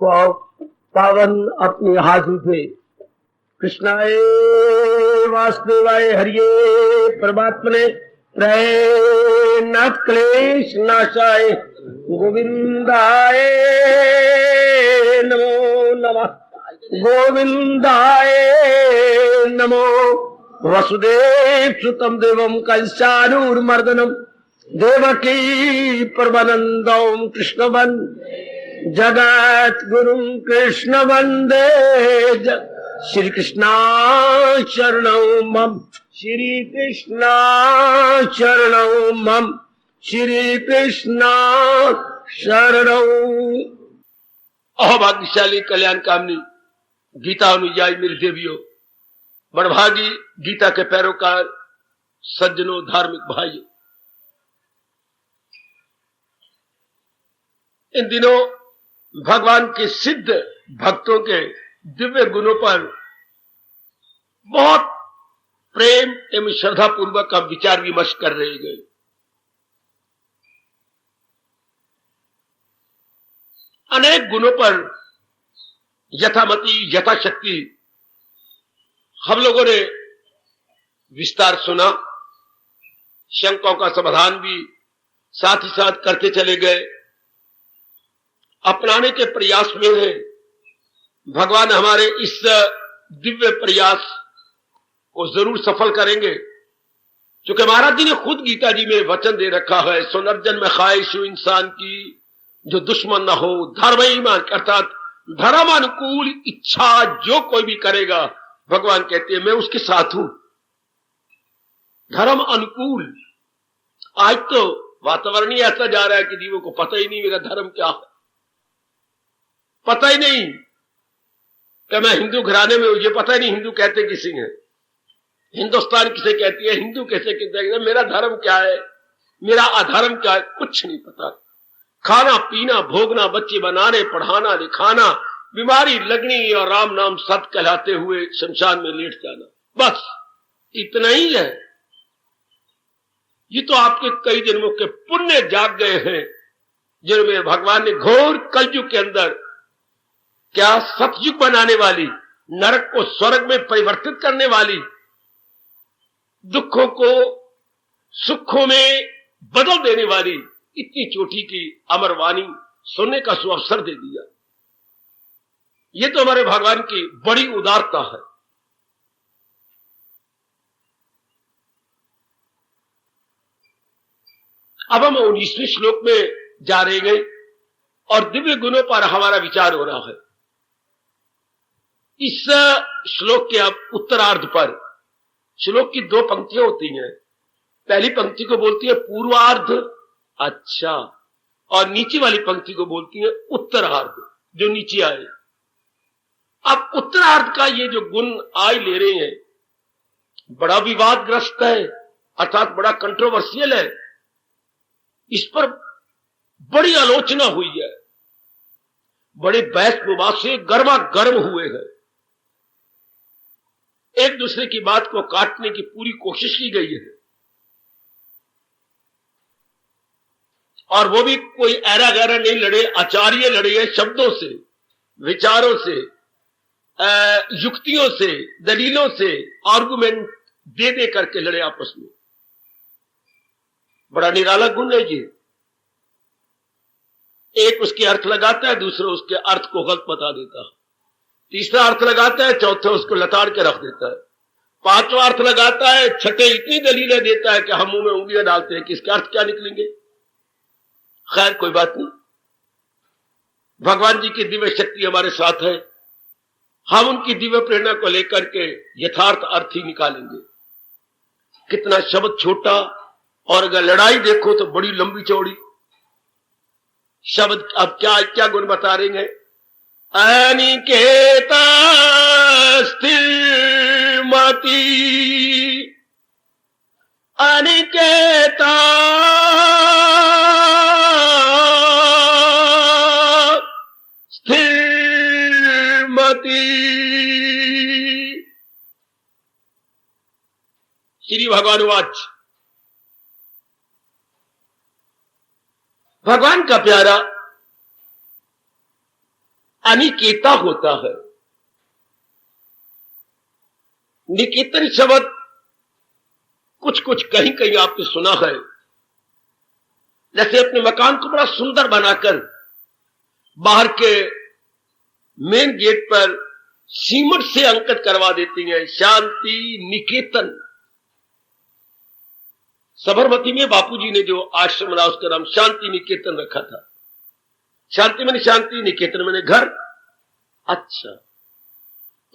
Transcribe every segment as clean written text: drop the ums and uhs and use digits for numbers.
पावन अपने हाथ उठे। कृष्णाय वासुदेवाय हरिये परमात्मने न क्लेश नाशाय गोविंदाय नमो नमः। गोविंदाय नमो। वसुदेव सुतम देवम कंसानूरमर्दनम देवकी परमानंदम कृष्ण जगत गुरु कृष्ण वंदे श्री कृष्णा शरणौ मम। श्री कृष्णा शरणौ मम। श्री कृष्णा शरणौ। अहोभाग्यशाली कल्याण कामनी गीता अनुयायी मेरी देवियों, बड़भागी गीता के पैरोकार सज्जनों, धार्मिक भाइयों, इन दिनों भगवान के सिद्ध भक्तों के दिव्य गुणों पर बहुत प्रेम एवं श्रद्धा पूर्वक हम विचार विमर्श कर रहे हैं। अनेक गुणों पर यथामति यथाशक्ति हम लोगों ने विस्तार सुना, शंकाओं का समाधान भी साथ ही साथ करते चले गए। अपनाने के प्रयास में है। भगवान हमारे इस दिव्य प्रयास को जरूर सफल करेंगे, क्योंकि महाराज जी ने खुद गीता जी में वचन दे रखा है, सुनर्जन में ख्वाहिश हो इंसान की जो दुश्मन न हो। धर्म ईमान अर्थात धर्म अनुकूल इच्छा जो कोई भी करेगा, भगवान कहते हैं मैं उसके साथ हूं। धर्म अनुकूल। आज तो वातावरण ही ऐसा जा रहा है कि जीवों को पता ही नहीं मेरा धर्म क्या है, पता ही नहीं कि मैं हिंदू घराने में हूं, ये पता ही नहीं हिंदू कहते किसी हैं, हिंदुस्तान किसे कहती है, हिंदू कैसे कहते हैं, मेरा धर्म क्या है, मेरा अधर्म क्या है, कुछ नहीं पता। खाना पीना भोगना, बच्चे बनाने पढ़ाना लिखाना, बीमारी लगनी और राम नाम सत कहलाते हुए शमशान में लेट जाना, बस इतना ही है। ये तो आपके कई जन्मों के पुण्य जाग गए हैं, जिनमें भगवान ने घोर कलयुग के अंदर क्या सतयुग बनाने वाली, नरक को स्वर्ग में परिवर्तित करने वाली, दुखों को सुखों में बदल देने वाली इतनी चोटी की अमर वाणी सुनने का सुअवसर दे दिया। ये तो हमारे भगवान की बड़ी उदारता है। अब हम 19वें श्लोक में जा रहे हैं और दिव्य गुणों पर हमारा विचार हो रहा है। इस श्लोक के अब उत्तरार्ध पर, श्लोक की 2 पंक्तियां होती हैं। पहली पंक्ति को बोलती है पूर्वार्ध, अच्छा, और नीचे वाली पंक्ति को बोलती है उत्तरार्ध, जो नीचे आए। अब उत्तरार्ध का ये जो गुण आय ले रहे हैं, बड़ा विवादग्रस्त है, अर्थात बड़ा कंट्रोवर्शियल है। इस पर बड़ी आलोचना हुई है, बड़े बहस विवाद से गर्मा गर्म हुए हैं, एक दूसरे की बात को काटने की पूरी कोशिश की गई है, और वो भी कोई ऐरा गैरा नहीं लड़े, आचार्य लड़े हैं शब्दों से, विचारों से, युक्तियों से, दलीलों से, आर्गुमेंट दे दे करके लड़े आपस में। बड़ा निराला गुण है ये। एक उसके अर्थ लगाता है, दूसरा उसके अर्थ को गलत बता देता है, तीसरा अर्थ लगाता है, चौथा उसको लताड़ के रख देता है, पांचवा अर्थ लगाता है, छठे इतनी दलीलें देता है कि हम मुंह में उंगलियां डालते हैं कि इसके अर्थ क्या निकलेंगे। खैर कोई बात नहीं, भगवान जी की दिव्य शक्ति हमारे साथ है, हम उनकी दिव्य प्रेरणा को लेकर के यथार्थ अर्थ ही निकालेंगे। कितना शब्द छोटा, और अगर लड़ाई देखो तो बड़ी लंबी चौड़ी। शब्द अब क्या क्या गुण बता रहे हैं। अनिकेता स्थिरमति, अनिकेता स्थिरमति। श्री भगवान वाच। भगवान का प्यारा अनिकेता होता है। निकेतन शब्द कुछ कुछ कहीं कहीं आपने सुना है, जैसे अपने मकान को बड़ा सुंदर बनाकर बाहर के मेन गेट पर सीमेंट से अंकित करवा देती हैं, शांति निकेतन। साबरमती में बापूजी ने जो आश्रम बना उसका नाम शांति निकेतन रखा था। शांति मैंने शांति, निकेतन मैंने घर। अच्छा,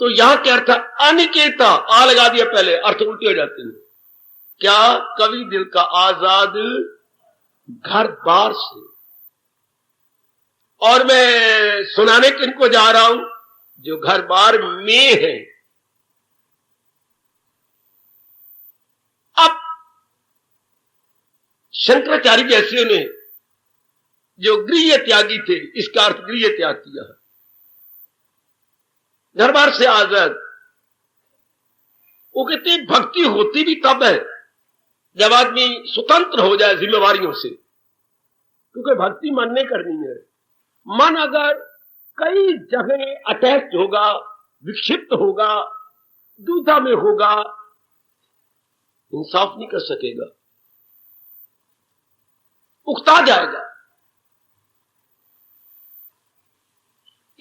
तो यहां क्या अर्थ है? अनिकेता, आ लगा दिया पहले, अर्थ उल्टे हो जाते हैं। क्या? कवि दिल का आजाद घर बार से। और मैं सुनाने किनको जा रहा हूं? जो घर बार में है। अब शंकराचार्य जैसे ने जो गृह त्यागी थे, इसका अर्थ गृह त्याग किया है, घर बार से आजाद। वो कहते भक्ति होती भी तब है जब आदमी स्वतंत्र हो जाए जिम्मेवारियों से, क्योंकि भक्ति मन ने करनी है। मन अगर कई जगह अटैच होगा, विक्षिप्त होगा, दुविधा में होगा, इंसाफ नहीं कर सकेगा, उकता जाएगा।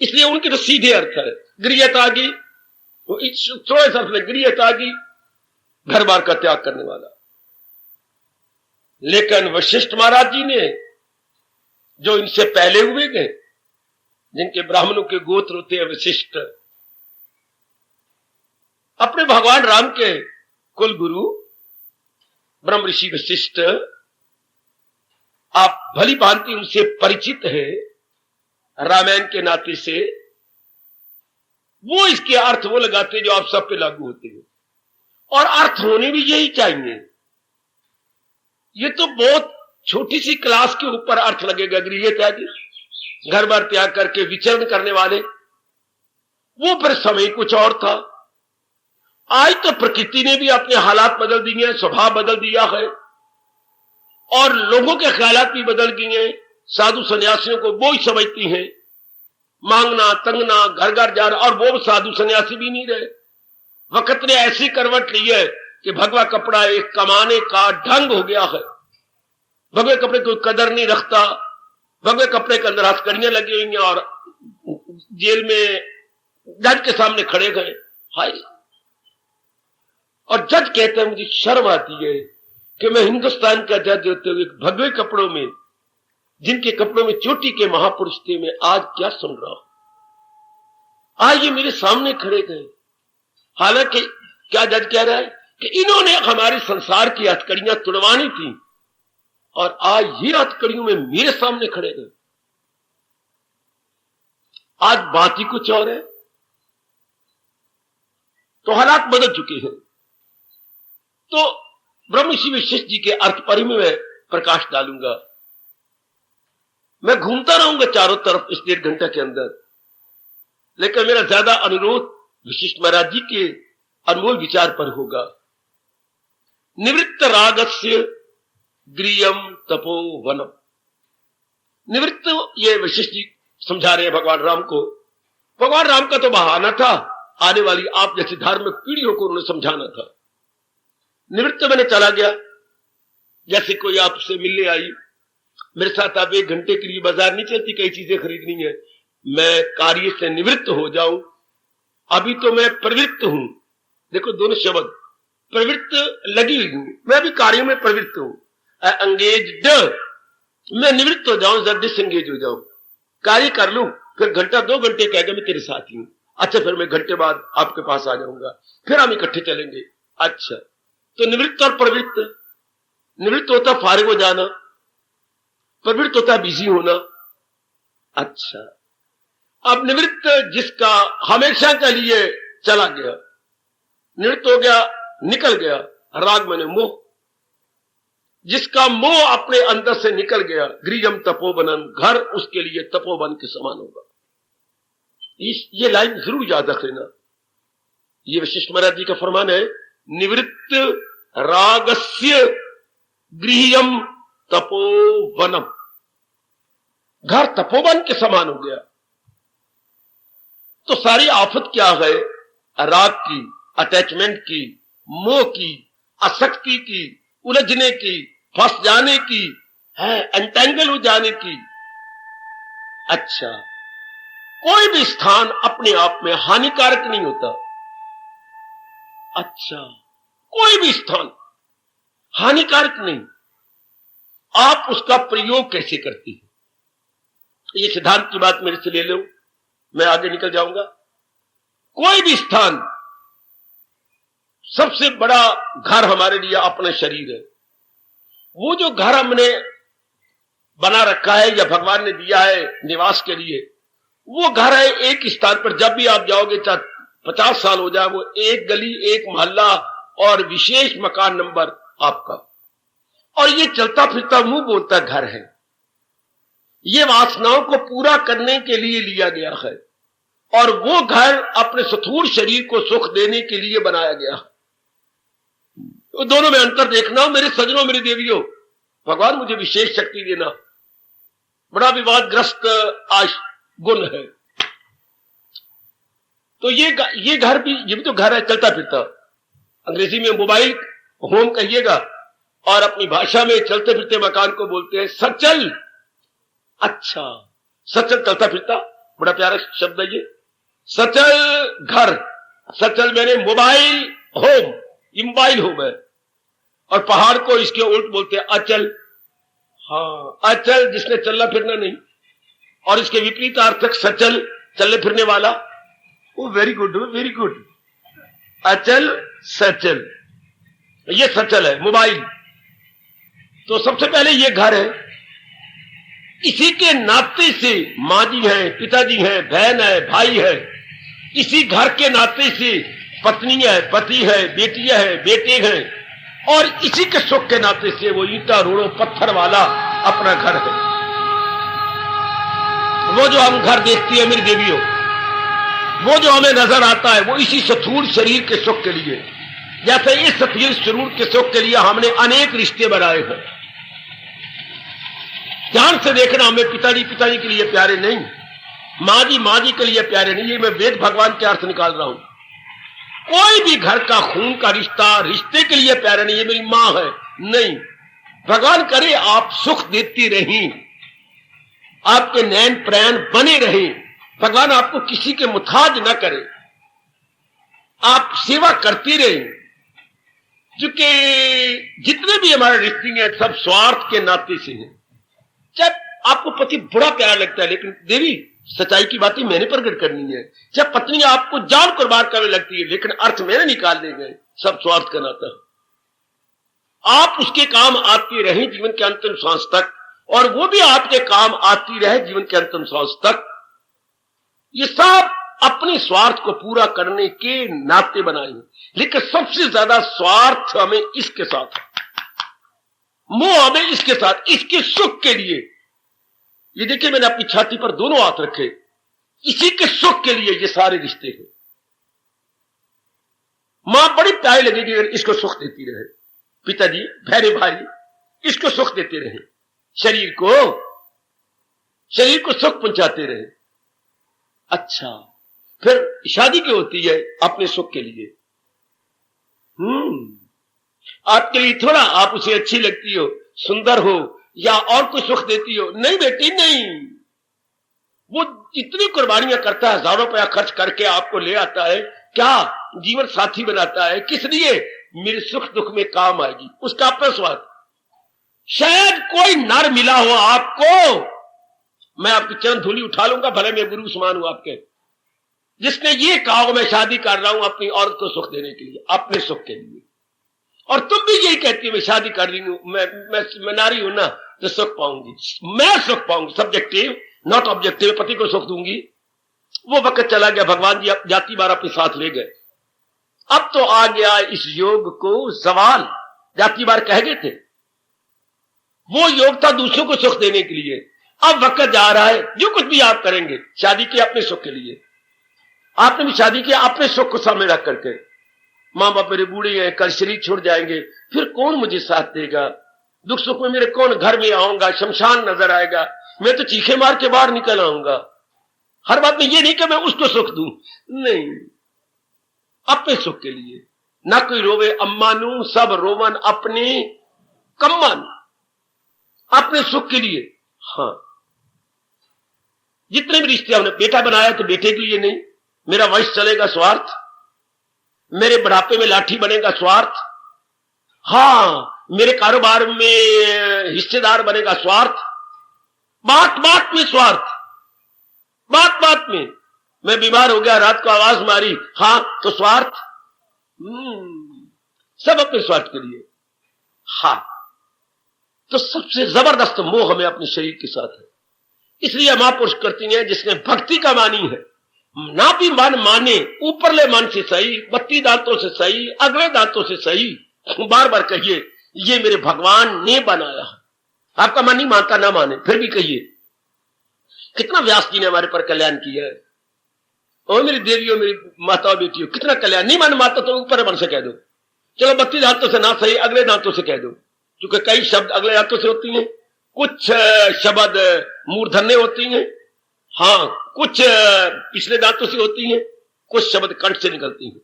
इसलिए उनके तो सीधे अर्थ है गृह त्यागी, थोड़े सा गृह त्यागी, घर बार का त्याग करने वाला। लेकिन वशिष्ठ महाराज जी ने, जो इनसे पहले हुए गए, जिनके ब्राह्मणों के गोत्र होते हैं वशिष्ठ, अपने भगवान राम के कुल गुरु ब्रह्म ऋषि वशिष्ठ, आप भली भांति उनसे परिचित है रामायण के नाते से, वो इसके अर्थ वो लगाते जो आप सब पे लागू होते हैं। और अर्थ होने भी यही चाहिए। ये तो बहुत छोटी सी क्लास के ऊपर अर्थ लगेगा। गृह त्यागी, घर बार त्याग करके विचरण करने वाले, वो फिर समय कुछ और था। आज तो प्रकृति ने भी अपने हालात बदल दिए हैं, स्वभाव बदल दिया है, और लोगों के ख्यालात भी बदल गए हैं। साधु सन्यासियों को वो ही समझती हैं, मांगना तंगना, घर घर जाना, और वो साधु सन्यासी भी नहीं रहे। वक्त ने ऐसी करवट ली है कि भगवा कपड़ा एक कमाने का ढंग हो गया है। भगवे कपड़े कोई कदर नहीं रखता। भगवे कपड़े के अंदर हथकड़ियां लगी हुई हैं और जेल में जज के सामने खड़े गए, हाय। और जज कहते हैं मुझे शर्म आती है कि मैं हिंदुस्तान का जज होते हुए भगवे कपड़ों में, जिनके कपड़ों में चोटी के महापुरुष थे, मैं आज क्या सुन रहा हूं। आज ये मेरे सामने खड़े गए। हालांकि क्या जज कह रहा है कि इन्होंने हमारे संसार की हथकड़ियां तुड़वानी थी, और आज ये हथकड़ियों में मेरे सामने खड़े गए। आज बात ही कुछ और है। तो हालात बदल चुके हैं। तो ब्रह्मऋषि वशिष्ठ जी के अर्थ पर ही मैं प्रकाश डालूंगा। मैं घूमता रहूंगा चारों तरफ इस 1.5 घंटे के अंदर, लेकिन मेरा ज्यादा अनुरोध वशिष्ठ महाराज जी के अनमोल विचार पर होगा। निवृत्त रागस्य गृहम तपोवनम। निवृत्त, ये वशिष्ठ जी समझा रहे हैं भगवान राम को। भगवान राम का तो बहाना था, आने वाली आप जैसी धार्मिक पीढ़ियों को उन्होंने समझाना था। निवृत्त मैंने चला गया, जैसे कोई आपसे मिलने आई, मेरे साथ आप 1 घंटे के लिए बाजार नहीं चलती, कई चीजें खरीदनी है, मैं कार्य से निवृत्त हो जाऊं। अभी तो मैं प्रवृत्त हूं। देखो दोनों शब्द, प्रवृत्त लगी हुई हूं, मैं भी कार्य में प्रवृत्त हूं। एंगेज्ड, मैं निवृत्त हो जाऊं, जब डिसएंगेज हो जाऊं, कार्य कर लूं, फिर 1-2 घंटे कहेगा मैं तेरे साथ ही हूं। अच्छा, फिर मैं घंटे बाद आपके पास आ जाऊंगा, फिर हम इकट्ठे चलेंगे। अच्छा, तो निवृत्त और प्रवृत्त, निवृत्त होता फारिग हो जाना, प्रवृत्त होता बिजी होना। अच्छा, अब निवृत्त जिसका हमेशा के लिए चला गया, निवृत्त हो गया, निकल गया। राग मैंने मोह, जिसका मोह अपने अंदर से निकल गया, गृहम तपोवनम, घर उसके लिए तपोवन के समान होगा। ये लाइन जरूर याद रख लेना। ये वशिष्ठ महाराज जी का फरमान है, निवृत्त रागस्य गृहम तपोवनम, घर तपोवन के समान हो गया। तो सारी आफत क्या है? राग की, अटैचमेंट की, मोह की, आसक्ति की, उलझने की, फंस जाने की है, एंटेंगल हो जाने की। अच्छा, कोई भी स्थान अपने आप में हानिकारक नहीं होता। अच्छा, कोई भी स्थान हानिकारक नहीं, आप उसका प्रयोग कैसे करते हैं? ये सिद्धांत की बात मेरे से ले लो, मैं आगे निकल जाऊंगा। कोई भी स्थान, सबसे बड़ा घर हमारे लिए अपना शरीर है। वो जो घर हमने बना रखा है या भगवान ने दिया है निवास के लिए, वो घर है एक स्थान पर। जब भी आप जाओगे, चाहे 50 साल हो जाए, वो एक गली, एक मोहल्ला और विशेष मकान नंबर आपका। और ये चलता फिरता मुंह बोलता घर है। ये वासनाओं को पूरा करने के लिए लिया गया है, और वो घर अपने स्थूल शरीर को सुख देने के लिए बनाया गया है। तो दोनों में अंतर देखना मेरे सजनों, मेरी देवियों। भगवान मुझे विशेष शक्ति देना। बड़ा विवादग्रस्त आज गुण है। तो ये घर भी, ये भी तो घर है चलता फिरता। अंग्रेजी में मोबाइल होम कहिएगा, और अपनी भाषा में चलते फिरते मकान को बोलते हैं सचल। अच्छा, सचल चलता फिरता, बड़ा प्यारा शब्द है ये। सचल घर, सचल मैंने मोबाइल होम, ये मोबाइल होम है। और पहाड़ को इसके उल्ट बोलते हैं अचल। हाँ, अचल जिसने चलना फिरना नहीं, और इसके विपरीत अर्थक सचल, चलने फिरने वाला। वो वेरी गुड, वेरी गुड। अचल सचल, ये सचल है मोबाइल। तो सबसे पहले ये घर है। इसी के नाते से माँ जी है, पिताजी है, बहन है, भाई है। इसी घर के नाते से पत्नी है, पति है, बेटियां है, बेटे हैं। और इसी के सुख के नाते से वो ईंटा रोड़ों पत्थर वाला अपना घर है। वो जो हम घर देखती है मेरी देवियों, वो जो हमें नजर आता है, वो इसी स्थूल शरीर के सुख के लिए। जैसे इस स्थूल शरीर के सुख के लिए हमने अनेक रिश्ते बनाए हैं। ध्यान से देखना, हमें पिताजी के लिए प्यारे नहीं, माँ जी के लिए प्यारे नहीं। ये मैं वेद भगवान के अर्थ निकाल रहा हूं। कोई भी घर का खून का रिश्ता रिश्ते के लिए प्यारा नहीं। ये मेरी मां है, नहीं। भगवान करे आप सुख देती रही, आपके नैन प्रयाण बने रहे, भगवान आपको किसी के मुताज न करे, आप सेवा करती रहे। क्योंकि जितने भी हमारे रिश्ते हैं सब स्वार्थ के नाते से हैं। जब आपको पति बड़ा प्यारा लगता है, लेकिन देवी सच्चाई की बातें मैंने प्रकट करनी है। जब पत्नी आपको जान कुर्बान करने लगती है, लेकिन अर्थ मैंने निकाल देंगे, सब स्वार्थ का नाता। आप उसके काम आती रहे जीवन के अंतिम सांस तक, और वो भी आपके काम आती रहे जीवन के अंतिम सांस तक। ये सब अपने स्वार्थ को पूरा करने के नाते बनाए हैं। लेकिन सबसे ज्यादा स्वार्थ हमें इसके साथ है, मोह हमें इसके साथ, इसके सुख के लिए। ये देखिए, मैंने अपनी छाती पर दोनों हाथ रखे, इसी के सुख के लिए ये सारे रिश्ते हैं। मां बड़ी प्यारी लगेगी अगर इसको सुख देती रहे, पिताजी, बहरे भाई इसको सुख देते रहे, शरीर को सुख पहुंचाते रहे। अच्छा, फिर शादी क्यों होती है? अपने सुख के लिए। आपके लिए थोड़ा, आप उसे अच्छी लगती हो, सुंदर हो, या और कोई सुख देती हो? नहीं बेटी, नहीं। वो इतनी कुर्बानियां करता है, हजारों रुपया खर्च करके आपको ले आता है, क्या जीवन साथी बनाता है। किस लिए? मेरे सुख दुख में काम आएगी, उसका अपना स्वार्थ। शायद कोई नर मिला हो आपको, मैं आपकी चरण धूली उठा लूंगा, भले मैं गुरु समान हूं आपके, जिसने ये कहा हो मैं शादी कर रहा हूं अपनी औरत को सुख देने के लिए, अपने सुख के लिए। और तुम भी यही कहती हो मैं शादी कर रही हूं, मैं नारी हूं ना, तो सुख पाऊंगी, मैं सुख पाऊंगी। Subjective not objective. पति को सुख दूंगी। वो वक्त चला गया, भगवान जी जाति बार अपने साथ ले गए। अब तो आ गया इस योग को सवाल। जाति बार कह गए थे, वो योग था दूसरों को सुख देने के लिए। अब वक्त जा रहा है, जो कुछ भी आप करेंगे, शादी किया अपने सुख के लिए। आपने भी शादी किया अपने सुख को सामने रख करके। मां बाप मेरे बूढ़े हैं, कल शरीर छोड़ जाएंगे, फिर कौन मुझे साथ देगा? दुख सुख में मेरे कौन घर में आऊंगा? शमशान नजर आएगा, मैं तो चीखे मार के बाहर निकल आऊंगा। हर बात में ये नहीं कि मैं उसको सुख दूं, नहीं, अपने सुख के लिए। ना कोई रोवे अम्मानू, सब रोवन अपने कम्मान, अपने सुख के लिए। हाँ, जितने भी रिश्ते हमने, बेटा बनाया तो बेटे के लिए नहीं, मेरा वंश चलेगा स्वार्थ, मेरे बुढ़ापे में लाठी बनेगा स्वार्थ, हाँ मेरे कारोबार में हिस्सेदार बनेगा स्वार्थ, बात बात में स्वार्थ, बात बात में। मैं बीमार हो गया, रात को आवाज मारी, हाँ तो स्वार्थ, सब अपने स्वार्थ के लिए। हाँ, तो सबसे जबरदस्त मोह हमें अपने शरीर के साथ है। इसलिए महापुरुष करती हैं, जिसने भक्ति का मानी है, ना भी मन माने, ऊपरले मन से सही, 32 दांतों से सही, अगले दांतों से सही, बार बार कहिए ये मेरे भगवान ने बनाया है। आपका मन नहीं मानता, ना माने, फिर भी कहिए कितना व्यास जी ने हमारे पर कल्याण किया है। ओ मेरी देवियों, मेरी माताओं बेटियों, कितना कल्याण। नहीं मन मानता तो ऊपर मन से कह दो, चलो 32 दांतों से ना सही, अगले दांतों से कह दो, क्योंकि कई शब्द अगले दांतों से होती हैं, कुछ शब्द मूर्धन्य होती हैं, हाँ कुछ पिछले दांतों से होती हैं, कुछ शब्द कंठ से निकलती हैं।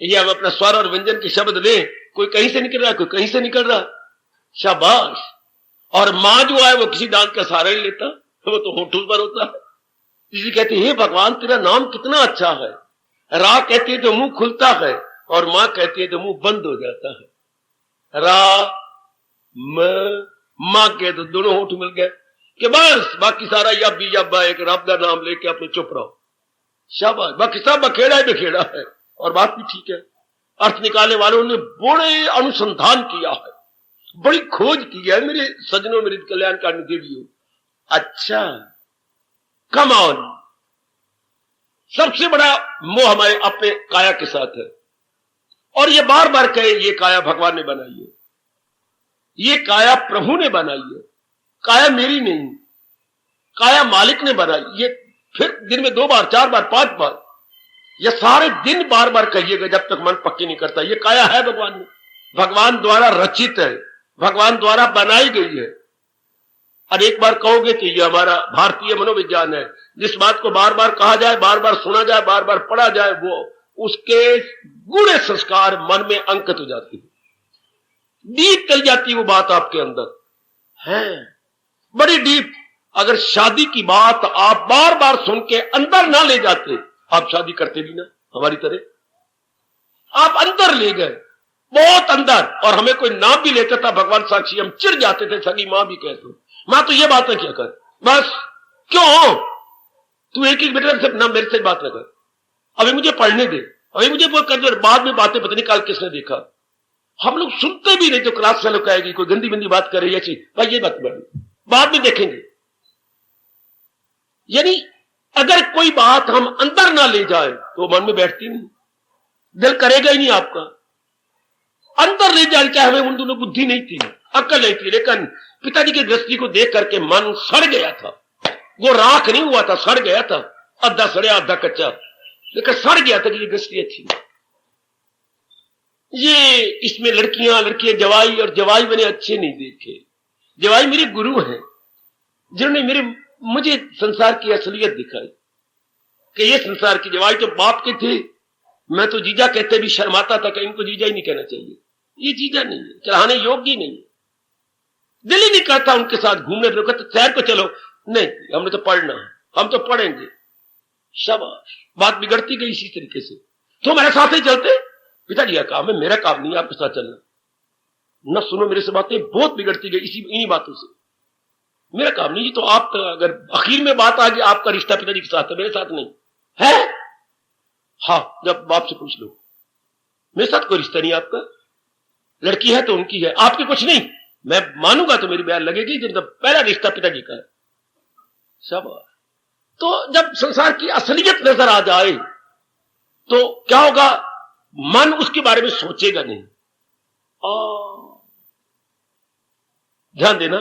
ये हम अपना स्वर और व्यंजन के शब्द लें, कोई कहीं से निकल रहा है, कोई कहीं से निकल रहा, शाबाश। और मां जो है वो किसी दांत का सहारा नहीं लेता, वो तो होठों पर होता है। इसी कहते हैं, हे भगवान तेरा नाम कितना अच्छा है। रा कहती है तो मुंह खुलता है, और मां कहती है तो मुंह बंद हो जाता है। रा मां के तो दोनों होठ मिल गए कि बस बाकी सारा यब भी यब एक रब का नाम लेके अपने चुप रहो, शाबाश। बाकी सब बखेड़ा ही बखेड़ा है, और बात भी ठीक है। अर्थ निकालने वालों ने बड़े अनुसंधान किया है, बड़ी खोज की है, मेरे सज्जनों, मेरे कल्याणकारी देवियों। अच्छा, कम ऑन, सबसे बड़ा मोह हमारे अपने काया के साथ है। और ये बार बार कहे ये काया भगवान ने बनाई है, ये काया प्रभु ने बनाई है, काया मेरी नहीं, काया मालिक ने बनाई। ये फिर दिन में 2 बार, 4 बार, 5 बार, ये सारे दिन बार बार कहिएगा जब तक मन पक्की नहीं करता। ये काया है भगवान ने, भगवान द्वारा रचित है, भगवान द्वारा बनाई गई है। और एक बार कहोगे कि ये हमारा भारतीय मनोविज्ञान है, जिस बात को बार बार कहा जाए, बार बार सुना जाए, बार बार पढ़ा जाए, वो उसके गूढ़े संस्कार मन में अंकित हो जाती है, डीप चल जाती है वो बात आपके अंदर है, बड़ी डीप। अगर शादी की बात आप बार बार सुन के अंदर ना ले जाते, आप शादी करते भी ना हमारी तरह। आप अंदर ले गए, बहुत अंदर, और हमें कोई नाम भी लेता था, भगवान साक्षी, हम चिढ़ जाते थे, सगी मां भी कहते, मां तो ये बातें क्या कर, बस क्यों तू एक ही बेटे से ना मेरे से बात न कर, अभी मुझे पढ़ने दे, अभी मुझे वो कर दे, बाद में बातें पता नहीं कल किसने देखा। हम लोग सुनते भी नहीं, जो क्लास फेलो कहेगी कोई गंदी बंदी बात कर रही है, अच्छी भाई ये बात बाद में देखेंगे। यानी अगर कोई बात हम अंदर ना ले जाए तो मन में बैठती नहीं, दिल करेगा ही नहीं आपका। अंदर ले जाए, चाहे हमें उन दोनों बुद्धि नहीं थी, अक्ल नहीं थी, लेकिन पिताजी की दृष्टि को देख करके मन सड़ गया था। वो राख नहीं हुआ था, सड़ गया था, आधा सड़या आधा कच्चा, लेकिन सड़ गया था कि ये दृष्टि अच्छी। ये इसमें लड़कियां जवाई, और जवाई मैंने अच्छे नहीं देखे। जवाई मेरे गुरु हैं, जिन्होंने मुझे संसार की असलियत दिखाई कि ये संसार की जवाई तो बाप के थे। मैं तो जीजा कहते भी शर्माता था कि इनको जीजा ही नहीं कहना चाहिए, ये जीजा नहीं है, चढ़ाने योग्य नहीं है, दिल ही नहीं करता उनके साथ घूमने फिरने। तो शहर को चलो, नहीं हमने तो पढ़ना है, हम तो पढ़ेंगे, शाबाश। बात बिगड़ती गई इसी तरीके से। तो मेरे साथ ही चलते, पिताजी का काम है, मेरा काम नहीं है आपके साथ चलना। न सुनो मेरे से बातें, बहुत बिगड़ती गई इन्हीं बातों से, मेरा काम नहीं। तो आप अगर आखिर में बात आ गई, आपका रिश्ता पिताजी के साथ है, मेरे साथ नहीं है। हाँ, जब बाप से पूछ लो, मेरे साथ कोई रिश्ता नहीं आपका, लड़की है तो उनकी है, आपकी कुछ नहीं। मैं मानूंगा तो मेरी बयान लगेगी, जब पहला रिश्ता पिताजी का है। शाबाश। तो जब संसार की असलियत नजर आ जाए तो क्या होगा, मन उसके बारे में सोचेगा नहीं। ध्यान देना,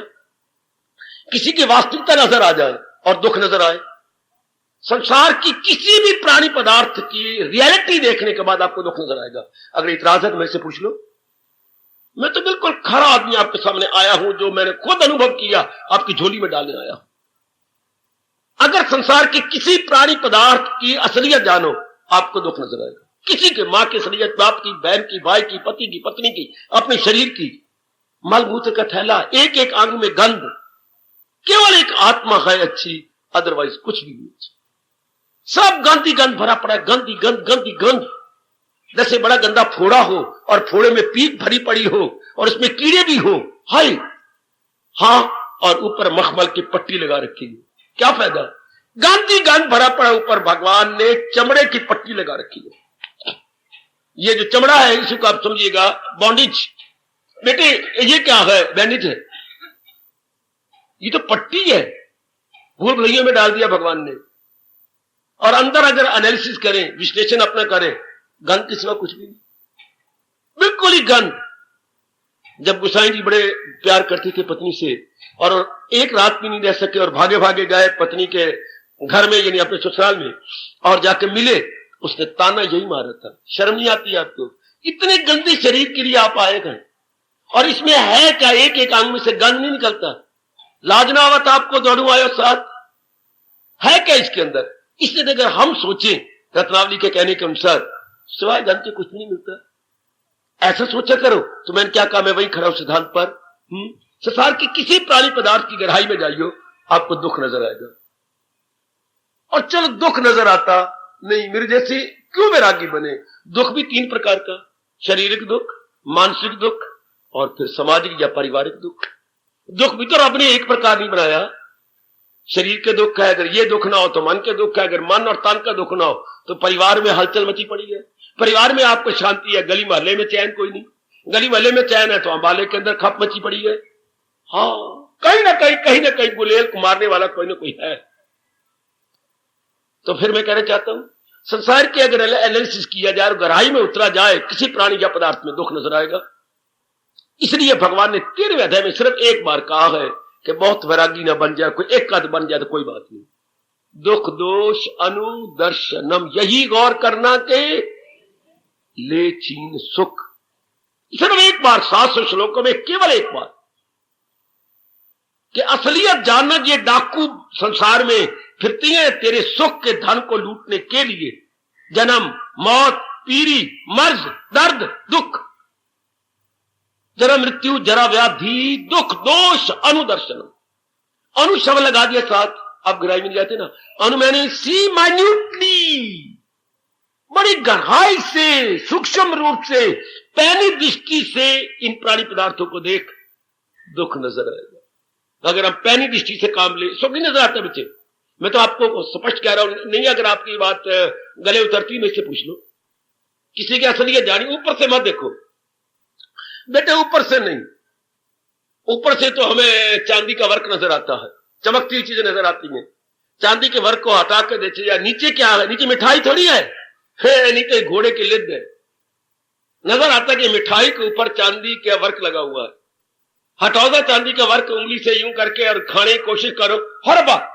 किसी की वास्तविकता नजर आ जाए और दुख नजर आए, संसार की किसी भी प्राणी पदार्थ की रियलिटी देखने के बाद आपको दुख नजर आएगा। अगर इतराज है तो मेरे से पूछ लो, मैं तो बिल्कुल खरा आदमी आपके सामने आया हूं, जो मैंने खुद अनुभव किया, आपकी झोली में डालने आया हूं। अगर संसार के किसी प्राणी पदार्थ की असलियत जानो, आपको दुख नजर आएगा। किसी के, मां की असलियत, बाप की, बहन की, भाई की, पति की, पत्नी की, अपने शरीर की, मलमूत्र का थैला, एक एक अंग में गंध, केवल एक आत्मा है अच्छी, अदरवाइज कुछ भी नहीं। सब गंद ही गंध भरा पड़ा है, गंद ही गंद, गंद ही गंध। जैसे बड़ा गंदा फोड़ा हो और फोड़े में पीक भरी पड़ी हो और उसमें कीड़े भी हो, हाय, हाँ, और ऊपर मखमल की पट्टी लगा रखी है, क्या फायदा? गंद ही गंद भरा पड़ा, ऊपर भगवान ने चमड़े की पट्टी लगा रखी है। ये जो चमड़ा है इसको आप समझिएगा बॉन्डिज। बेटे ये क्या है? बैंडेज है। ये तो पट्टी है, भूल भुलैया में डाल दिया भगवान ने। और अंदर अगर एनालिसिस करें, विश्लेषण अपना करें, गंध के सिवा कुछ भी नहीं, बिल्कुल ही गंध। जब गोसाई जी बड़े प्यार करते थे पत्नी से और एक रात भी नहीं रह सके और भागे भागे गए पत्नी के घर में, यानी अपने ससुराल में, और जाके मिले, उसने ताना यही मारा था, शर्म नहीं आती आपको? इतने गंदे शरीर के लिए आप आए गए, और इसमें है क्या? एक एक अंग में से गंध नहीं निकलता। लाज ना आवत आपको? दौड़ू आयो साथ, है क्या इसके अंदर? इसलिए अगर हम सोचें रत्नावली के कहने के अनुसार, सिवाय गंध के कुछ नहीं मिलता। ऐसा सोचा करो तो मैंने क्या कहा, मैं वही खड़ा हूं सिद्धांत पर। संसार के किसी प्राणी पदार्थ की गहराई में जाइयो, आपको दुख नजर आएगा। और चलो दुख नजर आता नहीं, मेरे जैसे क्यों वैरागी बने? दुख भी तीन प्रकार का, शारीरिक दुख, मानसिक दुख और फिर सामाजिक या पारिवारिक दुख। दुख भी तो आपने एक प्रकार नहीं बनाया। शरीर के दुख है, अगर ये दुख ना हो तो मन के दुख है, अगर मन और तन का दुख ना हो तो परिवार में हलचल मची पड़ी है। परिवार में आपको शांति है, गली मोहल्ले में चैन कोई नहीं। गली मोहल्ले में चैन है तो अंबाले के अंदर खप मची पड़ी है। हाँ, कहीं ना कहीं गुलेल को मारने वाला कोई ना कोई है। तो फिर मैं कहना चाहता हूं, संसार के अगर एनालिसिस किया जाए और गहराई में उतरा जाए, किसी प्राणी या पदार्थ में दुख नजर आएगा। इसलिए भगवान ने 13वें अध्याय में सिर्फ एक बार कहा है कि बहुत वैरागी ना बन जाए, कोई एक कद बन जाए तो कोई बात नहीं। दुख दोष अनुदर्शनम, यही गौर करना के ले चीन सुख। सिर्फ एक बार 700 श्लोकों में केवल एक बार कि असलियत जानना, ये डाकू संसार में फिरती हैं तेरे सुख के धन को लूटने के लिए। जन्म, मौत, पीड़ी, मर्ज, दर्द, दुख, जन्म, मृत्यु, जरा, व्याधि, दुख, दोष, अनुदर्शनम। अनु शब्द लगा दिया साथ, आप गहराई में जाते ना, अनु मैंने सी माइन्यूटली, बड़ी गहराई से, सूक्ष्म रूप से, पैनी दृष्टि से इन प्राणी पदार्थों को देख, दुख नजर आएगा। अगर हम पैनी दृष्टि से काम ले, सुख नहीं नजर आता बच्चे। मैं तो आपको स्पष्ट कह रहा हूं, नहीं अगर आपकी बात गले उतरती है, इससे पूछ लो। किसी की असलियत जानी, ऊपर से मत देखो बेटे, ऊपर से नहीं। ऊपर से तो हमें चांदी का वर्क नजर आता है, चमकती हुई चीजें नजर आती हैं। चांदी के वर्क को हटा कर देखे या नीचे क्या है, नीचे मिठाई थोड़ी है, नीचे घोड़े की लिद है। नजर आता कि मिठाई के ऊपर चांदी का वर्क लगा हुआ है। हटाओ दा चांदी का वर्क उंगली से यूं करके और खाने की कोशिश करो, हर बात।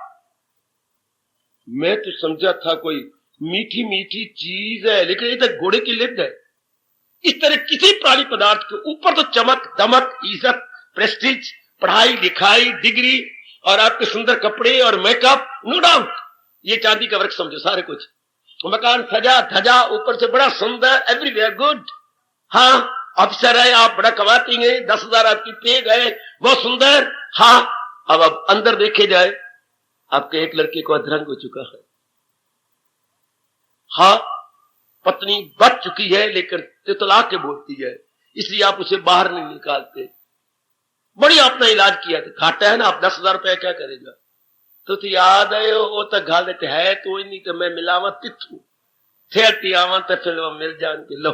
मैं तो समझा था कोई मीठी मीठी चीज है, लेकिन ये तो घोड़े की लिद है। इस तरह किसी प्राणी पदार्थ के ऊपर तो चमक, दमक, इज्जत, प्रेस्टीज, पढ़ाई लिखाई, डिग्री और आपके सुंदर कपड़े और मेकअप, नो डाउट ये चांदी का वर्क समझो सारे कुछ। मकान सजा धजा, ऊपर से बड़ा सुंदर, एवरीवेयर गुड। हाँ, अफसर है आप, बड़ा कमाती हैं, 10,000 आपकी पेग है, बहुत सुंदर। हाँ, अब अंदर देखे जाए, आपके एक लड़के को अधरंग हो चुका है। हाँ, पत्नी बच चुकी है लेकिन तितला के बोलती है, इसलिए आप उसे बाहर नहीं निकालते। बड़ी आपने इलाज किया था, घाटा है ना, आप 10,000 रुपया क्या करेगा? तो याद है वो तो घाल देते है, तो नहीं तो मैं मिलावा तिथू थे आवा तो फिर मिल जान के लो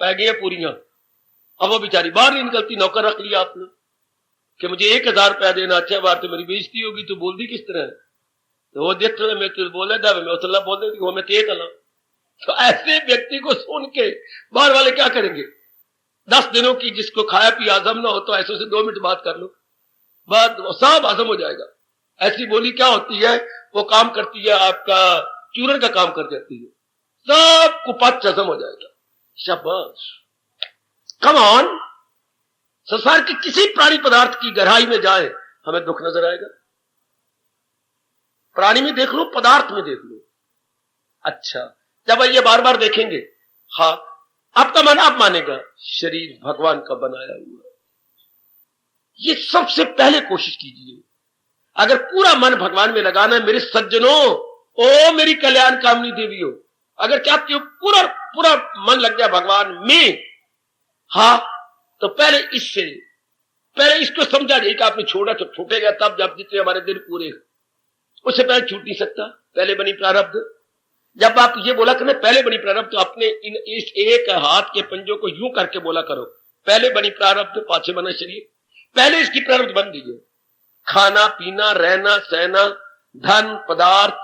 पै गई पूरियां। अब वो बेचारी बाहर नहीं निकलती, नौकर रख लिया आपने कि मुझे 1,000 रुपया देना, अच्छा बार तो मेरी बेइज्जती होगी। तो बोल दी किस तरह? तो वो देख मैं तो बोले था, मैं उतला बोल दे वो मैं तेज अला। तो ऐसे व्यक्ति को सुन के बाहर वाले क्या करेंगे? 10 दिनों की जिसको खाया पिया हजम ना हो तो ऐसे से 2 मिनट बात कर लो, बात सब हजम हो जाएगा। ऐसी बोली क्या होती है, वो काम करती है, आपका चूरन का काम कर जाती है, सब कुपच हजम हो जाएगा। शाबाश, कम ऑन। संसार के किसी प्राणी पदार्थ की गहराई में जाए, हमें दुख नजर आएगा। प्राणी में देख लो, पदार्थ में देख लो। अच्छा, जब ये बार बार देखेंगे, हाँ आपका मन आप मानेगा शरीर भगवान का बनाया हुआ। ये सबसे पहले कोशिश कीजिए। अगर पूरा मन भगवान में लगाना है मेरे सज्जनों, ओ मेरी कल्याण कामनी देवियों, अगर चाहती हो पूरा पूरा मन लग जाए भगवान में, हाँ तो पहले इसको समझा जाए कि आपने छोड़ा तो छूटेगा तब जब जितने हमारे दिन पूरे, उससे पहले छूट नहीं सकता। पहले बनी प्रारब्ध, जब आप ये बोला करें पहले बनी प्रारब्ध, तो अपने इस एक हाथ के पंजों को यूं करके बोला करो, पहले बनी प्रारब्ध पाछे बना शरीर। पहले इसकी प्रारब्ध बन दीजिए, खाना पीना रहना सहना धन पदार्थ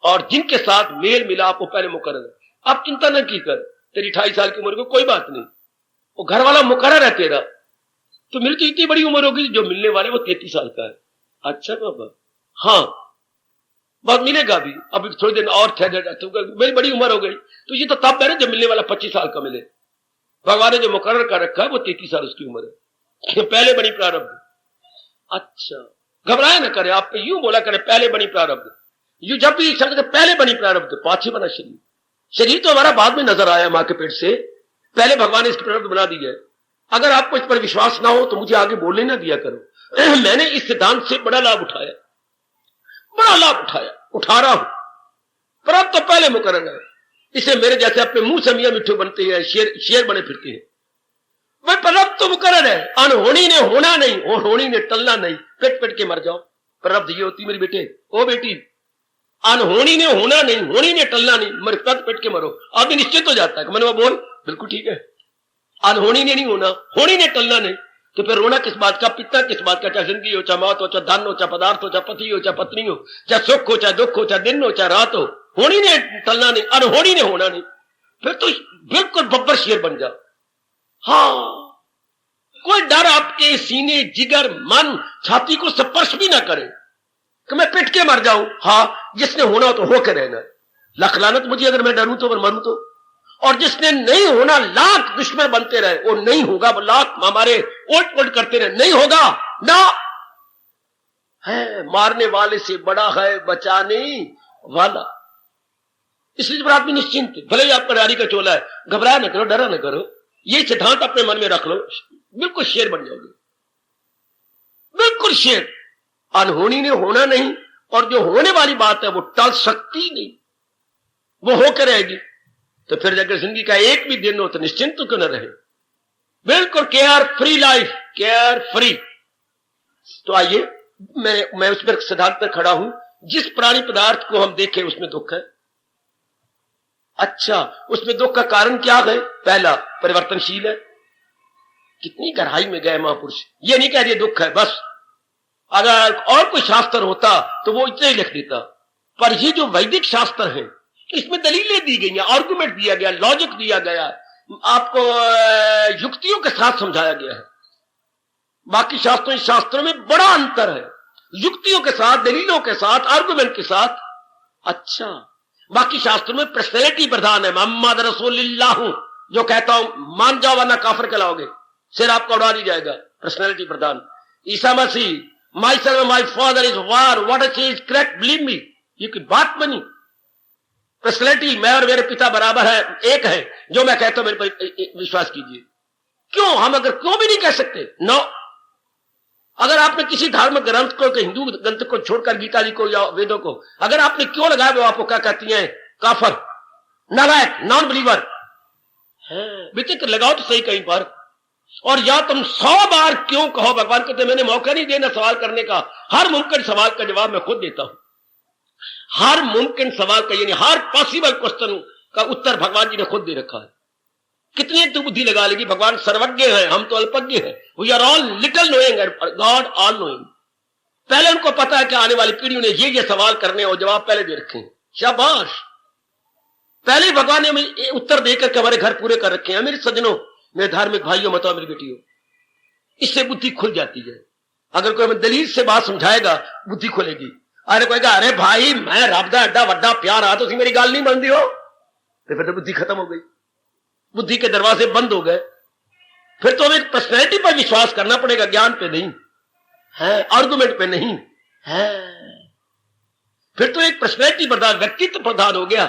और जिनके साथ मेल मिलाप वो पहले मुकर्रर है। आप चिंता न की कर, तेरी 28 साल की उम्र को कोई बात नहीं, वो घर वाला मुकर्रर है तेरा, तो मेरी तो इतनी बड़ी उम्र होगी, जो मिलने वाले वो 33 साल का है। अच्छा बाबा, हाँ बहुत मिलेगा भी, अभी थोड़ी दिन और ठहर जाते, मेरी बड़ी उम्र हो गई, तो ये तो तब है जब मिलने वाला 25 साल का मिले। भगवान ने जो मुकर्रर कर रखा है वो 33 साल उसकी उम्र है, पहले बनी प्रारब्ध। अच्छा, घबराए ना करे, आप यूं बोला करे पहले बनी प्रारब्ध। यू जब भी शब्द पहले बनी प्रारब्ध पाछे बना शरीर। शरीर तो हमारा बाद में नजर आया मां के पेट से, पहले भगवान ने इसकी प्रारब्ध बना दी है। अगर आपको इस पर विश्वास ना हो तो मुझे आगे बोलने ना दिया करो। मैंने इस सिद्धांत से बड़ा लाभ उठाया, उठा रहा हूं, पर अब तो पहले मुकर्रर है। इसे मेरे जैसे अपने मुंह से मियां मिठू बनते हैं, शेर बने फिरते हैं, वह परब तो मुकर्रर है। अनहोनी ने होना नहीं, होनी ने टलना नहीं, पेट के मर जाओ। परब ये होती मेरी बेटे, ओ बेटी, अनहोनी ने होना नहीं, होनी ने टलना नहीं, मर पेट के मरो। आदमी निश्चित हो जाता है कि मैंने वो बोल बिल्कुल ठीक है, अनहोनी ने नहीं होना, होनी ने टलना नहीं, तो फिर रोना किस बात का, पिटना किस बात का, चाहे जिंदगी हो, चाहे मौत हो, चाहे धन हो, चाहे पदार्थ हो, चाहे पति हो, चाहे पत्नी हो, चाहे सुख हो, चाहे दुख हो, चाहे दिन हो, चाहे रात हो, होनी ने टलना नहीं, अनहोनी ने होना नहीं। फिर तो बिल्कुल बब्बर शेर बन जाओ। हाँ, कोई डर आपके सीने जिगर मन छाती को स्पर्श भी ना करे कि मैं पिट के मर जाऊं। हाँ, जिसने होना हो तो होकर रहना, लख लानत मुझे अगर मैं डरूं तो, अगर मरूं तो। और जिसने नहीं होना लाख दुश्मन बनते रहे, वो नहीं होगा, लाख हमारे ओट करते रहे, नहीं होगा ना है। मारने वाले से बड़ा है बचाने वाला। इसलिए जब आदमी निश्चिंत, भले ही आपका नारी का चोला है, घबराया ना करो, डरा ना करो, ये सिद्धांत अपने मन में रख लो, बिल्कुल शेर बन जाओगे, बिल्कुल शेर। अनहोनी ने होना नहीं, और जो होने वाली बात है वो टल सकती नहीं, वो होकर रहेगी। तो फिर अगर जिंदगी का एक भी दिन हो तो निश्चिंत तो क्यों न रहे, बिल्कुल care free life, care free. तो आइए, मैं उस पर सिद्धांत पर खड़ा हूं, जिस प्राणी पदार्थ को हम देखें उसमें दुख है। अच्छा, उसमें दुख का कारण क्या है? पहला, परिवर्तनशील है। कितनी गहराई में गए महापुरुष, ये नहीं कह रहे दुख है बस। अगर और कोई शास्त्र होता तो वो इतने ही लिख देता, पर ये जो वैदिक शास्त्र है इसमें दलीलें दी गई हैं, आर्गुमेंट दिया गया, लॉजिक दिया गया, आपको युक्तियों के साथ समझाया गया है। बाकी शास्त्रों में बड़ा अंतर है, युक्तियों के साथ, दलीलों के साथ, आर्गुमेंट के साथ। अच्छा, बाकी शास्त्रों में पर्सनैलिटी प्रधान है, मोहम्मद रसूलुल्लाह जो कहता हूं मान जाओ वरना काफिर कहलाओगे, सिर आपका उड़ा दी जाएगा, पर्सनैलिटी प्रधान। ईसा मसीह, my son my father is war, what is correct believe me, ये कोई बात बनी? पर्सनैलिटी मैं और मेरे पिता बराबर है, एक है, जो मैं कहता हूं मेरे पर विश्वास कीजिए। क्यों हम अगर क्यों भी नहीं कह सकते? नो। अगर आपने किसी धार्मिक ग्रंथ को, हिंदू ग्रंथ को छोड़कर गीता जी को या वेदों को अगर आपने क्यों लगाया, वो आपको क्या कहती हैं? काफर, नालायक, नॉन बिलीवर है। विचित्र लगाओ तो सही कहीं पर। और या तुम 100 बार क्यों कहो, भगवान कहते मैंने मौका नहीं देना सवाल करने का, हर मुमकिन सवाल का जवाब मैं खुद देता हूं। हर मुमकिन सवाल का, यानी हर पॉसिबल क्वेश्चन का उत्तर भगवान जी ने खुद दे रखा है। कितनी तो बुद्धि लगा लेगी, भगवान सर्वज्ञ है, हम तो अल्पज्ञ हैं। We are all little knowing, God all knowing. पहले उनको पता है कि आने वाली पीढ़ियों ने ये सवाल करने और जवाब पहले दे रखे हैं। शाबाश, पहले ही भगवान ने हमें उत्तर देकर के हमारे घर पूरे कर रखे हैं। मेरे सज्जनों, मेरे धार्मिक भाइयों, बताओ मेरी बेटियों, इससे बुद्धि खुल जाती है। अगर कोई हमें दलील से बात समझाएगा, बुद्धि खुलेगी। अरे कोई कहा, अरे भाई मैं रब दा एडा वड्डा प्यार आ, तो मेरी गाल नहीं बनती हो, तो फिर तो बुद्धि खत्म हो गई, बुद्धि के दरवाजे बंद हो गए। फिर तो हमें पर्सनैलिटी पर विश्वास करना पड़ेगा, ज्ञान पे नहीं है, आर्गुमेंट पे नहीं है। फिर तो एक पर्सनैलिटी प्रधान, व्यक्तित्व प्रधान हो गया।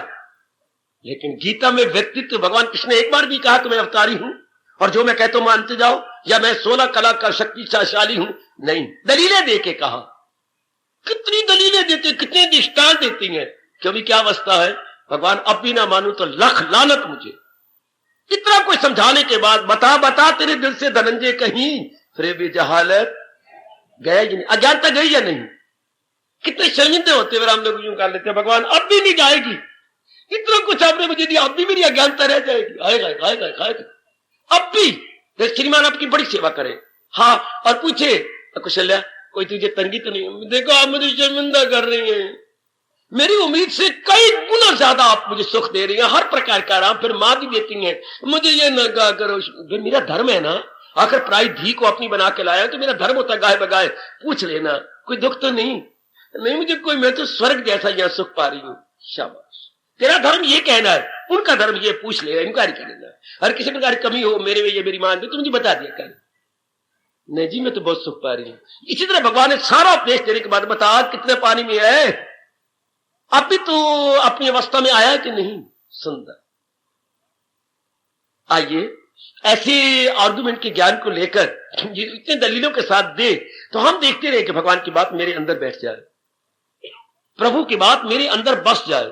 लेकिन गीता में व्यक्तित्व, भगवान कृष्ण ने एक बार भी कहा कि मैं अवतारी हूं और जो मैं कहता हूं मानते जाओ, या मैं 16 कला का शक्तिशाली हूं, नहीं। दलीलें दे के कहा। कितनी दलीलें देते, कितने दृष्टांत देती हैं। क्योंकि क्या अवस्था है, भगवान अब भी ना मानू तो लख लानत मुझे। इतना कुछ समझाने के बाद बता बता तेरे दिल से धनंजय कहीं फिर भी जहालत गया ही नहीं, अज्ञानता गई या नहीं। कितने शर्मिंदे होते हुए हम लोग यूं कर लेते हैं, भगवान अब भी नहीं जाएगी, इतना कुछ आपने मुझे दिया, अब भी मेरी अज्ञानता रह जाएगी। आएगा अब भी श्रीमान आपकी बड़ी सेवा करे। हाँ, और पूछे कुशल्या कोई तुझे तंगी तो नहीं, देखो आप मुझे शर्मिंदा कर रही हैं, मेरी उम्मीद से कई गुना ज्यादा आप मुझे सुख दे रही हैं, हर प्रकार का आराम, फिर मां भी देती हैं, मुझे ये न कहा करो। फिर मेरा धर्म है ना, आखिर पराई धी को अपनी बना के लाया तो मेरा धर्म होता गाय बगाए, पूछ लेना कोई दुख तो नहीं। नहीं मुझे कोई, मैं तो स्वर्ग जैसा यहां सुख पा रही हूं। शाबाश, तेरा धर्म ये कहना है, उनका धर्म ये पूछ ले, इंक्वायरी कर लेना। हर किसी प्रकार की कमी हो मेरे में, ये मेरी मान दे तो मुझे बता दिया कर। नहीं जी मैं तो बहुत सुख पा रही हूं। इसी तरह भगवान ने सारा उपदेश देने के बाद बता कितने पानी में है, अब भी तो अपनी अवस्था में आया कि नहीं। सुंदर, आइए ऐसे आर्गुमेंट के ज्ञान को लेकर इतने दलीलों के साथ दे तो हम देखते रहे कि भगवान की बात मेरे अंदर बैठ जाए, प्रभु की बात मेरे अंदर बस जाए,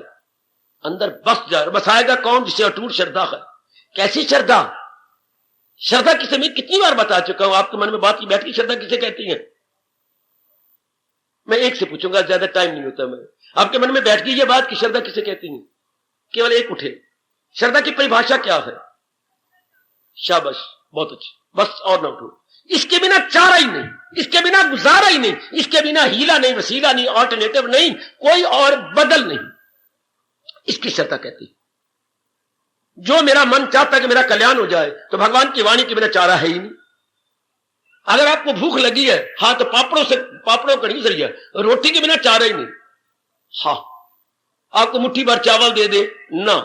अंदर बस जाए। बसाएगा कौन? जिसे अटूट श्रद्धा है। कैसी श्रद्धा? श्रद्धा किसे, मैं कितनी बार बता चुका हूं आपके मन में बात की बैठ की। श्रद्धा किसे कहती है? मैं एक से पूछूंगा, ज्यादा टाइम नहीं होता। मैं आपके मन में बैठ गई ये बात कि श्रद्धा किसे कहती है, केवल एक उठे। श्रद्धा की परिभाषा क्या है? शाबाश, बहुत अच्छी, बस और ना उठो। इसके बिना चारा ही नहीं, इसके बिना गुजारा ही नहीं, इसके बिना हीला नहीं, वसीला नहीं, ऑल्टरनेटिव नहीं, कोई और बदल नहीं। इसकी श्रद्धा कहती है। जो मेरा मन चाहता है कि मेरा कल्याण हो जाए तो भगवान की वाणी के बिना चारा है ही नहीं। अगर आपको भूख लगी है, हाँ, तो पापड़ों कड़ी सही है, रोटी के बिना चारा ही नहीं। हाँ, आपको मुट्ठी भर चावल दे दे ना,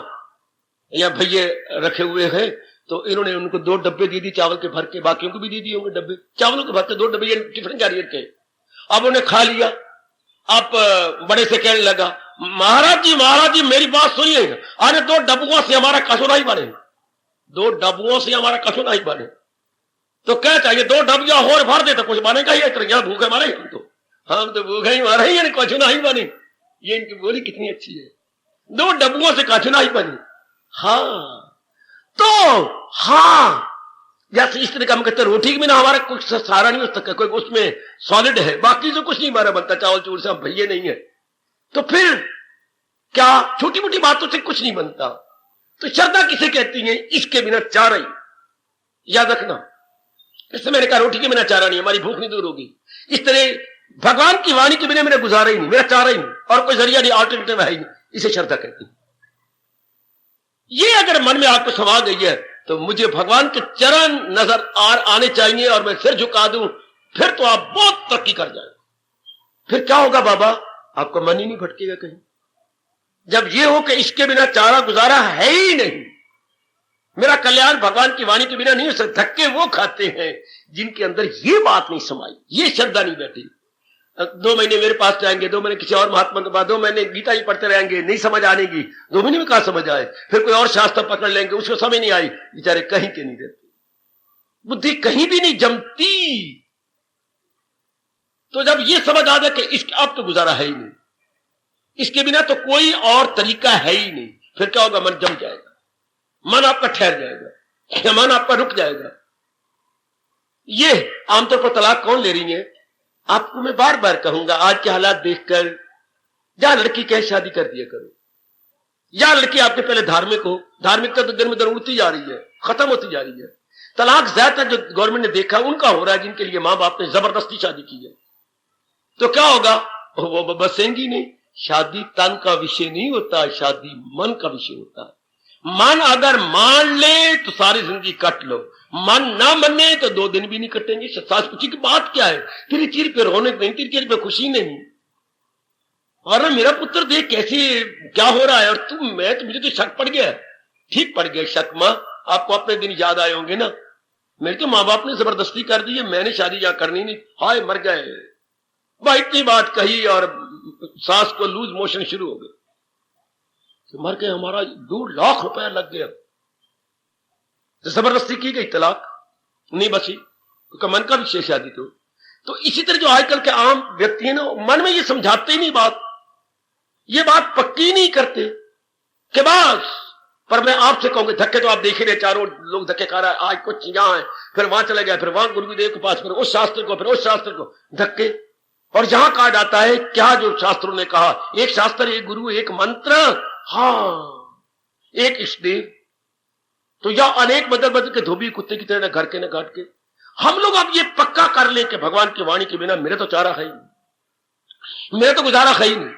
या भैया रखे हुए हैं तो इन्होंने उनको 2 डब्बे दे दी चावल के भर के, बाकियों को भी दे दिए होंगे डब्बे, चावलों के भर के 2 डब्बे, ये टिफिन कैरियर के। अब उन्हें खा लिया। आप बड़े से कहने लगा, महाराज जी मेरी बात सुनिए, अरे 2 डब्बुओं से हमारा कसूर नहीं बने, 2 डब्बुओं से हमारा कसूर नहीं बने। तो क्या चाहिए? 2 डब्बिया और भर दे तो कुछ बनेगा ही। इतना भूखे मारे हम तो भूखे ही मारे ही, कछु नहीं बनी। ये इनकी बोली कितनी अच्छी है, 2 डब्बुओं से कछु नहीं बनी। हाँ, तो हाँ, जैसे इस तरह का हम कहते रोटी के बिना हमारा कुछ सहारा नहीं हो सकता, कोई उसमें सॉलिड है, बाकी से कुछ नहीं हमारा बनता, चावल चूर से हम भैया नहीं है। तो फिर क्या छोटी मोटी बातों से कुछ नहीं बनता। तो श्रद्धा किसे कहती है? इसके बिना चारा ही। याद रखना, इससे मैंने कहा रोटी के बिना चारा नहीं, हमारी भूख नहीं दूर होगी। इस तरह भगवान की वाणी के बिना मेरा गुजारा ही नहीं, मेरा चारा ही नहीं, और कोई जरिया नहीं, ऑल्टरनेटिव है ही नहीं। इसे श्रद्धा कहती है। ये अगर मन में आपको समा गई है तो मुझे भगवान के चरण नजर आने चाहिए और मैं सिर झुका दूं, फिर तो आप बहुत तरक्की कर जाए। फिर क्या होगा बाबा? आपका मन ही नहीं भटकेगा कहीं। जब ये हो कि इसके बिना चारा गुजारा है ही नहीं, मेरा कल्याण भगवान की वाणी के बिना नहीं हो सकता। धक्के वो खाते हैं जिनके अंदर ये बात नहीं समाई, ये श्रद्धा नहीं बैठी। 2 महीने मेरे पास जाएंगे, 2 महीने किसी और महात्मा के पास, 2 महीने गीता ही पढ़ते रहेंगे, नहीं समझ आनेगी, 2 महीने में कहां समझ आए। फिर कोई और शास्त्र पकड़ लेंगे, उसको समझ नहीं आई, बेचारे कहीं के नहीं रहते, बुद्धि कहीं भी नहीं जमती। तो जब ये समझ आ जाए कि इसके अब तो गुजारा है ही नहीं, इसके बिना तो कोई और तरीका है ही नहीं, फिर क्या होगा? मन जम जाएगा, मन आपका ठहर जाएगा, मन आपका रुक जाएगा। ये आमतौर पर तलाक कौन ले रही है? आपको मैं बार बार कहूंगा, आज के हालात देखकर, या लड़की कहे शादी कर दिया करो, या लड़की आपके पहले धार्मिक हो। धार्मिकता तो दिन में दिन उड़ती जा रही है, खत्म होती जा रही है। तलाक ज्यादातर जो गवर्नमेंट ने देखा उनका हो रहा है, जिनके लिए मां बाप ने जबरदस्ती शादी की है। तो क्या होगा? वो बसेंगी नहीं। शादी तन का विषय नहीं होता, शादी मन का विषय होता है। मन अगर मान ले तो सारी जिंदगी कट लो, मन ना मने तो 2 दिन भी नहीं कटेंगे। सास पूछी की बात क्या है? तेरी चीर पे रोने नहीं, तेरी चीर पे खुशी नहीं, और मेरा पुत्र देख कैसे क्या हो रहा है, और मैं तो मुझे तो शक पड़ गया। ठीक पड़ गया शक। मां आपको अपने दिन याद आए होंगे ना, मेरे तो माँ बाप ने जबरदस्ती कर दी है, मैंने शादी या करनी नहीं, हाय मर गए। भाई इतनी बात कही और सांस को लूज मोशन शुरू हो गए, तो मर गए, हमारा 2 लाख रुपया लग गया। तो जबरदस्ती की गई, तलाक नहीं बची, तो मन का विषय शादी। तो इसी तरह जो आजकल के आम व्यक्ति हैं ना, मन में ये समझाते ही नहीं बात, ये बात पक्की नहीं करते कि बस। पर मैं आपसे कहूंगा, धक्के तो आप देख ही रहे, चारों लोग धक्के खा रहा है, आज कुछ यहां है, फिर वहां चले गए, फिर वहां गुरुदेव के पास, फिर उस शास्त्र को, फिर उस शास्त्र को, धक्के। और जहां कहा जाता है क्या, जो शास्त्रों ने कहा, एक शास्त्र, एक गुरु, एक मंत्र, हाँ, एक इष्टदेव, तो या अनेक बदल बदल के धोबी कुत्ते की तरह, न घर के न घाट के। हम लोग अब ये पक्का कर ले कि भगवान की वाणी के बिना मेरा तो चारा है ही नहीं, मेरा तो गुजारा है ही नहीं।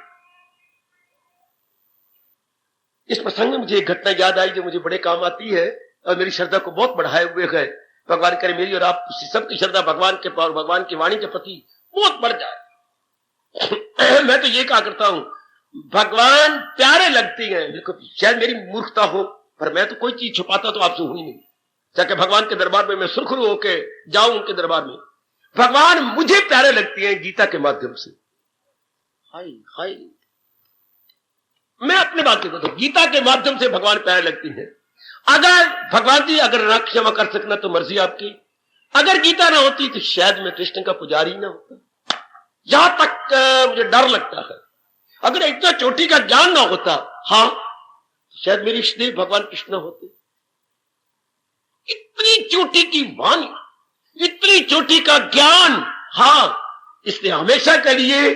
इस प्रसंग में मुझे एक घटना याद आई जो मुझे बड़े काम आती है और मेरी श्रद्धा को बहुत बढ़ाए हुए है। भगवान करे मेरी और आप सबकी श्रद्धा भगवान के और भगवान की वाणी के प्रति बहुत बढ़ जाए। मैं तो ये कहा करता हूं, भगवान प्यारे लगती हैं। देखो, शायद मेरी मूर्खता हो, पर मैं तो कोई चीज छुपाता तो आपसे हुई नहीं। चाहे भगवान के दरबार में मैं सुरखरू होके जाऊं, उनके दरबार में भगवान मुझे प्यारे लगती हैं गीता के माध्यम से। हाय हाय, मैं अपने बात को, तो गीता के माध्यम से भगवान प्यारे लगती हैं। अगर भगवान जी अगर ना क्षमा कर सकना तो मर्जी आपकी, अगर गीता ना होती तो शायद मैं कृष्ण का पुजारी ना होता। यहां तक मुझे डर लगता है, अगर इतना चोटी का ज्ञान ना होता, हाँ, शायद मेरे इष्टदेव भगवान कृष्ण होते। इतनी चोटी की वाणी, इतनी चोटी का ज्ञान, हाँ, इसने हमेशा के लिए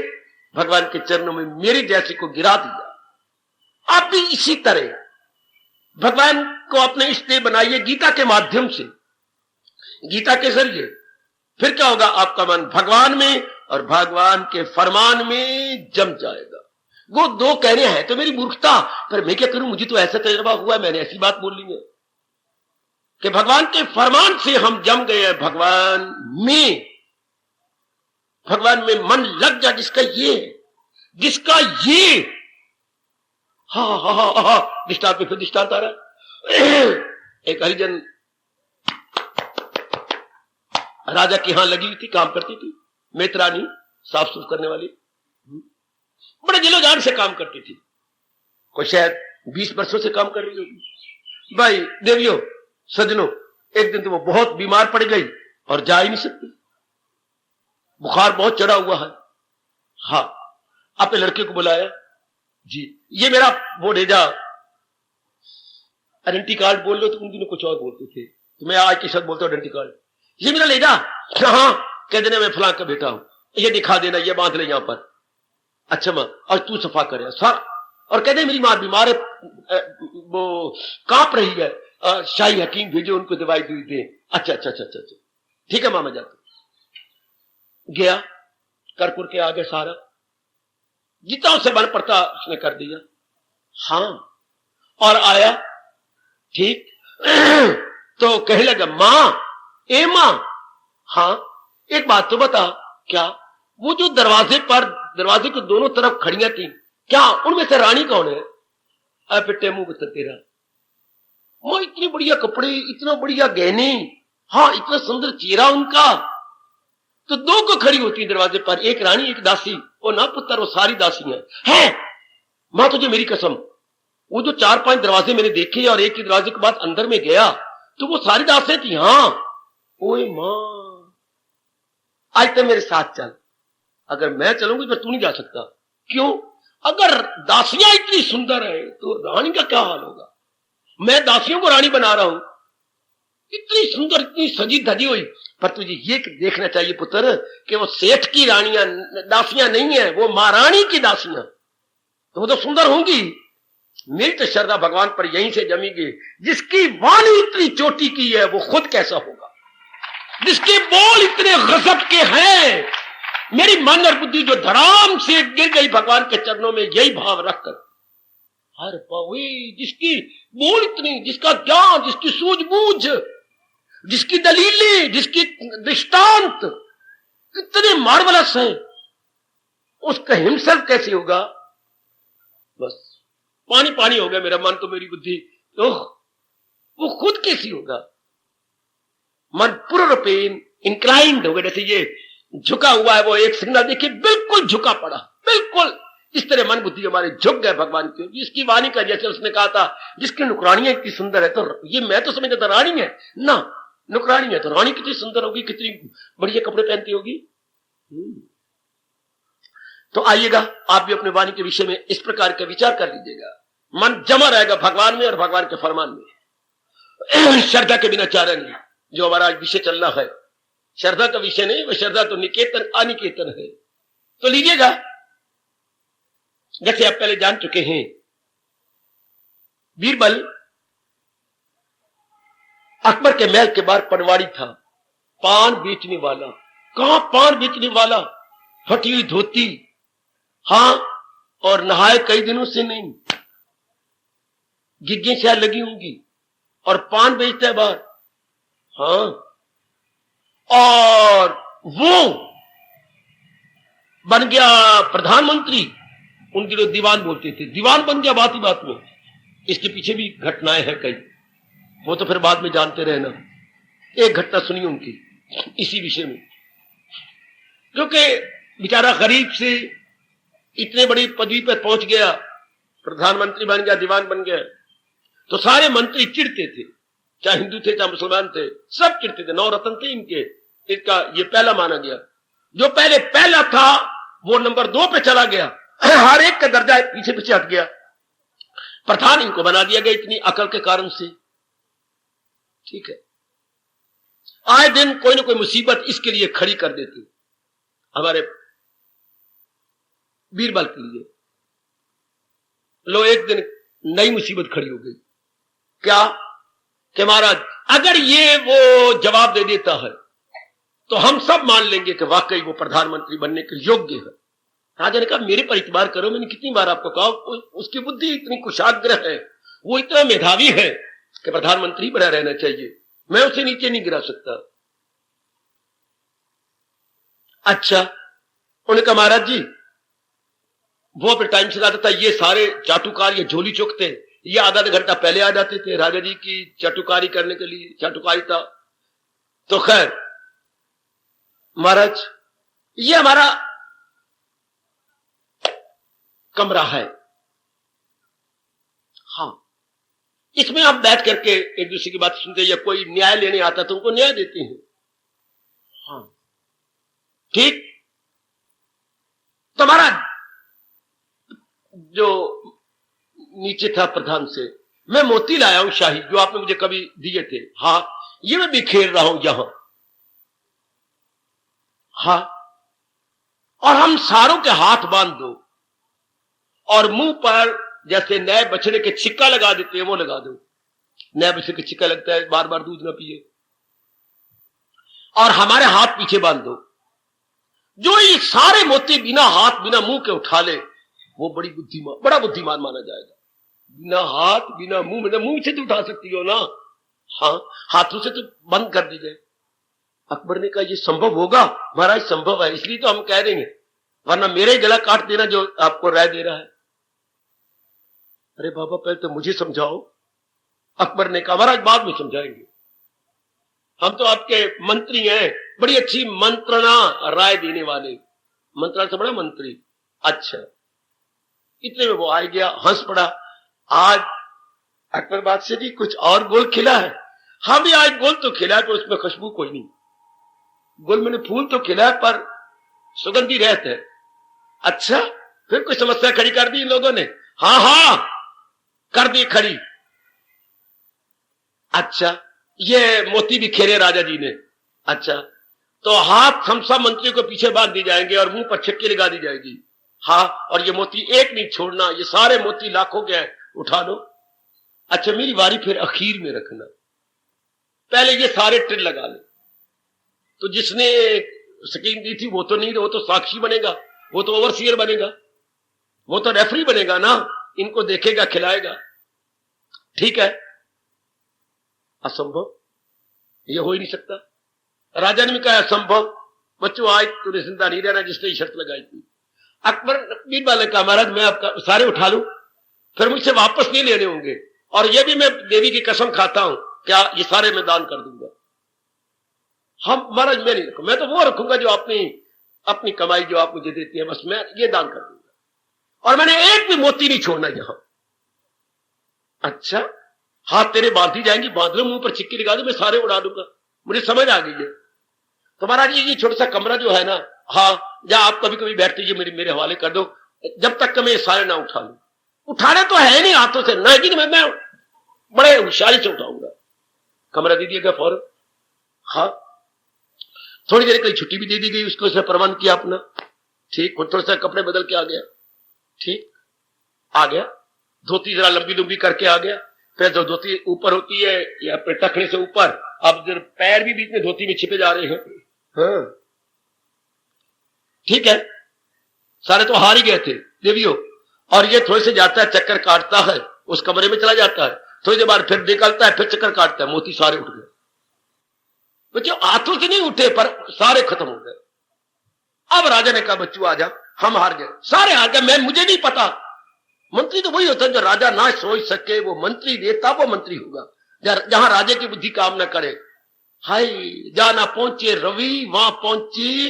भगवान के चरणों में मेरे जैसे को गिरा दिया। आप भी इसी तरह भगवान को अपने इष्टदेव बनाइए गीता के माध्यम से, गीता के जरिए। फिर क्या होगा, आपका मन भगवान में और भगवान के फरमान में जम जाएगा। वो 2 कहने हैं तो मेरी मूर्खता, पर मैं क्या करूं, मुझे तो ऐसा तजुर्बा हुआ, मैंने ऐसी बात बोल ली है कि भगवान के फरमान से हम जम गए हैं भगवान में। भगवान में मन लग जा, जिसका ये हाँ हाँ हाँ हाँ, दृष्टांत पे फिर दृष्टांत आ रहा है। एक हरिजन राजा के यहां लगी हुई थी, काम करती थी, मेतरानी, साफ सुफ करने वाली, बड़े दिलो जान से काम करती थी। कोई शायद 20 वर्षों से काम कर रही होगी। भाई देवियों, सजनों, एक दिन तो वो बहुत बीमार पड़ गई और जा ही नहीं सकती, बुखार बहुत चढ़ा हुआ है। हाँ, अपने लड़के को बुलाया, जी ये मेरा वो भेजा, आइडेंटिटी कार्ड बोल लो, तो उन दिनों कुछ और बोलते थे, तो मैं आज के शब्द बोलता हूं आइडेंटिटी कार्ड। ये मेरा ले जा, हाँ, कह देना मैं फलां का बेटा हूं, ये दिखा देना, ये बांध ले यहां पर। अच्छा मां, और तू सफा करे सर, और कहते मेरी मां बीमार है, वो कांप रही है, शाही हकीम भेजो, उनको दवाई दे। अच्छा अच्छा अच्छा अच्छा, ठीक है मां, मैं जाता। गया, करपुर के आगे सारा जितना उसे बन पड़ता उसने कर दिया। हाँ, और आया ठीक तो कहने लगा, मां, ए मां, हाँ एक बात तो बता, क्या वो जो दरवाजे के दोनों तरफ खड़ियां थी, क्या उनमें से रानी कौन है? बेटे मुंह बता तेरा, वो इतनी बढ़िया कपड़े, इतना बढ़िया गहने, हाँ इतना सुंदर चेहरा उनका, तो 2 को खड़ी होती है दरवाजे पर, एक रानी एक दासी। वो ना पुत्र, वो सारी दासियां हैं। मां तुझे मेरी कसम, वो जो 4-5 दरवाजे मैंने देखे और एक ही दरवाजे के बाद अंदर में गया तो वो सारी दासियां थी। हाँ, ओए मां, आज तो मेरे साथ चल, अगर मैं चलूंगी तो तू नहीं जा सकता। क्यों? अगर दासियां इतनी सुंदर है तो रानी का क्या हाल होगा? मैं दासियों को रानी बना रहा हूं, इतनी सुंदर, इतनी सजी धजी हुई। पर तुझे ये देखना चाहिए पुत्र कि वो सेठ की रानियां दासियां नहीं है, वो महारानी की दासियां, तो वो तो सुंदर होंगी। मेरी तो श्रद्धा भगवान पर यहीं से जमीगी। जिसकी वाणी इतनी चोटी की है वो खुद कैसा होगा, जिसके बोल इतने गजब के हैं। मेरी मन और बुद्धि जो धड़ाम से गिर गई भगवान के चरणों में, यही भाव रखकर, हर पावे जिसकी बोल इतनी, जिसका ज्ञान, जिसकी सूझबूझ, जिसकी दलीलें, जिसकी दृष्टांत इतने मार्वलस हैं, उसका हिमसर्प कैसे होगा? बस पानी पानी हो गया मेरा मन तो, मेरी बुद्धि तो, वो खुद कैसी होगा? मन पूर्ण रूपेण इंक्लाइंड हो गया, जैसे ये झुका हुआ है, वो एक सिग्नल देखिए बिल्कुल झुका पड़ा, बिल्कुल इस तरह मन बुद्धि हमारे झुक गए भगवान की। इसकी वाणी का, जैसे उसने कहा था जिसकी नुकरानियां इतनी सुंदर है, तो ये मैं तो समझता था रानी है ना, नुकरानी है तो रानी कितनी सुंदर होगी, कितनी बढ़िया कपड़े पहनती होगी। तो आइएगा, आप भी अपने वाणी के विषय में इस प्रकार का विचार कर लीजिएगा। मन जमा रहेगा भगवान में और भगवान के फरमान में। श्रद्धा के बिना चारा नहीं, जो हमारा आज विषय चलना है श्रद्धा का विषय नहीं, वह श्रद्धा तो निकेतन अनिकेतन है। तो लीजिएगा, जैसे आप पहले जान चुके हैं, बीरबल अकबर के महल के बाहर पनवाड़ी था, पान बेचने वाला। कहां पान बेचने वाला, फटी हुई धोती, हां, और नहाए कई दिनों से नहीं, गिग्गी शायद लगी होंगी, और पान बेचता है बाहर। हां, और वो बन गया प्रधानमंत्री। उन दिनों दीवान बोलते थे, दीवान बन गया बात ही बात में। इसके पीछे भी घटनाएं हैं कई, वो तो फिर बाद में जानते रहना। एक घटना सुनी उनकी इसी विषय में, क्योंकि बेचारा गरीब से इतने बड़ी पदवी पर पहुंच गया, प्रधानमंत्री बन गया, दीवान बन गया, तो सारे मंत्री चिढ़ते थे, चाहे हिंदू थे चाहे मुसलमान थे, सब चिढ़ते थे। 9 रत्न थे इनके, इसका ये पहला माना गया। जो पहले पहला था वो नंबर 2 पे चला गया, हर एक का दर्जा पीछे पीछे हट गया। प्रधान इनको बना दिया गया इतनी अकल के कारण से। ठीक है, आए दिन कोई ना कोई मुसीबत इसके लिए खड़ी कर देती हमारे बीरबल के लिए। लो, एक दिन नई मुसीबत खड़ी हो गई। क्या कि महाराज, अगर ये वो जवाब दे देता है तो हम सब मान लेंगे कि वाकई वो प्रधानमंत्री बनने के योग्य है। राजा ने कहा, मेरे पर इतबार करो, मैंने कितनी बार आपको कहा, उसकी बुद्धि इतनी कुशाग्र है, वो इतना मेधावी है कि प्रधानमंत्री बना रहना चाहिए, मैं उसे नीचे नहीं गिरा सकता। अच्छा, उन्होंने कहा, महाराज जी, वो अपने टाइम से आता था, ये सारे चाटुकार, ये झोली चुकते, ये आधा घंटा पहले आ जाते थे राजा जी की चाटुकारी करने के लिए, चाटुकारिता। तो खैर महाराज, ये हमारा कमरा है, हाँ, इसमें आप बैठ करके एक दूसरे की बात सुनते, या कोई न्याय लेने आता तो उनको न्याय देते हैं। हाँ, ठीक। तो महाराज, जो नीचे था प्रधान से, मैं मोती लाया हूं शाही, जो आपने मुझे कभी दिए थे। हाँ, ये मैं बिखेर रहा हूं यहां। हाँ, और हम सारों के हाथ बांध दो और मुंह पर जैसे नए बछड़े के छिक्का लगा देते हैं वो लगा दो। नए बछड़े के छिक्का लगता है, बार बार दूध ना पिए। और हमारे हाथ पीछे बांध दो। जो ये सारे मोती बिना हाथ बिना मुंह के उठा ले, वो बड़ा बुद्धिमान माना जाएगा। बिना हाथ बिना मुंह, मतलब मुंह से तो उठा सकती हो ना, हाँ, हाथों से तो बंद कर दी जाए। अकबर ने कहा, ये संभव होगा? महाराज संभव है, इसलिए तो हम कह देंगे, वरना मेरे गला काट देना जो आपको राय दे रहा है। अरे बाबा, पहले तो मुझे समझाओ। अकबर ने कहा, महाराज बाद में समझाएंगे, हम तो आपके मंत्री हैं, बड़ी अच्छी मंत्रणा राय देने वाले, मंत्रणा से बड़ा मंत्री। अच्छा, इतने में वो आ गया, हंस पड़ा। आज अकबर बादशाह जी कुछ और गोल खिला है। हाँ भी, आज गोल तो खिला है पर उसमें खुशबू कोई नहीं। गोल मैंने फूल तो खिला है पर सुगंधी रहते है। अच्छा, फिर कोई समस्या खड़ी कर दी इन लोगों ने? हाँ हाँ, कर दी खड़ी। अच्छा, ये मोती भी खेरे राजा जी ने। अच्छा, तो हाथ हम सब मंत्रियों को पीछे बांध दी जाएंगे और मुंह पर छिक्की लगा दी जाएगी। हाँ, और ये मोती एक नहीं छोड़ना, ये सारे मोती लाखों के हैं, उठा लो। अच्छा, मेरी बारी फिर अखीर में रखना, पहले ये सारे टिल लगा ले। तो जिसने स्कीम दी थी वो तो नहीं, वो तो साक्षी बनेगा, वो तो ओवरसीयर बनेगा, वो तो रेफरी बनेगा ना, इनको देखेगा, खिलाएगा। ठीक है, असंभव, ये हो ही नहीं सकता। राजा ने भी कहा, असंभव, बच्चों आज तूने जिंदा नहीं रहना जिसने शर्त लगाई थी। अकबर बीरबल ने कहा, महाराज मैं आपका सारे उठा लूं, फिर मुझसे वापस नहीं लेने होंगे, और ये भी मैं देवी की कसम खाता हूं, क्या ये सारे मैं दान कर दूंगा। हम महाराज, मैं नहीं रखूंगा, मैं तो वो रखूंगा जो अपनी कमाई जो आप मुझे देती है, बस मैं ये दान कर दूंगा। और मैंने एक भी मोती नहीं छोड़ना यहां। अच्छा, हाथ तेरे बांधी जाएंगी, बांध लो, मुंह पर चिक्की लगा दो, मैं सारे उड़ा दूंगा। मुझे समझ आ गई है। तो महाराज जी, ये छोटा सा कमरा जो है ना, हाँ, या आप कभी कभी बैठते ही मेरे हवाले कर दो, जब तक कि मैं सारे ना उठा लू। उठाने तो है नहीं हाथों से, नहीं मैं बड़े होशियारी से उठाऊंगा। कमरा दे दिएगा फौरन। हाँ, थोड़ी देर के लिए छुट्टी भी दे दी गई उसको, उसने प्रबंध किया अपना। ठीक, थोड़ा सा कपड़े बदल के आ गया। ठीक, आ गया, धोती जरा लंबी लंबी करके आ गया। फिर जो धोती ऊपर होती है या अपने टखने से ऊपर, अब जब पैर भी बीच में धोती में छिपे जा रहे हैं। हाँ, ठीक है, सारे तो हार ही गए थे देवियों। और ये थोड़े से जाता है, चक्कर काटता है, उस कमरे में चला जाता है, थोड़ी देर बाद फिर निकलता है, फिर चक्कर काटता है, मोती सारे उठ गए। बच्चों हाथों से नहीं उठे पर सारे खत्म हो गए। अब राजा ने कहा बच्चों आजा, हम हार गए, सारे हार गए, मैं मुझे नहीं पता। मंत्री तो वही होता है जो राजा ना सोच सके वो मंत्री देता, वो मंत्री होगा। जहां राजे की बुद्धि काम ना करे। हाय, जहां ना पहुंचे रवि वहां पहुंची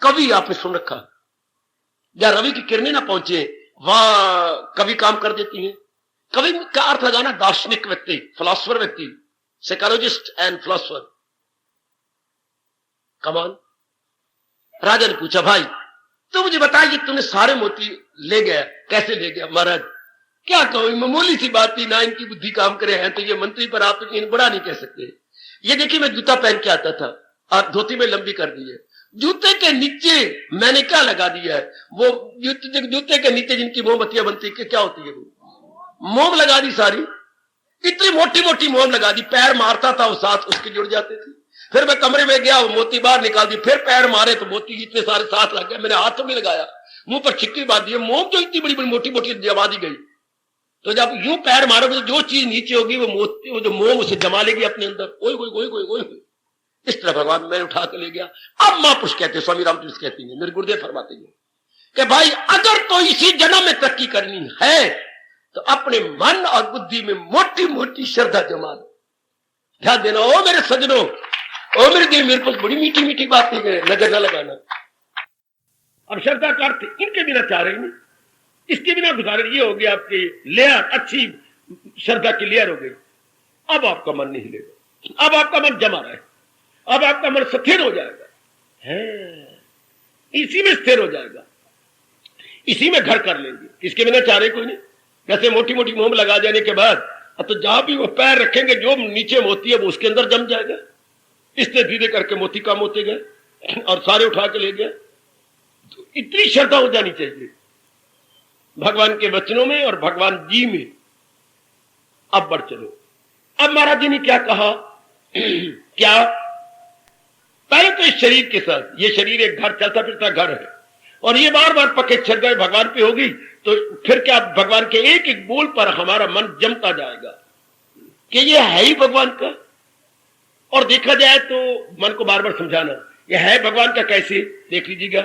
कवि, आपने सुन रखा। जहां रवि की किरणें ना पहुंचे वहां कवि काम कर देती हैं। कवि का अर्थ लगाना दार्शनिक व्यक्ति, फिलोसफर व्यक्ति, साइकोलॉजिस्ट एंड फिलोसफर। कमान। राजा ने पूछा भाई तो मुझे बताइए, तूने सारे मोती ले गया, कैसे ले गया? महाराज क्या कहूं, मामूली सी बात थी ना, इनकी बुद्धि काम करे हैं तो ये मंत्री पर आप इन बड़ा नहीं कह सकते। ये देखिए, मैं जूता पहन के आता था और धोती में लंबी कर दी है, जूते के नीचे मैंने क्या लगा दिया है, वो जूते के नीचे जिनकी मोमबत्तियां बनती है क्या होती है, वो मोम लगा दी सारी, इतनी मोटी मोटी मोम लगा दी, पैर मारता था वो साथ उसके जुड़ जाते थे। फिर मैं कमरे में गया, वो मोती बाहर निकाल दी, फिर पैर मारे तो मोती इतने सारे साथ लग गए। मैंने हाथों में लगाया, मुंह पर छिक्की बांध दी, मोम जो इतनी बड़ी बड़ी मोटी मोटी जमा दी गई। तो जब यूं पैर मारोगे तो जो चीज नीचे होगी वो मोती, वो जो मोम उसे जमा लेगी अपने अंदर। ओए ओए ओए ओए ओए, इस तरह भगवान मैंने उठा के ले गया। अब महापुरुष कहते हैं, स्वामी रामकृष्ण कहती है, मेरे गुरुदेव फरमाते हैं कि भाई अगर तो इसी जन्म में तरक्की करनी है तो अपने मन और बुद्धि में मोटी मोटी श्रद्धा जमा लो। ध्यान देना ओ मेरे सजनों, ओ मेरे दिल, मेरे पास बड़ी मीठी मीठी बातें हैं, नजर न लगाना। अब श्रद्धा का अर्थ इनके बिना चाह रही नहीं, इसके बिना गुजारे, ये हो गया आपकी लेयर, अच्छी श्रद्धा की लेयर हो गई। अब आपका मन नहीं हिलेगा, अब आपका मन जमा रहे, अब आपका मन स्थिर हो जाएगा, है इसी में स्थिर हो जाएगा, इसी में घर कर लेंगे, इसके बिना चाह रहे कोई नहीं। जैसे मोटी मोटी मोम लगा जाने के बाद अब तो जहां भी वो पैर रखेंगे जो नीचे मोती है वो उसके अंदर जम जाएगा। इससे धीरे करके मोती कम होते गए और सारे उठा के ले गए। तो इतनी श्रद्धा हो जानी चाहिए भगवान के वचनों में और भगवान जी में। अब बढ़ चलो। अब महाराज जी ने क्या कहा क्या, पहले तो इस शरीर के साथ, ये शरीर एक घर, चलता फिरता घर है और ये बार बार पक्के श्रद्धा भगवान पे होगी तो फिर क्या भगवान के एक एक बोल पर हमारा मन जमता जाएगा कि ये है ही भगवान का। और देखा जाए तो मन को बार बार समझाना, ये है भगवान का कैसे, देख लीजिएगा।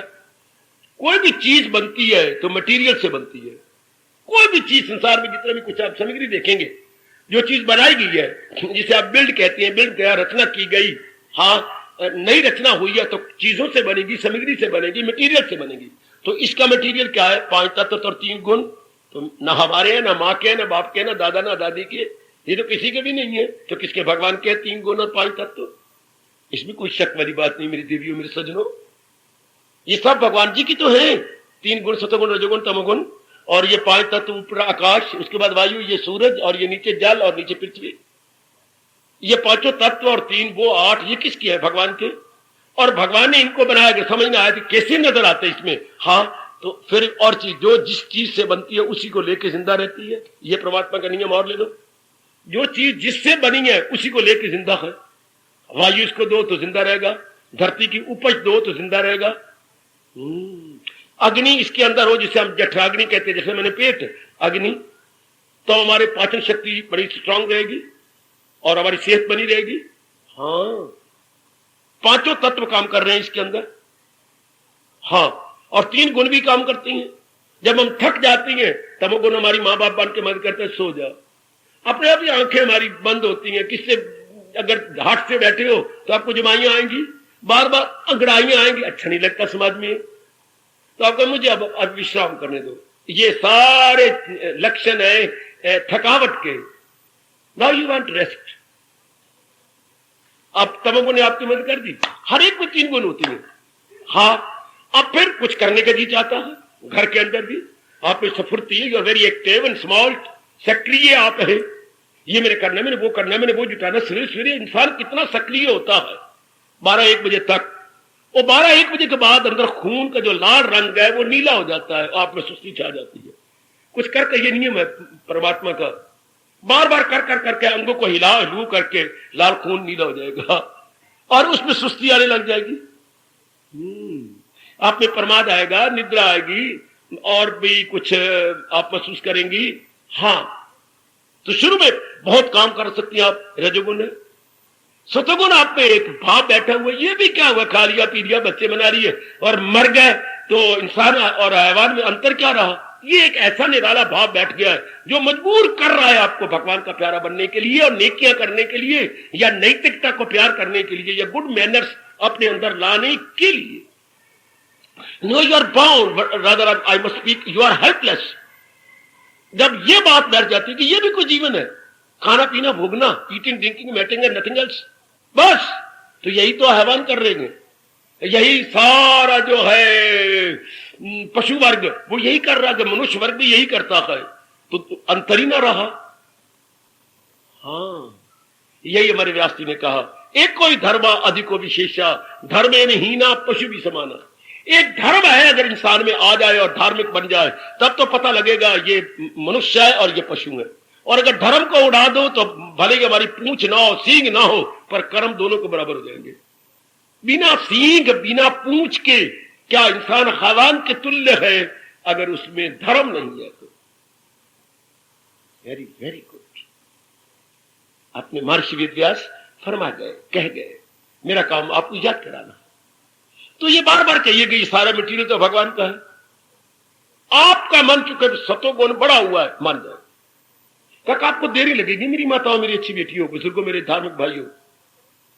कोई भी चीज बनती है तो मटेरियल से बनती है। कोई भी चीज संसार में जितना भी कुछ आप सामग्री देखेंगे, जो चीज बनाई गई है जिसे आप बिल्ड कहते हैं, बिल्ड गया, रचना की गई, हाँ नई रचना हुई है तो चीजों से बनेगी, सामग्री से बनेगी, मटेरियल से बनेगी। तो इसका मटेरियल क्या है? 5 तत्व और 3 गुण। तो ना हमारे हैं, ना माँ के, ना बाप के, ना दादा ना दादी के, ये तो किसी के भी नहीं है। तो किसके? भगवान के 3 गुण और 5 तत्व। इसमें कोई शक वाली बात नहीं मेरी देवियों, मेरे सज्जनों, ये सब भगवान जी की तो है। 3 गुण, सतोगुण, रजोगुण, तमोगुण, और ये 5 तत्व, ऊपर आकाश, उसके बाद वायु, ये सूरज, और ये नीचे जल, और नीचे पृथ्वी। ये 5 तत्व और 3 वो 8, ये किसकी है? भगवान के। और भगवान ने इनको बनाया कि समझ में आया कि कैसे नजर आते इसमें। हाँ, तो फिर और चीज, जो जिस चीज से बनती है उसी को लेके जिंदा रहती है। ये परमात्मा का नियम और ले लो, जो चीज जिससे बनी है उसी को लेके जिंदा है। वायु इसको दो तो जिंदा रहेगा, धरती की उपज दो तो जिंदा रहेगा। अग्नि इसके अंदर हो, जिसे हम जठराग्नि कहते हैं, जैसे मैंने पेट अग्नि, तो हमारे पाचन शक्ति बड़ी स्ट्रांग रहेगी और हमारी सेहत बनी रहेगी। हाँ, 5 तत्व काम कर रहे हैं इसके अंदर। हाँ, और 3 गुण भी काम करती हैं। जब हम थक जाती हैं तमोगुण हमारी माँ बाप बन के मदद करते हैं, सो जाओ, अपने आप ही आंखें हमारी बंद होती हैं। किससे? अगर हाथ से बैठे हो तो आपको जमाइयां आएंगी, बार बार अंगड़ाइयां आएंगी, अच्छा नहीं लगता समाज में, तो आपको मुझे अब विश्राम करने दो, ये सारे लक्षण है थकावट के। Now you want rest. अब तमोगुण ने आपकी मदद कर दी। हर एक में 3 गुण होती है। हाँ, अब फिर कुछ करने का जी चाहता है, घर के अंदर भी आप में स्फूर्ति है, you are very active and small, सक्रिय आप है। ये मैंने करना, मैंने वो करना, मैंने वो जुटाना। सवेरे सवेरे इंसान कितना सक्रिय होता है 12-1 बजे तक। और 12-1 बजे के बाद अंदर खून का जो लाल रंग है वो नीला हो जाता है, आप में सुस्ती छा जाती है। कुछ करके, ये नियम है परमात्मा का, बार बार कर कर करके अंगों को हिला हिलू करके लाल खून नीला हो जाएगा और उसमें सुस्ती आने लग जाएगी। आप में प्रमाद आएगा, निद्रा आएगी और भी कुछ आप महसूस करेंगी। हाँ, तो शुरू में बहुत काम कर सकती हैं आप। रजोगुण है। सतोगुण आप में एक भाव बैठा हुआ, ये भी क्या हुआ, खा लिया पी लिया, बच्चे बना रही है और मर गए, तो इंसान और हैवान में अंतर क्या रहा। ये एक ऐसा निराला भाव बैठ गया है जो मजबूर कर रहा है आपको भगवान का प्यारा बनने के लिए और नेकियां करने के लिए, या नैतिकता को प्यार करने के लिए, या गुड मैनर्स अपने अंदर लाने के लिए। No you are bound, rather I must speak, you are helpless. जब ये बात बैठ जाती है कि ये भी कोई जीवन है, खाना पीना भोगना, eating drinking mating and nothing else, बस, तो यही तो हैवान कर रहे हैं। यही सारा जो है पशु वर्ग वो यही कर रहा है, मनुष्य वर्ग भी यही करता है, तो अंतर ही ना रहा। हाँ, यही हमारे व्यास जी ने कहा, एक कोई धर्म अधिको विशेषा, धर्मेन हीना पशु भी समाना। एक धर्म है अगर इंसान में आ जाए और धार्मिक बन जाए, तब तो पता लगेगा ये मनुष्य है और ये पशु है। और अगर धर्म को उड़ा दो तो भले ही हमारी पूंछ ना हो, सींग ना हो, पर कर्म दोनों को बराबर हो जाएंगे। बिना सींग बिना पूंछ के क्या इंसान हैवान के तुल्य है अगर उसमें धर्म नहीं है तो। Very very good. अपने महर्षि वेदव्यास फरमा गए, कह गए, मेरा काम आपको याद कराना। तो ये बार बार कहिए कि ये सारा मटीरियल तो भगवान का है। आपका मन चुके सतोगुण बड़ा हुआ है, मान जाए, तक आपको देरी लगेगी। मेरी माताओं, मेरी अच्छी बेटियों, बुजुर्गों, मेरे धार्मिक भाइयों,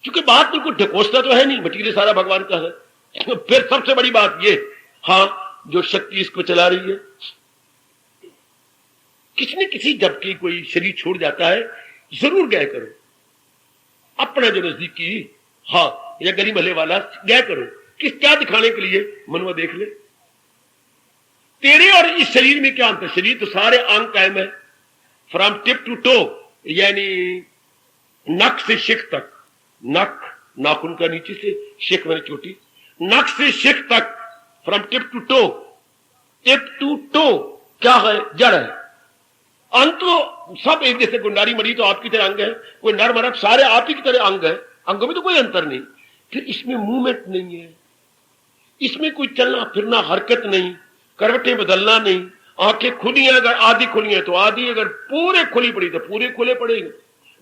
क्योंकि बात बिल्कुल ढकोसता तो है नहीं, मटीरियल सारा भगवान का है। फिर सबसे बड़ी बात ये, हाँ, जो शक्ति इसको चला रही है, किसी न किसी जबकि कोई शरीर छोड़ जाता है, जरूर गया करो अपना जो नजदीकी, हाँ, या गली महले वाला गया करो। किस क्या दिखाने के लिए, मनवा देख ले तेरे और इस शरीर में क्या अंतर। शरीर तो सारे अंग कायम है, फ्रॉम टिप टू टो, यानी नख से शिख तक, नख नाखून का नीचे से, शिख मैंने चोटी, नख से शिख तक, from tip to toe. Tip to toe क्या है, जड़ है। अंग तो सब एक जैसे, गुंडारी मड़ी तो आपकी तरह अंग है, कोई नर मरद सारे आप ही की तरह अंग है, अंगों में तो कोई अंतर नहीं। फिर इसमें मूवमेंट नहीं है, इसमें कोई चलना फिरना हरकत नहीं, करवटें बदलना नहीं, आंखें खुली हैं अगर आधी खुली है तो आधी, अगर पूरे खुली पड़ी तो पूरे खुले पड़ेंगे।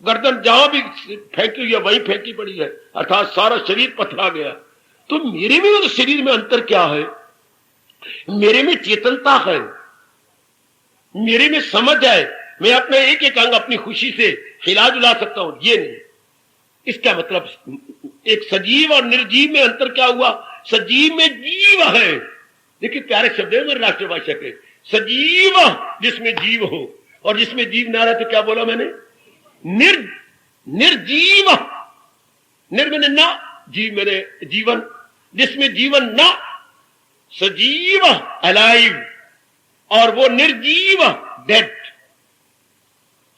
गर्दन जहां भी फेंकी हुई है वहीं फेंकी पड़ी है, अर्थात सारा शरीर पथरा गया। तो मेरे में और शरीर में अंतर क्या है। मेरे में चेतनता है, मेरे में समझ है, मैं अपने एक एक अंग अपनी खुशी से हिला जुला सकता हूं, ये नहीं। इसका मतलब एक सजीव और निर्जीव में अंतर क्या हुआ। सजीव में जीव है, देखिए प्यारे शब्द है मेरे राष्ट्रभाषा के, सजीव जिसमें जीव हो, और जिसमें जीव ना रहे तो क्या बोला मैंने, निर्जीव। निर मैंने ना, जीव मेरे जीवन, जिसमें जीवन ना, सजीव अलाइव, और वो निर्जीव डेड।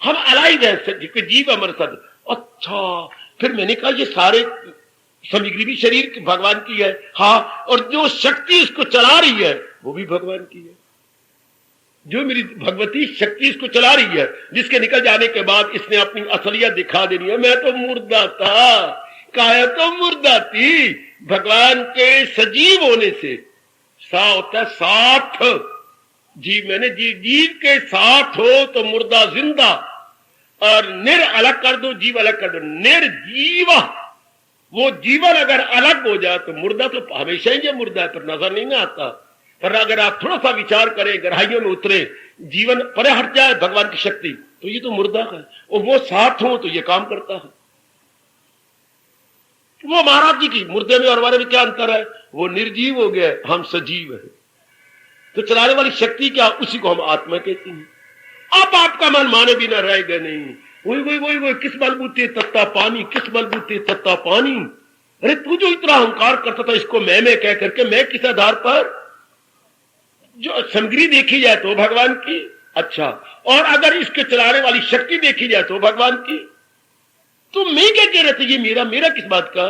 हम अलाइव है, जीव हमारे साथ। अच्छा, फिर मैंने कहा ये सारे सामग्री भी शरीर की भगवान की है, हाँ, और जो शक्ति इसको चला रही है वो भी भगवान की है। जो मेरी भगवती शक्ति इसको चला रही है, जिसके निकल जाने के बाद इसने अपनी असलियत दिखा देनी है। मैं तो मुर्दा था, काया तो मुर्दा थी। भगवान के सजीव होने से सा होता है साथ, जीव मैंने जीव के साथ हो तो मुर्दा जिंदा, और निर अलग कर दो, जीव अलग कर दो, निर्जीव। वो जीवन अगर अलग हो जाए तो मुर्दा तो हमेशा ही मुर्दा है, पर नजर नहीं ना आता। पर अगर आप थोड़ा सा विचार करें, गहराइयों में उतरे, जीवन परे हट जाए भगवान की शक्ति, तो ये तो मुर्दा है। और वो साथ हो तो ये काम करता है। वो महाराज जी की मुर्दे में और हमारे में क्या अंतर है, वो निर्जीव हो गया, हम सजीव है। तो चलाने वाली शक्ति क्या, उसी को हम आत्मा कहते हैं। अब आपका मन माने बिना रहेगा नहीं। वही किस बलबूते तत्ता पानी, किस बलबूते तत्ता पानी। अरे तू जो इतना अहंकार करता था इसको मैं कह करके, मैं किस आधार पर? जो सामग्री देखी जाए तो भगवान की, अच्छा, और अगर इसके चलाने वाली शक्ति देखी जाए तो भगवान की। तो मैं क्या कह रहे थे, ये मेरा मेरा किस बात का?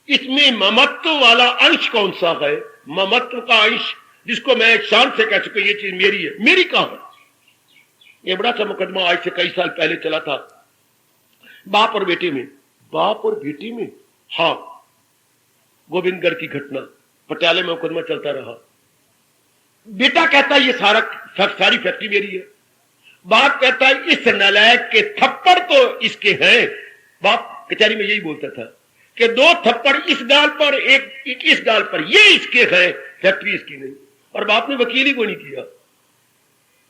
इसमें ममत्व वाला अंश कौन सा है? ममत्व का अंश जिसको मैं शान से कह सकूं ये चीज मेरी है, मेरी कहां है? ये बड़ा सा मुकदमा आज से कई साल पहले चला था, बाप और बेटे में। बाप और बेटी में, हाँ, गोविंदगढ़ की घटना, पटियाले में मुकदमा चलता रहा। बेटा कहता है ये सारी फैक्ट्री मेरी है। बाप कहता है इस नालायक के थप्पड़ तो इसके हैं। बाप कचहरी में यही बोलता था कि 2 थप्पड़ इस गाल पर, एक इस गाल पर, ये इसके हैं, फैक्ट्री इसकी नहीं। और बाप ने वकीली को नहीं किया,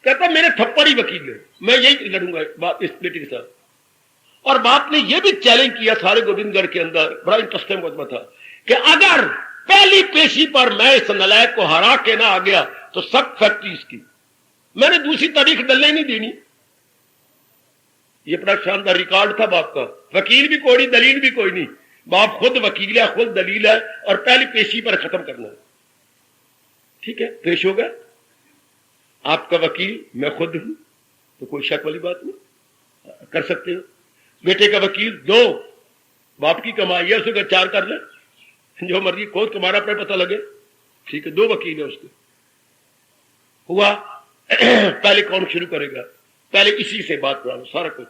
कहता मेरे थप्पड़ ही वकील है, मैं यही लड़ूंगा बाप इस बेटे के साथ। और बाप ने यह भी चैलेंज किया सारे गोविंदगढ़ के अंदर, बड़ा इंटरेस्टिंग मुकदमा था, कि अगर पहली पेशी पर मैं इस नालायक को हरा के ना आ गया तो सब फैक्ट्री इसकी, मैंने दूसरी तारीख डलने नहीं देनी। ये बड़ा शानदार रिकॉर्ड था बाप का। वकील भी कोई नहीं, दलील भी कोई नहीं, बाप खुद वकील है, खुद दलील है, और पहली पेशी पर खत्म करना है। ठीक है, पेश हो गया, आपका वकील मैं खुद हूं, तो कोई शक वाली बात नहीं, कर सकते हो। बेटे का वकील 2, बाप की कमाई है, उसको 4 कर ले, जो मर्जी खुद तुम्हारा अपने पता लगे। ठीक है, 2 वकील है उसके। हुआ पहले कौन शुरू करेगा? पहले इसी से बात करा सारा कुछ।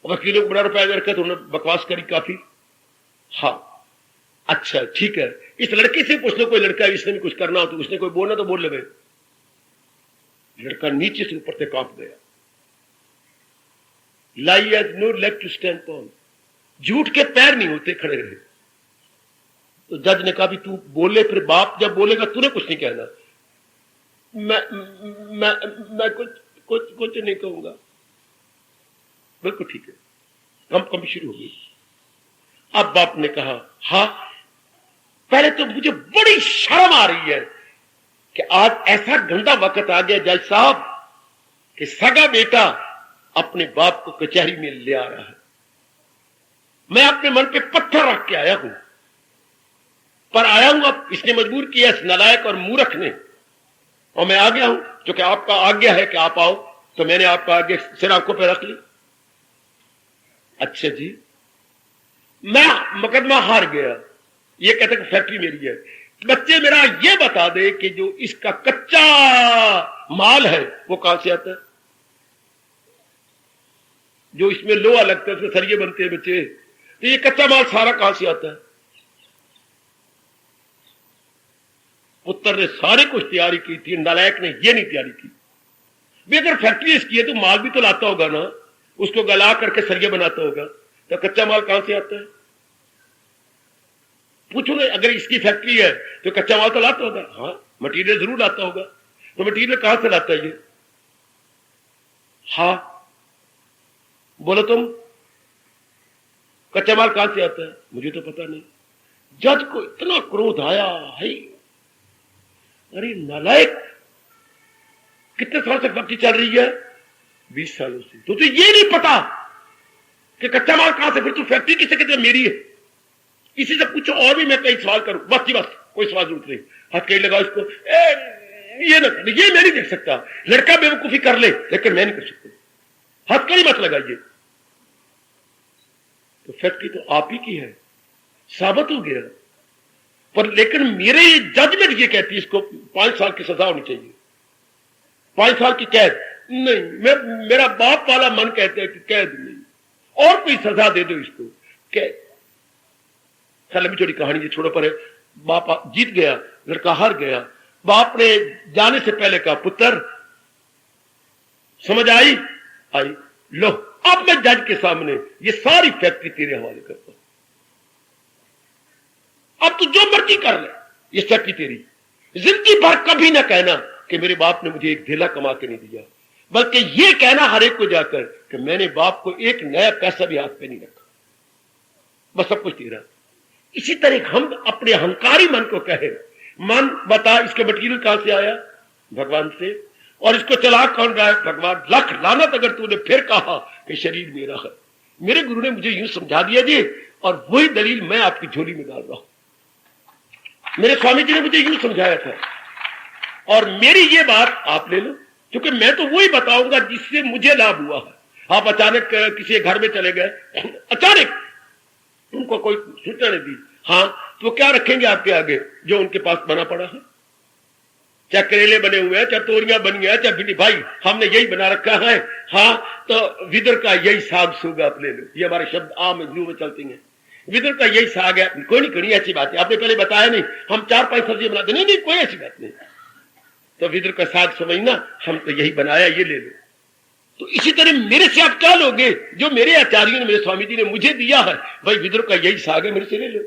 वकीलों को बड़ा रुपया रखा तो उन्होंने बकवास करी काफी। हाँ अच्छा ठीक है, इस लड़के से पूछ लो, कोई लड़का इसने भी कुछ करना हो तो उसने कोई बोलना तो बोल ले। लड़का नीचे से ऊपर से कांप गया। Lie has no leg to stand on, झूठ के पैर नहीं होते खड़े रहे। तो जज ने कहा भी तू बोले, फिर बाप जब बोलेगा तूने कुछ नहीं कहना। मैं कुछ नहीं कहूंगा। बिल्कुल ठीक है, कम शुरू हो गई। अब बाप ने कहा हाँ, पहले तो मुझे बड़ी शर्म आ रही है कि आज ऐसा गंदा वक्त आ गया जज साहब कि सगा बेटा अपने बाप को कचहरी में ले आ रहा है। मैं अपने मन पे पत्थर रख के आया हूं, पर आया हूं अब इसने मजबूर किया, इस नालायक और मूर्ख ने, और मैं आ गया हूं क्योंकि आपका आज्ञा है कि आप आओ, तो मैंने आपका आज्ञा सिर आंखों पे रख ली। अच्छा जी, मैं मुकदमा हार गया। ये कहते कि फैक्ट्री मेरी है। बच्चे मेरा ये बता दे कि जो इसका कच्चा माल है वो कहां से आता है? जो इसमें लोहा लगता है, उसमें सरिये बनते हैं बच्चे, तो ये कच्चा माल सारा कहां से आता है? पुत्र ने सारे कुछ तैयारी की थी, नालायक ने ये नहीं तैयारी की। भी अगर फैक्ट्री इसकी है तो माल भी तो लाता होगा ना, उसको गला करके सरिये बनाता होगा, तो कच्चा माल कहां से आता है? पूछोगे अगर इसकी फैक्ट्री है तो कच्चा माल तो लाता होगा। हाँ, मटेरियल जरूर लाता होगा, तो मटेरियल कहां से लाता है ये? हाँ बोलो तुम, कच्चा माल कहां से आता है? मुझे तो पता नहीं। जज को इतना क्रोध आया है, अरे नालायक, कितने साल से फैक्ट्री चल रही है? 20 सालों से। तो तुझे ये नहीं पता कि कच्चा माल कहां से, फिर तू फैक्ट्री किसे कहते हैं? मेरी है। इसी से पूछो, और भी मैं कई सवाल करूं, बस जी बस, कोई सवाल जरूरत नहीं। हाथ कहीं लगाओ इसको, ये ना, ये मैं नहीं देख सकता। लड़का बेवकूफी कर ले लेकिन मैं नहीं कर सकता, हाथ कहीं मत लगाइए। तो फैक्ट्री तो आप ही की है, साबित हो गया। पर लेकिन मेरे जजमेंट ये कहती है इसको 5 साल की सजा होनी चाहिए, 5 साल की कैद नहीं। मेरा बाप वाला मन कहता है कि कैद नहीं, और कोई सजा दे दो इसको, कैद। लंबी छोटी कहानी ये छोड़ो, पर है बाप जीत गया, लड़का हार गया। बाप ने जाने से पहले कहा पुत्र समझ आई? लो अब मैं जज के सामने ये सारी फैक्ट्री तेरे हवाले करता हूं, अब तू जो मर्जी कर ले, ये फैक्ट्री तेरी। जिंदगी भर कभी ना कहना कि मेरे बाप ने मुझे एक धेला कमा के नहीं दिया, बल्कि ये कहना हर एक को जाकर कि मैंने बाप को एक नया पैसा भी हाथ पे नहीं रखा, बस सब कुछ तेरा। इसी तरह हम अपने अहंकारी मन को कहे, मन बता इसके मटीरियल कहां से आया? भगवान से। और इसको चला कौन रहा है? भगवान। लख लानत अगर तूने फिर कहा कि शरीर मेरा है। मेरे गुरु ने मुझे यूं समझा दिया जी, और वही दलील मैं आपकी झोली में डाल रहा हूं। मेरे स्वामी जी ने मुझे यूं समझाया था, और मेरी ये बात आप ले लो, क्योंकि मैं तो वही बताऊंगा जिससे मुझे लाभ हुआ है। आप अचानक किसी घर में चले गए, अचानक उनको कोई सूचना नहीं दी, हाँ, तो क्या रखेंगे आपके आगे जो उनके पास बना पड़ा है? चाहे करेले बने हुए हैं, चाहे तोरियां बनी है, चाहे भिंडी, भाई हमने यही बना रखा है। हाँ, तो विदर का यही साग सूगा आप ले लो। ये हमारे शब्द आम जू में चलते हैं। विदर का यही साग है। कोई नहीं ऐसी बात है, आपने पहले बताया नहीं, हम 4-5 सब्जी बनाते नहीं, कोई ऐसी बात नहीं। तो विदर का साग समझना, हम तो यही बनाया, ये ले लो। तो इसी तरह मेरे से आप क्या लोगे? जो मेरे आचार्यों ने, मेरे स्वामी जी ने मुझे दिया है, भाई विदर का यही साग है, मेरे से ले लो।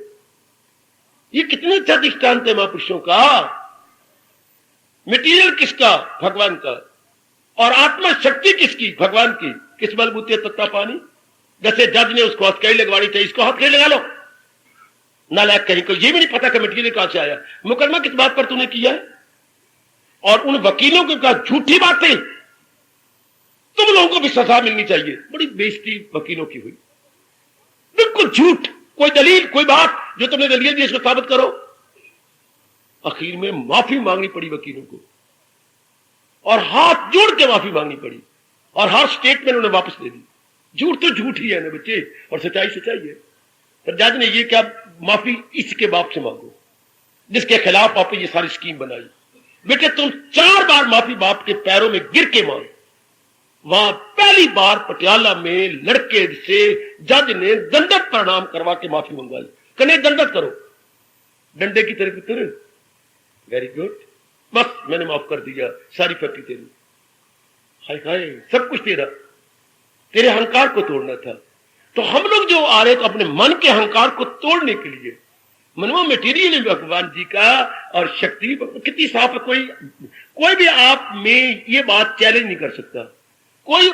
ये कितने अच्छा दृष्टांत है महापुरुषों का। मटीरियल किसका? भगवान का। और आत्मा शक्ति किसकी? भगवान की। किस बलबूते तत्ता पानी? जैसे जज ने उसको हथकड़ी लगवानी चाहिए, इसको हथकड़ी लगा लो। नालायक कहीं को ये भी नहीं पता कि मटीरियल कहां से आया। मुकदमा किस बात पर तूने किया है? और उन वकीलों के पास झूठी बातें, तुम लोगों को भी सजा मिलनी चाहिए। बड़ी बेइज्जती वकीलों की हुई, बिल्कुल झूठ, कोई दलील, कोई बात जो तुमने दलील दी इसको साबित करो। आखिर में माफी मांगनी पड़ी वकीलों को, और हाथ जोड़ के माफी मांगनी पड़ी, और हर स्टेटमेंट उन्हें वापस दे दी। झूठ तो झूठ ही है ना बच्चे, और सच्चाई सच्चाई है। पर जज ने ये क्या, माफी इसके बाप से मांगो जिसके खिलाफ आपने ये सारी स्कीम बनाई। बेटे तुम 4 बार माफी बाप के पैरों में गिर के मांग। वहां पहली बार पटियाला में लड़के से जज ने दंडक प्रणाम करवा के माफी मंगवाई। कने दंडक करो, डंडे की तरफ उतर, वेरी गुड, बस मैंने माफ कर दिया, सारी फैक्ट्री तेरी। हाय हाय, सब कुछ तेरा, तेरे अहंकार को तोड़ना था। तो हम लोग जो आ रहे थे अपने मन के अहंकार को तोड़ने के लिए, मनवा मटेरियल भगवान जी का और शक्ति कितनी साफ है। कोई भी आप में ये बात चैलेंज नहीं कर सकता, कोई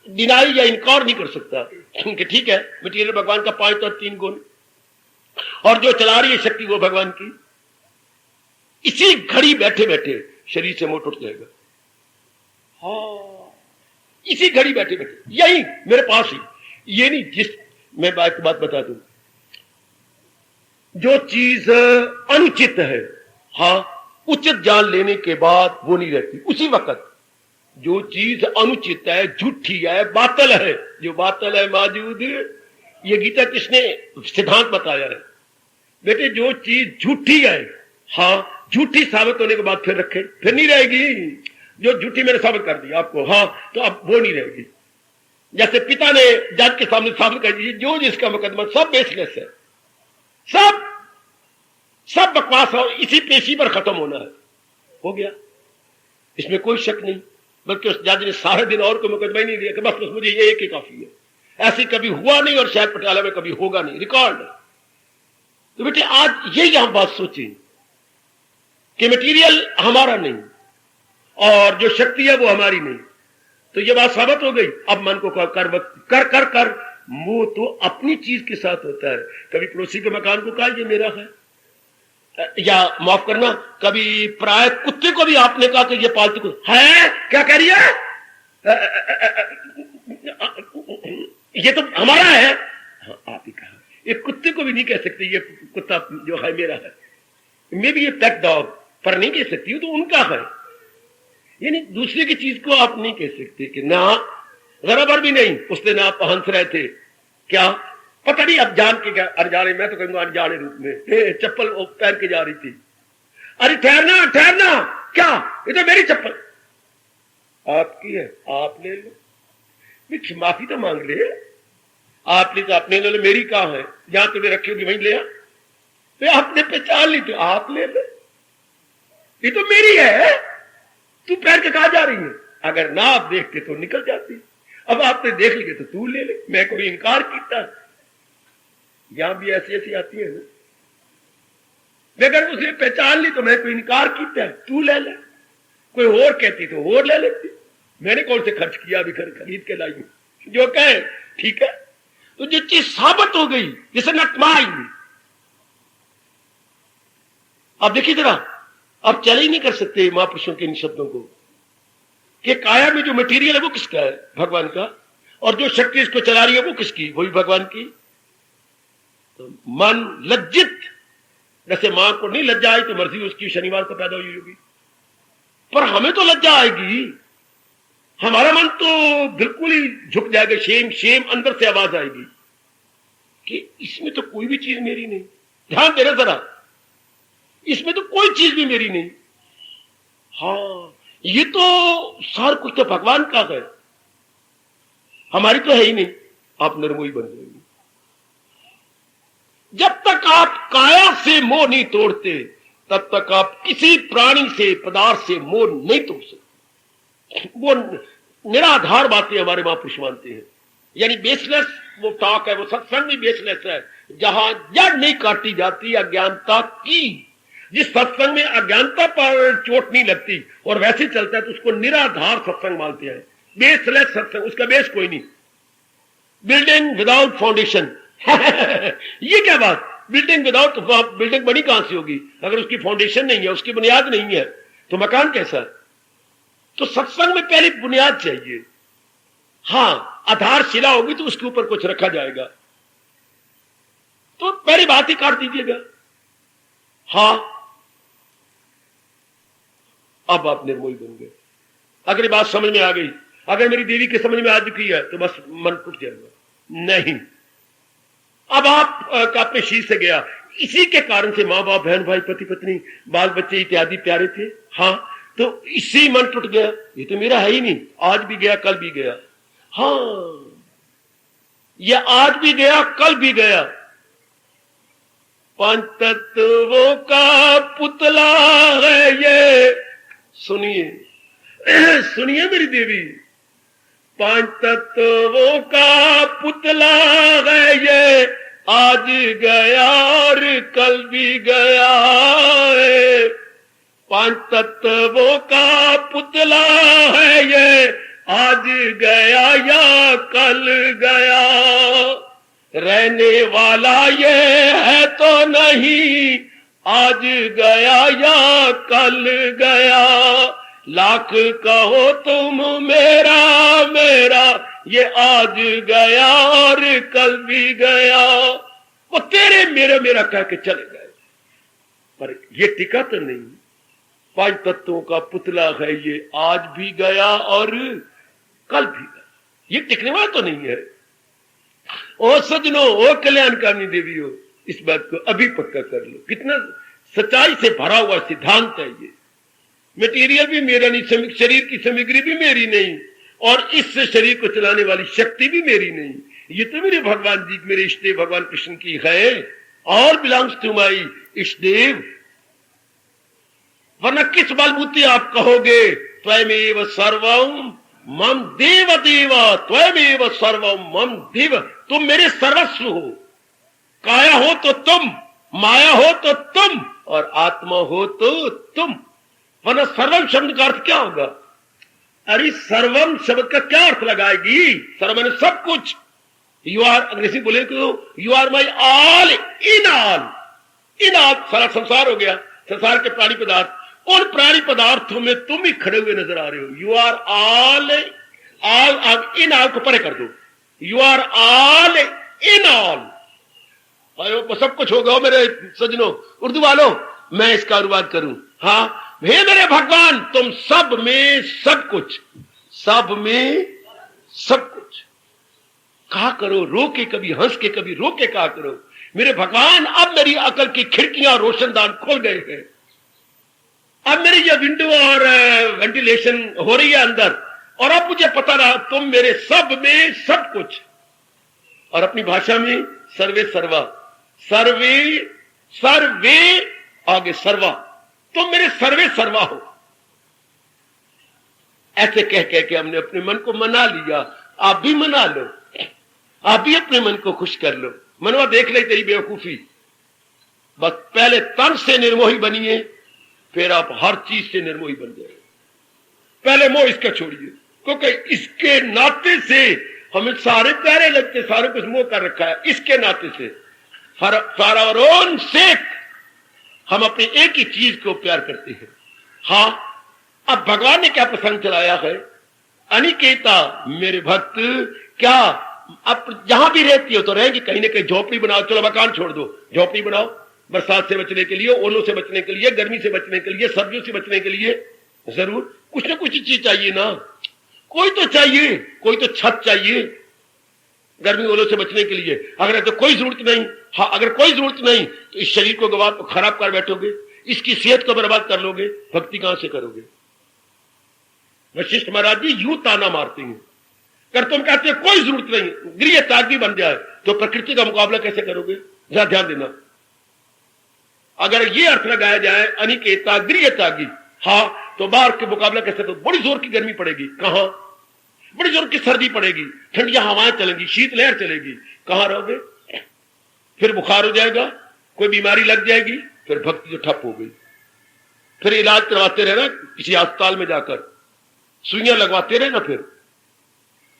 डिनाई या इनकार नहीं कर सकता कि ठीक है मटेरियल भगवान का 5 और 3 गुण, और जो चला रही है शक्ति वो भगवान की। इसी घड़ी बैठे बैठे शरीर से मोट उठ जाएगा। हाँ, इसी घड़ी बैठे बैठे, यही मेरे पास ही। ये नहीं जिस, मैं बात बता दूं, जो चीज अनुचित है, हाँ, उचित जान लेने के बाद वो नहीं रहती। उसी वक्त जो चीज अनुचित है, झूठी है, बातल है, जो बातल है मौजूद, ये गीता किसने सिद्धांत बताया है? बेटे जो चीज झूठी है, हाँ, झूठी साबित होने के बाद फिर रखे, फिर नहीं रहेगी। जो झूठी मैंने साबित कर दी आपको, हाँ, तो अब वो नहीं रहेगी। जैसे पिता ने जज के सामने साबित कर दी, जो जिसका मुकदमा सब बेसलेस है, सब बकवास है, इसी पेशी पर खत्म होना है, हो गया, इसमें कोई शक नहीं। बल्कि उस जज ने सारे दिन और कोई मुकदमा ही नहीं दिया कि बस मुझे ये एक ही काफी है। ऐसे कभी हुआ नहीं, और शायद पटियाला में कभी होगा नहीं, रिकॉर्ड है। तो बेटे आज यही हम बात सोचें कि मटेरियल हमारा नहीं, और जो शक्ति है वो हमारी नहीं। तो ये बात साबित हो गई। अब मन को कर कर कर मोह तो अपनी चीज के साथ होता है। कभी पड़ोसी के मकान को कहा ये मेरा है, या माफ करना, कभी पराये कुत्ते को भी आपने कहा कि ये पालतू को है। क्या कह रही है? ये तो हमारा है। हाँ, आप ही कहा। एक कुत्ते को भी नहीं कह सकते ये कुत्ता जो है मेरा है। मे भी ये पेट डॉग पर नहीं कह सकती, तो उनका है। यानी दूसरे की चीज को आप नहीं कह सकते कि ना, जरा भर भी नहीं। उस दिन आप हंस रहे थे, क्या पता नहीं, अब जान के क्या अनजाने, मैं तो कहूंगा अनजाने रूप में चप्पल पहन के जा रही थी। अरे ठहरना ठहरना, क्या ये तो मेरी चप्पल आपकी है, आप ले लो। माफी तो मांग ले, आपने तो अपने ले लो, मेरी कहां है? जहां तुमने रखी होगी वहीं ले आ। तो आपने पहचान ली तो आप ले लो, ये तो मेरी है, तू पहन के कहा जा रही है? अगर ना आप देखते तो निकल जाती। अब आपने देख लिया तो तू ले ले, मैं कोई इनकार किया? यहां भी ऐसी ऐसी आती है ना, अगर उसे पहचान ली तो मैं कोई इनकार किया? तू ले ले। कोई और कहती तो और ले लेती, मैंने कौन से खर्च किया, अभी खरीद के लाई, जो कहे ठीक है। तो जो चीज साबित हो गई, जैसे नटमाई, अब देखिए जरा, अब चले ही नहीं कर सकते महापुरुषों के इन शब्दों को कि काया में जो मटेरियल है वो किसका है? भगवान का। और जो शक्ति इसको चला रही है वो किसकी? वही भगवान की। तो मन लज्जित, जैसे मां को नहीं लज्जा आई तो मर्जी उसकी शनिवार को पैदा हुई होगी, पर हमें तो लज्जा आएगी। हमारा मन तो बिल्कुल ही झुक जाएगा, शेम शेम, अंदर से आवाज आएगी कि इसमें तो कोई भी चीज मेरी नहीं। ध्यान देना जरा, इसमें तो कोई चीज भी मेरी नहीं। हाँ, ये तो सार कुछ तो भगवान का है, हमारी तो है ही नहीं। आप निर्मोही बन जाएंगे। जब तक आप काया से मोह नहीं तोड़ते तब तक आप किसी प्राणी से, पदार्थ से मोह नहीं तोड़ सकते। वो निराधार बातें हमारे महापुरुष मानते हैं, यानी बेसलेस वो टॉक है, वो सत्संग भी बेसलेस है, जहां जड़ नहीं काटी जाती अज्ञानता की। जिस सत्संग में अज्ञानता पर चोट नहीं लगती और वैसे चलता है तो उसको निराधार सत्संग मानते हैं, बेसलेस सत्संग। उसका बेस कोई नहीं, बिल्डिंग विदाउट फाउंडेशन। ये क्या बात, बिल्डिंग विदाउट, बिल्डिंग बनी कहां से होगी अगर उसकी फाउंडेशन नहीं है, उसकी बुनियाद नहीं है, तो मकान कैसा? तो सत्संग में पहले बुनियाद चाहिए। हाँ, आधारशिला होगी तो उसके ऊपर कुछ रखा जाएगा, तो पहली बात ही काट दीजिएगा। हाँ, अब आप निर्मोही बन गए। अगर ये बात समझ में आ गई, अगर मेरी देवी के समझ में आ चुकी है तो बस मन टूट जाएगा। नहीं, अब आप का अपने शीर से गया। इसी के कारण से माँ बाप, बहन भाई, पति पत्नी, बाल बच्चे इत्यादि प्यारे थे। हाँ, तो इसी मन टूट गया, ये तो मेरा है ही नहीं, आज भी गया कल भी गया। हाँ, ये आज भी गया कल भी गया। पंच तत्वों का पुतला है ये। सुनिए सुनिए मेरी देवी, पांच तत्वों का पुतला है ये, आज गया और कल भी गया है। पांच तत्वों का पुतला है ये, आज गया या कल गया। रहने वाला ये है तो नहीं, आज गया या कल गया। लाख कहो तुम मेरा मेरा, ये आज गया और कल भी गया। वो तेरे मेरा मेरा कह के चले गए, पर ये टिका तो नहीं। पांच तत्वों का पुतला है ये, आज भी गया और कल भी गया। ये टिकने वाला तो नहीं है। ओ सजनो, ओ कल्याणकामी देवी हो, इस बात को अभी पक्का कर लो। कितना सच्चाई से भरा हुआ सिद्धांत है ये। मटेरियल भी मेरा नहीं, शरीर की सामग्री भी मेरी नहीं, और इस शरीर को चलाने वाली शक्ति भी मेरी नहीं। ये तो मेरे भगवान जी, मेरे इष्टदेव भगवान कृष्ण की है। ऑल बिलोंग्स टू माई इष्टदेव। वरना किस बलबूते आप कहोगे त्वमेव सर्वम मम देव देव, त्वमेव सर्वम मम देव। तुम मेरे सर्वस्व हो। काया हो तो तुम, माया हो तो तुम, और आत्मा हो तो तुम। वरना सर्वम शब्द का अर्थ क्या होगा? अरे सर्वम शब्द का क्या अर्थ लगाएगी? सर्व मैंने सब कुछ। यू आर, अंग्रेजी बोले तो you are my all in all. In all सारा संसार हो गया, संसार के प्राणी पदार्थ। उन प्राणी पदार्थों में तुम ही खड़े हुए नजर आ रहे हो। You are all, all in all को परे कर दो। You are all in all. सब कुछ होगा मेरे सजनों। उर्दू वालों, मैं इसका अनुवाद करूं। हाँ, हे मेरे भगवान, तुम सब में सब कुछ, सब में सब कुछ। कहा करो रो के, कभी हंस के, कभी रो के कहा करो मेरे भगवान, अब मेरी अकल की खिड़कियां रोशनदान खोल गए हैं। अब मेरी ये विंडो और वेंटिलेशन हो रही है अंदर, और अब मुझे पता रहा तुम मेरे सब में सब कुछ। और अपनी भाषा में सर्वे सर्वा, सर्वे सर्वे आगे सर्वा, तुम मेरे सर्वे सर्वा हो। ऐसे कह कह के हमने अपने मन को मना लिया। आप भी मना लो, आप भी अपने मन को खुश कर लो। मनवा देख ले तेरी बेवकूफी। बस पहले तन से निर्मोही बनिए, फिर आप हर चीज से निर्मोही बन जाए। पहले मोह इसका छोड़िए, क्योंकि इसके नाते से हमें सारे प्यारे लगते, सारे कुछ मोह कर रखा है इसके नाते से। फॉर आवर ओन सेक, हम अपने एक ही चीज को प्यार करते हैं। हाँ, अब भगवान ने क्या प्रसंग चलाया है, अनिकेता मेरे भक्त, क्या अब जहां भी रहती हो तो रहेंगी, कहीं ना कहीं झोपड़ी बनाओ, चलो मकान छोड़ दो, झोपड़ी बनाओ, बरसात से बचने के लिए, ओलों से बचने के लिए, गर्मी से बचने के लिए, सर्दियों से बचने के लिए जरूर कुछ ना कुछ चीज चाहिए ना, कोई तो चाहिए, कोई तो छत चाहिए गर्मी ओलों से बचने के लिए। अगर तो कोई जरूरत नहीं, हाँ अगर कोई जरूरत नहीं तो इस शरीर को खराब कर बैठोगे, इसकी सेहत को बर्बाद कर लोगे, भक्ति कहां से करोगे। वशिष्ठ महाराज जी यूं ताना मारते हैं, कर तुम कहते हैं कोई जरूरत नहीं, गृह त्यागी बन जाए तो प्रकृति का मुकाबला कैसे करोगे, जरा ध्यान देना। अगर ये अर्थ लगाया जाए अनिकेता गृह त्यागी, हाँ तो बाहर के मुकाबला कैसे, तो बड़ी जोर की गर्मी पड़ेगी, कहां बड़ी जोर की सर्दी पड़ेगी, ठंडिया हवाएं चलेंगी, शीतलहर चलेगी, कहां रहोगे, फिर बुखार हो जाएगा, कोई बीमारी लग जाएगी, फिर भक्ति जो ठप हो गई, फिर इलाज करवाते रहना किसी अस्पताल में जाकर, सुइयां लगवाते रहना। फिर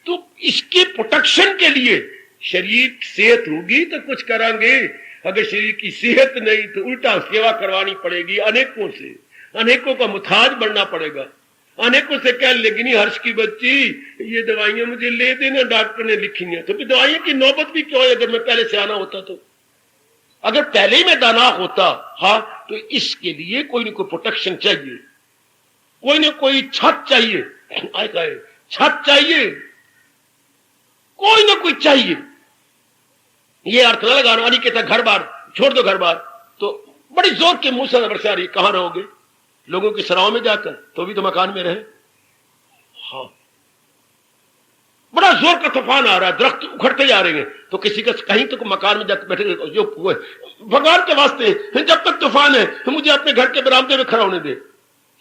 तो इसके प्रोटेक्शन के लिए शरीर सेहत होगी तो कुछ करांगे, अगर शरीर की सेहत नहीं तो उल्टा सेवा करवानी पड़ेगी, अनेकों से, अनेकों का मुताज बनना पड़ेगा, अनेकों से कह लेगी नहीं हर्ष की बच्ची ये दवाइयां मुझे ले देना, डॉक्टर ने लिखी हैं, तो फिर दवाइयों की नौबत भी क्यों है, अगर मैं पहले से आना होता तो, अगर पहले ही मैं दाना होता, हाँ तो इसके लिए कोई ना कोई प्रोटेक्शन चाहिए, कोई ना कोई छत चाहिए, छत चाहिए, कोई ना कोई चाहिए। ये अर्थ न लगाना अनिकेता घर बार छोड़ दो, घर बार तो बड़ी जोर के मुंह से बरसा रही, कहां रहोगे, लोगों की सराहों में जाकर, तो भी तो मकान में रहे। हाँ बड़ा जोर का तूफान आ रहा है, दरख्त उखड़ते जा रहे हैं, तो किसी का कहीं तो मकान में जाकर बैठे, जो भगवान के वास्ते जब तक तूफान है तो मुझे अपने घर के बरामदे में खड़ा होने दे,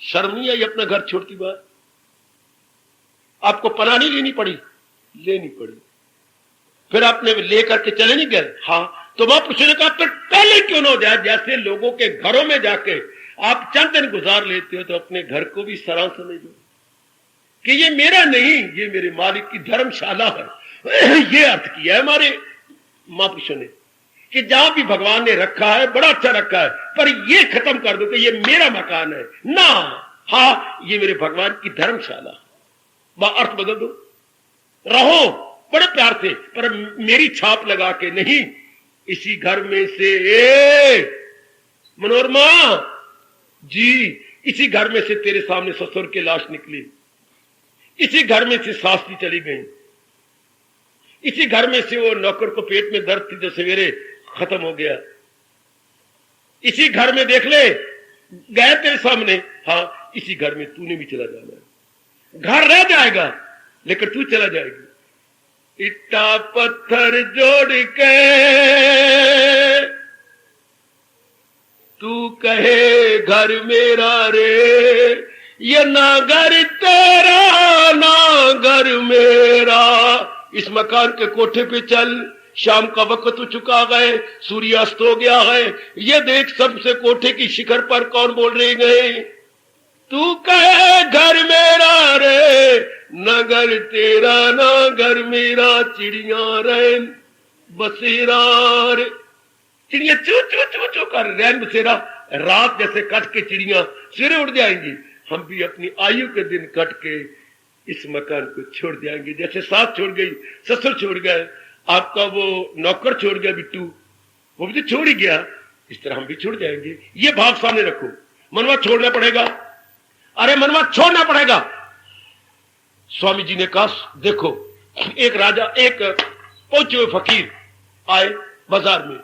शर्म नहीं आई अपना घर छोड़ती बात, आपको पनाह नहीं लेनी पड़ी, लेनी पड़ी, फिर आपने लेकर के चले नहीं गए। हाँ तो महापुरुषों ने कहा फिर पहले क्यों ना हो जाए, जैसे लोगों के घरों में जाके आप चंद दिन गुजार लेते हो तो अपने घर को भी सराह समझ लो कि ये मेरा नहीं, ये मेरे मालिक की धर्मशाला है। ये अर्थ किया है हमारे महापुरुषों ने कि जहां भी भगवान ने रखा है बड़ा अच्छा रखा है, पर ये खत्म कर दो कि ये मेरा मकान है ना, हाँ ये मेरे भगवान की धर्मशाला, अर्थ बदल दो, रहो बड़े प्यार से, पर मेरी छाप लगा के नहीं। इसी घर में से मनोरमा जी, इसी घर में से तेरे सामने ससुर की लाश निकली, इसी घर में से सास भी चली गई, इसी घर में से वो नौकर को पेट में दर्द थी जो सवेरे खत्म हो गया, इसी घर में देख ले गए तेरे सामने, हाँ इसी घर में तूने भी चला जाना है, घर रह जाएगा लेकिन तू चला जाएगी। इट्टा पत्थर जोड़ के तू कहे घर मेरा रे, ये ना घर तेरा ना घर मेरा, इस मकान के कोठे पे चल, शाम का वक्त हो चुका है, सूर्यास्त हो गया है, ये देख सबसे कोठे की शिखर पर कौन बोल रहे गए, तू कहे घर मेरा रे, न घर तेरा ना घर मेरा, चिड़िया रैन बसेरा रे, चिड़िया चू चू चू चू कर रैन बसेरा, रात जैसे कट के चिड़िया सवेरे उड़ जाएंगी, हम भी अपनी आयु के दिन कट के इस मकान को छोड़ जाएंगे, जैसे सास छोड़ गई, ससुर छोड़ गए, आपका वो नौकर छोड़ गया बिट्टू, वो भी तो छोड़ ही गया, इस तरह हम भी छोड़ जाएंगे। ये भाव सामने रखो, मनवा छोड़ना पड़ेगा, अरे मनवा छोड़ना पड़ेगा। स्वामी जी ने कहा देखो एक राजा, एक पहुंचे हुए फकीर आए बाजार में,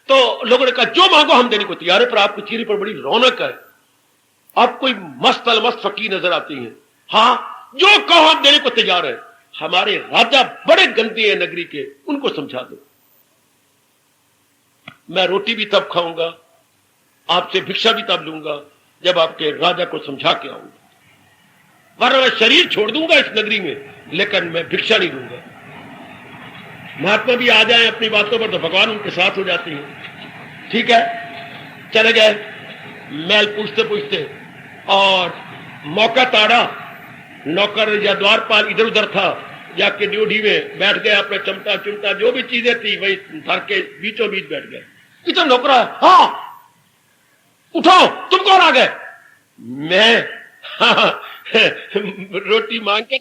तो लोगों ने कहा जो मांगो हम देने को तैयार है, पर आपके चेहरे पर बड़ी रौनक है, आप कोई मस्त अलमस्त फकीर नजर आती हैं, हाँ जो कहो हम देने को तैयार है। हमारे राजा बड़े गंदे हैं नगरी के, उनको समझा दो, मैं रोटी भी तब खाऊंगा, आपसे भिक्षा भी तब लूंगा जब आपके राजा को समझा के आऊंगा, वरना मैं शरीर छोड़ दूंगा इस नगरी में, लेकिन मैं भिक्षा नहीं दूंगा। महात्मा भी आ जाए अपनी बातों पर तो भगवान उनके साथ हो जाती है। ठीक है, चले गए महल पूछते पूछते, और मौका ताड़ा, नौकर या द्वारपाल इधर उधर था, जाके ड्यूटी में बैठ गया, अपने चमटा चिमटा जो भी चीजें थी वही धर के बीचों बीच बैठ गए। इधर नौकरा, हाँ उठो, तुम कौन आ गए? मैं रोटी मांग के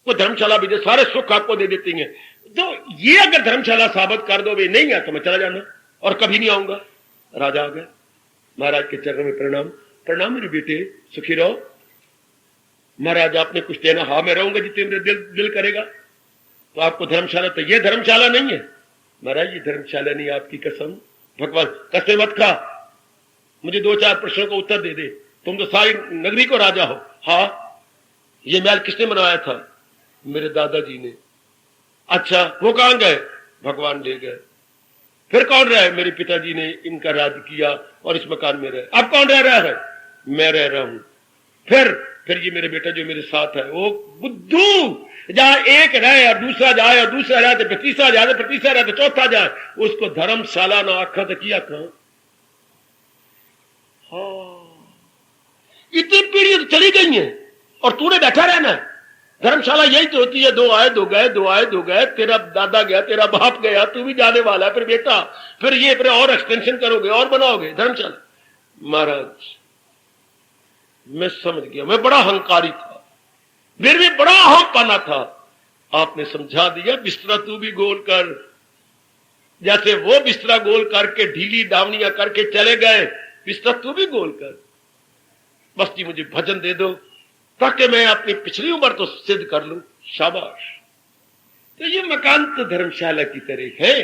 वो धर्मशाला भी दे, सारे सुख आपको दे देती हैं। तो ये अगर धर्मशाला साबित कर दो वे नहीं है तो मैं चला जाना और कभी नहीं आऊंगा। राजा आ गया, महाराज के चरणों में प्रणाम। प्रणाम मेरे बेटे, सुखी रहो। महाराज आपने कुछ देना? हाँ मैं रहूंगा जितने मेरे दिल करेगा। तो आपको धर्मशाला, तो ये धर्मशाला नहीं है। महाराज ये धर्मशाला नहीं, आपकी कसम। भगवान कसम मत खा, मुझे 2-4 प्रश्नों का उत्तर दे दे। तुम तो सारी नगरी को राजा हो। हाँ, ये महल किसने बनवाया था? मेरे दादाजी ने। अच्छा, वो कहां गए? भगवान ले गए। फिर कौन रहा है? मेरे पिताजी ने इनका राज किया और इस मकान में रहे। अब कौन रह रहा है? मैं रह रहा हूं। फिर ये मेरे बेटा जो मेरे साथ है, वो बुद्धू, जहां एक रहे और दूसरा जाए और दूसरा जाए तो तीसरा जाए, फिर तीसरा जाए तो चौथा जाए, उसको धर्मशाला ना आखा तो किया कहां? हाँ, इतनी पीढ़ी तो चली गई है और तूने बैठा रहना है। धर्मशाला यही तो होती है, 2 आए 2 गए, 2 आए 2 गए। तेरा दादा गया, तेरा बाप गया, तू भी जाने वाला है। फिर बेटा, फिर ये फिर और एक्सटेंशन करोगे और बनाओगे धर्मशाला। महाराज मैं समझ गया, मैं बड़ा अहंकारी था, मेरे में बड़ा अहमपना था। आपने समझा दिया, बिस्तरा तू भी गोल कर। जैसे वो बिस्तरा गोल करके ढीली दावनियां करके चले गए, बिस्तरा तू भी गोल कर। बस जी मुझे भजन दे दो ताकि मैं अपनी पिछली उम्र तो सिद्ध कर लूं। शाबाश। तो ये मकान तो धर्मशाला की तरह है।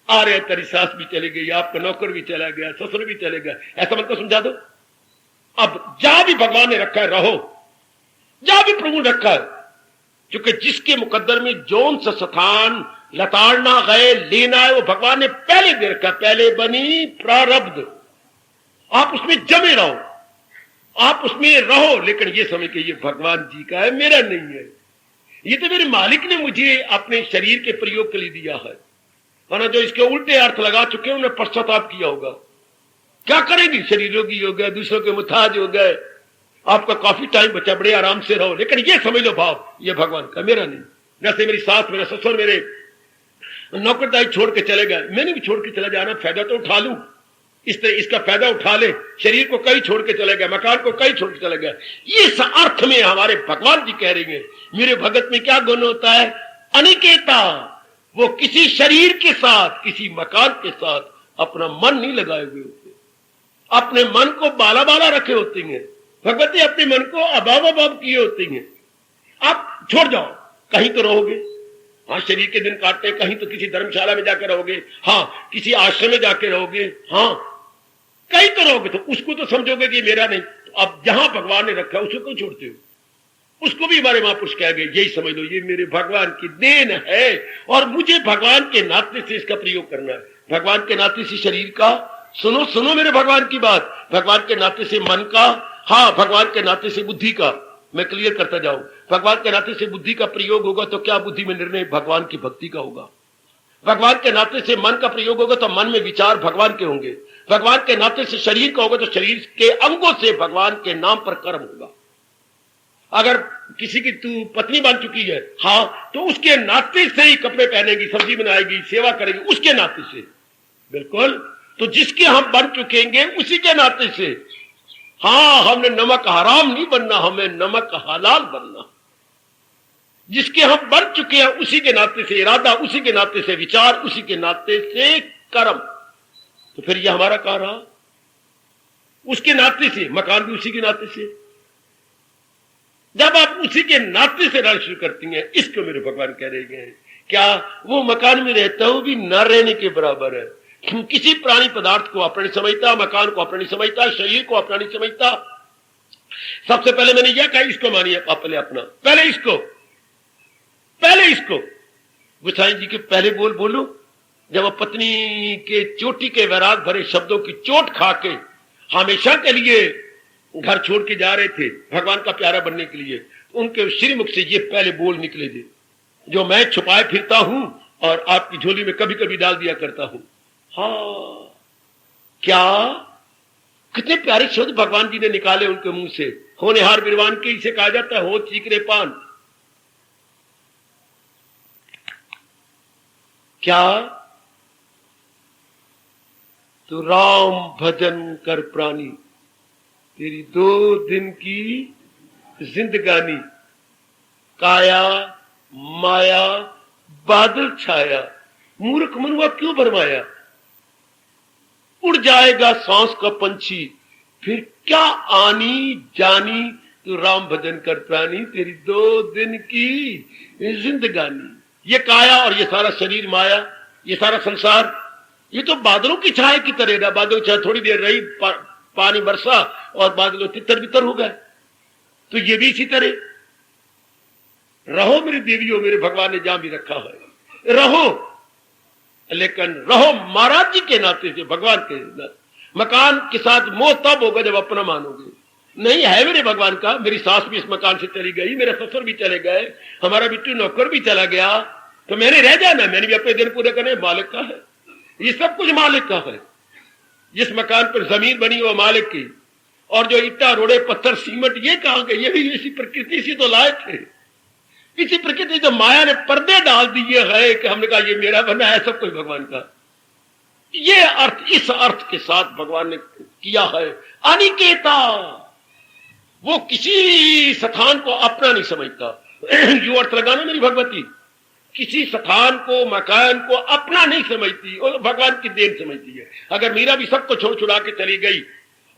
आ रहे तेरी सास भी चली गई, आपका नौकर भी चला गया, ससुर भी चले गए, ऐसा मत को समझा दो। अब जहां भी भगवान ने रखा है रहो, जहां भी प्रभु ने रखा है, क्योंकि जिसके मुकद्दर में जौन सा स्थान लताड़ना गए लेना है, वो भगवान ने पहले दे रखा। पहले बनी प्रारब्ध, आप उसमें जमे रहो, आप उसमें रहो, लेकिन ये समझ के ये भगवान जी का है, मेरा नहीं है। ये तो मेरे मालिक ने मुझे अपने शरीर के प्रयोग के लिए दिया है। वरना जो इसके उल्टे अर्थ लगा चुके हैं उन्हें पश्चाताप किया होगा। क्या करेंगे? शरीर रोगी हो गए, दूसरों के मुताज हो गए, आपका काफी टाइम बचा, बड़े आराम से रहो, लेकिन ये समझ लो भाव ये भगवान का, मेरा नहीं। जैसे मेरी सास, मेरा ससुर, मेरे नौकरदाई छोड़ के चले गए, मैंने भी छोड़ के चला जाना, फायदा तो उठा लूं, इस तरह इसका फायदा उठा ले। शरीर को कई छोड़ के चले गए, मकान को कई छोड़ के चले गए। इस अर्थ में हमारे भगवान जी कह रही है, मेरे भगत में क्या गुण होता है? अनिकेता। वो किसी शरीर के साथ, किसी मकान के साथ अपना मन नहीं लगाए हुए होते, अपने मन को बाला बाला रखे होते हैं। भगवती अपने मन को अभाव अभाव किए होते हैं। आप छोड़ जाओ, कहीं तो रहोगे। हाँ, शरीर के दिन काटते, कहीं तो किसी धर्मशाला में जाकर रहोगे, हाँ किसी आश्रम में जाके रहोगे, हाँ कहीं तो रहोगे, तो उसको तो समझोगे कि मेरा नहीं। तो अब जहां भगवान ने रखा उसको क्यों छोड़ते हो? उसको भी हमारे महापुरुष कह गए, यही समझ लो ये मेरे भगवान की देन है और मुझे भगवान के नाते से इसका प्रयोग करना है। भगवान के नाते से शरीर का, सुनो सुनो मेरे भगवान की बात, भगवान के नाते से मन का, हाँ भगवान के नाते से बुद्धि का। मैं क्लियर करता जाऊं, भगवान के नाते से बुद्धि का प्रयोग होगा तो क्या बुद्धि में निर्णय भगवान की भक्ति का होगा। भगवान के नाते से मन का प्रयोग होगा तो मन में विचार भगवान के होंगे। भगवान के नाते से शरीर का होगा तो शरीर के अंगों से भगवान के नाम पर कर्म होगा। अगर किसी की तू पत्नी बन चुकी है, हाँ, तो उसके नाते से ही कपड़े पहनेगी, सब्जी बनाएगी, सेवा करेगी, उसके नाते से। बिल्कुल। तो जिसके हम बन चुकेंगे उसी के नाते से। हाँ, हमने नमक हराम नहीं बनना, हमें नमक हलाल बनना। जिसके हम बन चुके हैं उसी के नाते से इरादा, उसी के नाते से विचार, उसी के नाते से कर्म। तो फिर यह हमारा कहा रहा, उसके नाते से मकान भी उसी के नाते से। जब आप उसी के नाते से रहना शुरू करती हैं, इसको मेरे भगवान कह रहे हैं, क्या वो मकान में रहता हूं भी न रहने के बराबर है। किसी प्राणी पदार्थ को अपना नहीं समझता, मकान को अपना नहीं समझता, शरीर को अपना नहीं समझता। सबसे पहले मैंने यह कहा, इसको मानिए पहले अपना, पहले इसको गोसाई जी के पहले बोलूं। जब वो पत्नी के चोटी के वैराग भरे शब्दों की चोट खा के हमेशा के लिए घर छोड़ के जा रहे थे भगवान का प्यारा बनने के लिए, उनके श्रीमुख से ये पहले बोल निकले थे, जो मैं छुपाए फिरता हूं और आपकी झोली में कभी कभी डाल दिया करता हूं। हाँ, क्या कितने प्यारे शब्द भगवान जी ने निकाले उनके मुंह से। होनेहार विद्वान के इसे कहा जाता है, हो चीकरे पान। क्या तो राम भजन कर प्राणी, तेरी 2 दिन की जिंदगानी। काया माया बादल छाया, मूर्ख मनुआ क्यों भरमाया। उड़ जाएगा सांस का पंछी, फिर क्या आनी जानी। तो राम भजन कर प्राणी, तेरी 2 दिन की जिंदगानी। ये काया और ये सारा शरीर माया, ये सारा संसार, ये तो बादलों की छाया की तरह ना। बादलों की छाया थोड़ी देर रही, पानी बरसा और बादलों तितर बितर हो गए। तो ये भी इसी तरह। रहो मेरी देवियों, मेरे भगवान ने जहां भी रखा है रहो, लेकिन रहो महाराज जी के नाते से, भगवान के नाते। मकान के साथ मोह तब होगा जब अपना मानोगे। नहीं है मेरे भगवान का, मेरी सास भी इस मकान से चली गई, मेरे ससुर भी चले गए, हमारा बिट्टू नौकर भी चला गया, तो मैंने रह जाना, मैंने भी अपने दिन पूरे करने। मालिक का है ये सब कुछ, मालिक का है। जिस मकान पर जमीन बनी वो मालिक की, और जो ईटा रोड़े पत्थर सीमेंट ये कहां गए, ये भी इसी प्रकृति से तो लाए थे। इसी प्रकृति जो माया ने पर्दे डाल दिए है कि हमने कहा ये मेरा बना है, सब कुछ भगवान का। ये अर्थ, इस अर्थ के साथ भगवान ने किया है अनिकेता। वो किसी स्थान को अपना नहीं समझता। यू अर्थ लगाना मेरी भगवती, किसी स्थान को मकान को अपना नहीं समझती, और भगवान की देन समझती है। अगर मीरा भी सबको छोड़ छुड़ा के चली गई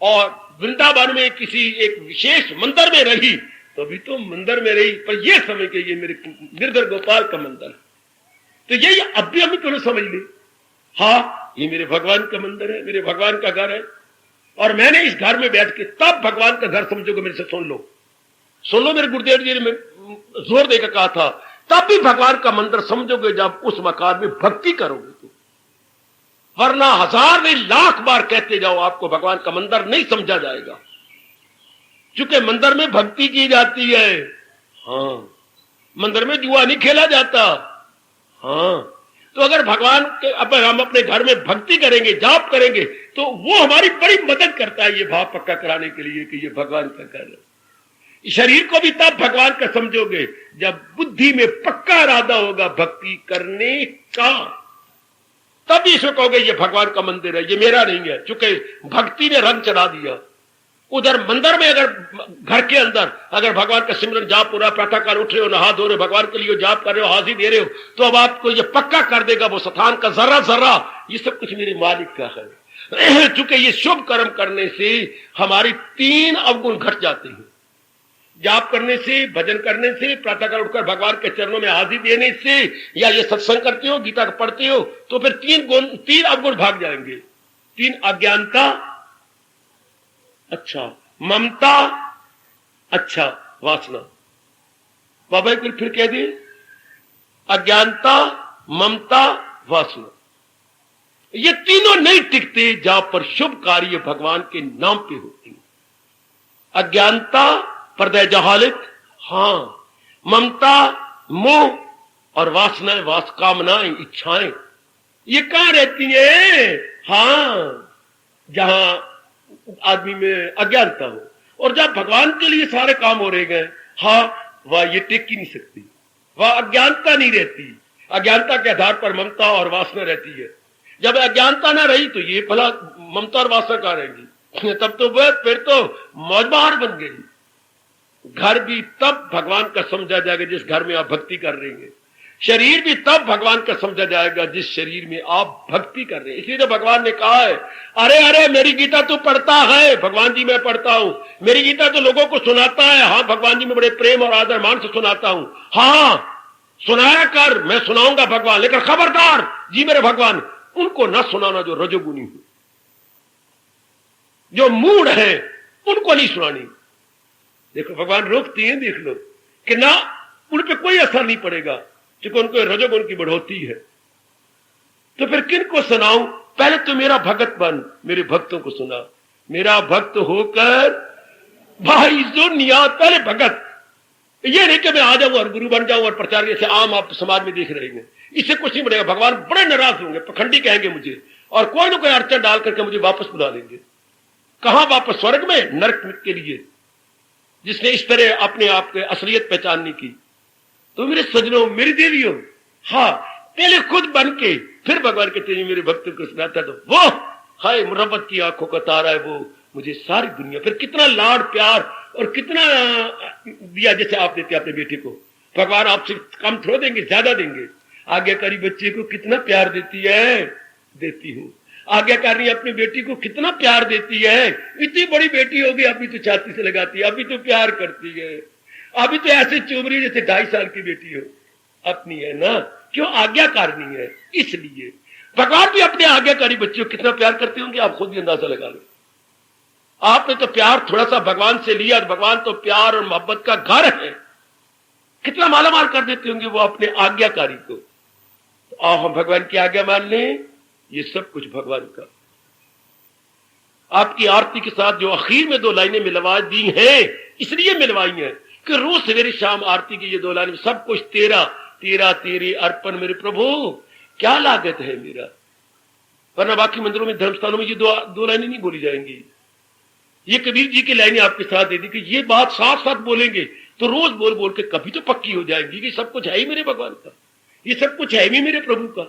और वृंदावन में किसी एक विशेष मंदिर में रही, तो भी तो मंदिर में रही, पर यह समझ के ये मेरे गिरधर गोपाल का मंदिर है। तो यही अब भी हम तो समझ ले, हाँ ये मेरे भगवान का मंदिर है, मेरे भगवान का घर है। और मैंने इस घर में बैठ के तब भगवान का घर समझोगे। मेरे से सुन लो, मेरे गुरुदेव जी ने जोर देकर कहा था, तब भी भगवान का मंदिर समझोगे जब उस मकान में भक्ति करोगे तो। वरना 1000 नहीं लाख बार कहते जाओ, आपको भगवान का मंदिर नहीं समझा जाएगा, क्योंकि मंदिर में भक्ति की जाती है। हाँ, मंदिर में जुआ नहीं खेला जाता। हाँ, तो अगर भगवान के, अब हम अपने घर में भक्ति करेंगे, जाप करेंगे, तो वो हमारी बड़ी मदद करता है ये भाव पक्का कराने के लिए कि ये भगवान का घर है। शरीर को भी तब भगवान का समझोगे जब बुद्धि में पक्का इरादा होगा भक्ति करने का, तब इसको कहोगे ये भगवान का मंदिर है, ये मेरा नहीं है, क्योंकि भक्ति ने रंग चढ़ा दिया। उधर मंदिर में, अगर घर के अंदर अगर भगवान का सिमरन जाप पूरा प्रातःकाल उठ रहे हो, नहा धो रहे हो, भगवान के लिए जाप कर रहे हो, हाजिरी दे रहे हो, तो अब आपको ये पक्का कर देगा वो स्थान का जर्रा जर्रा, ये सब कुछ मेरे मालिक का है। चूंकि ये शुभ कर्म करने से हमारी 3 अवगुण घट जाते हैं। जाप करने से, भजन करने से, प्रातःकाल उठकर भगवान के चरणों में हाजिरी देने से, या ये सत्संग करते हो, गीता पढ़ते हो, तो फिर 3 अवगुण भाग जाएंगे। 3 अज्ञानता, अच्छा ममता, अच्छा वासना। बाबा एक फिर कह दिए, अज्ञानता, ममता, वासना, ये तीनों नहीं टिकते जहां पर शुभ कार्य भगवान के नाम पे होते हैं। अज्ञानता पर्दे जहालत, हाँ, ममता मोह, और वासनाएं, कामनाएं, इच्छाएं, ये कहां रहती है? हाँ, जहां आदमी में अज्ञानता हो। और जब भगवान के लिए सारे काम हो रहे गए, हाँ, वह ये टिक ही नहीं सकती, वह अज्ञानता नहीं रहती। अज्ञानता के आधार पर ममता और वासना रहती है। जब अज्ञानता ना रही तो ये भला ममता और वासना कहां रहेंगी? तब तो वह फिर तो मौज बहार बन गई। घर भी तब भगवान का समझा जाएगा जिस घर में आप भक्ति कर रहे हैं। शरीर भी तब भगवान का समझा जाएगा जिस शरीर में आप भक्ति कर रहे हैं। इसलिए तो भगवान ने कहा है, अरे अरे मेरी गीता तू पढ़ता है? भगवान जी मैं पढ़ता हूं। मेरी गीता तो लोगों को सुनाता है? हाँ, भगवान जी मैं बड़े प्रेम और आदर मान से सुनाता हूं। हाँ, सुनाया कर, मैं सुनाऊंगा भगवान, लेकिन खबरदार जी मेरे भगवान, उनको न सुनाना जो रजोगुनी हो, जो मूड है, उनको नहीं सुनानी। देखो भगवान रोकती हैं, देख लो कि ना उन पे कोई असर नहीं पड़ेगा, क्योंकि उनको रजोगुण की बढ़ोतरी है। तो फिर किन को सुनाऊं? पहले तो मेरा भगत बन, मेरे भक्तों को सुना। मेरा भक्त होकर भाई जो निया, पहले भगत। ये नहीं कि मैं आ जाऊं और गुरु बन जाऊं और प्रचार, जैसे आम आप समाज में देख रहे हैं, इससे कुछ नहीं बढ़ेगा। भगवान बड़े नाराज होंगे, पखंडी कहेंगे मुझे, और कोई ना कोई अड़चन डाल करके मुझे वापस बुला लेंगे। कहां वापस? स्वर्ग में, नरक के लिए, जिसने इस तरह अपने आप के असलियत पहचानने की। तो मेरे सजनों, मेरी देवियों, हाँ, पहले खुद बन के फिर भगवान के तेज मेरे भक्त को सुनाता, तो वो हाय मुरब्बत की आंखों का तारा है वो, मुझे सारी दुनिया। फिर कितना लाड प्यार और कितना दिया जैसे आप देते अपने बेटे को। भगवान आपसे कम थोड़ा देंगे, ज्यादा देंगे। आज्ञाकारी बच्चे को कितना प्यार देती है, देती हूँ। आज्ञाकारी अपनी बेटी को कितना प्यार देती है। इतनी बड़ी बेटी होगी, अभी तो छाती से लगाती है, अभी तो प्यार करती है, अभी तो ऐसे चुभ रही जैसे 2.5 साल की बेटी हो। अपनी है ना, क्यों? आज्ञाकारिणी है। इसलिए भगवान भी अपने आज्ञाकारी बच्चों को कितना प्यार करते होंगे, आप खुद भी अंदाजा लगा लो। आपने तो प्यार थोड़ा सा भगवान से लिया, भगवान तो प्यार और मोहब्बत का घर है। कितना मालामाल कर देते होंगे वो अपने आज्ञाकारी को। तो आओ हम भगवान की आज्ञा मान लें, ये सब कुछ भगवान का। आपकी आरती के साथ जो आखिर में 2 लाइनें मिलवा दी हैं, इसलिए मिलवाई हैं कि रोज सवेरे शाम आरती की ये 2 लाइनें, सब कुछ तेरा, तेरा तेरे अर्पण मेरे प्रभु, क्या लागत है मेरा। वरना बाकी मंदिरों में, धर्मस्थानों में ये 2 लाइनें नहीं बोली जाएंगी। ये कबीर जी की लाइनें आपके साथ दे दी कि ये बात साथ साथ बोलेंगे तो रोज बोल बोल के कभी तो पक्की हो जाएंगी कि सब कुछ है ही मेरे भगवान का, ये सब कुछ है भी मेरे प्रभु का।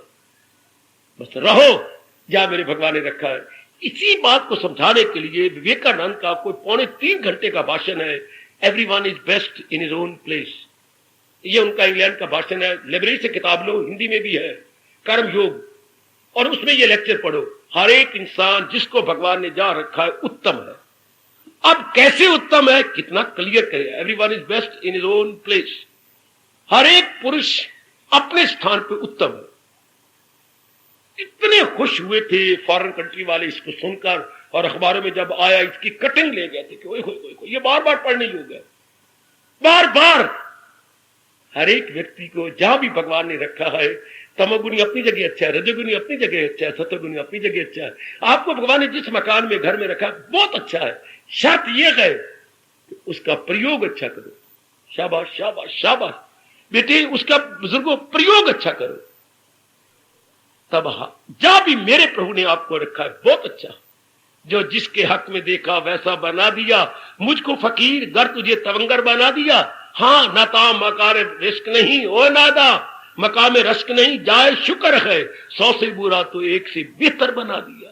बस रहो जहां मेरे भगवान ने रखा है। इसी बात को समझाने के लिए विवेकानंद का कोई 2.25 घंटे का भाषण है, everyone is best in his own place. ये उनका इंग्लैंड का भाषण है। लाइब्रेरी से किताब लो, हिंदी में भी है, कर्म योग, और उसमें ये लेक्चर पढ़ो। हर एक इंसान जिसको भगवान ने जहां रखा है उत्तम है। अब कैसे उत्तम है, कितना क्लियर करे। Everyone is best in his own place. हर एक पुरुष अपने स्थान पर उत्तम है। इतने खुश हुए थे फॉरेन कंट्री वाले इसको सुनकर, और अखबारों में जब आया इसकी कटिंग ले गए थे कि ओए ये बार बार पढ़ने योग्य है। बार बार हर एक व्यक्ति को जहां भी भगवान ने रखा है, तमोगुणी अपनी जगह अच्छा है, रजोगुणी अपनी जगह अच्छा है, सतोगुणी अपनी जगह अच्छा है। आपको भगवान ने जिस मकान में, घर में रखा बहुत अच्छा है। शर्त यह है कि उसका प्रयोग अच्छा करो। शाबाश शाबाश शाबाश बेटे, उसका बुजुर्गों प्रयोग अच्छा करो। तब जहां भी मेरे प्रभु ने आपको रखा है बहुत अच्छा। जो जिसके हक में देखा वैसा बना दिया, मुझको फकीर घर तुझे तवंगर बना दिया। हाँ नता मकार रिस्क नहीं, ओ नादा मकाम रश्क नहीं, जाए शुक्र है 100 से बुरा तो 1 से बेहतर बना दिया।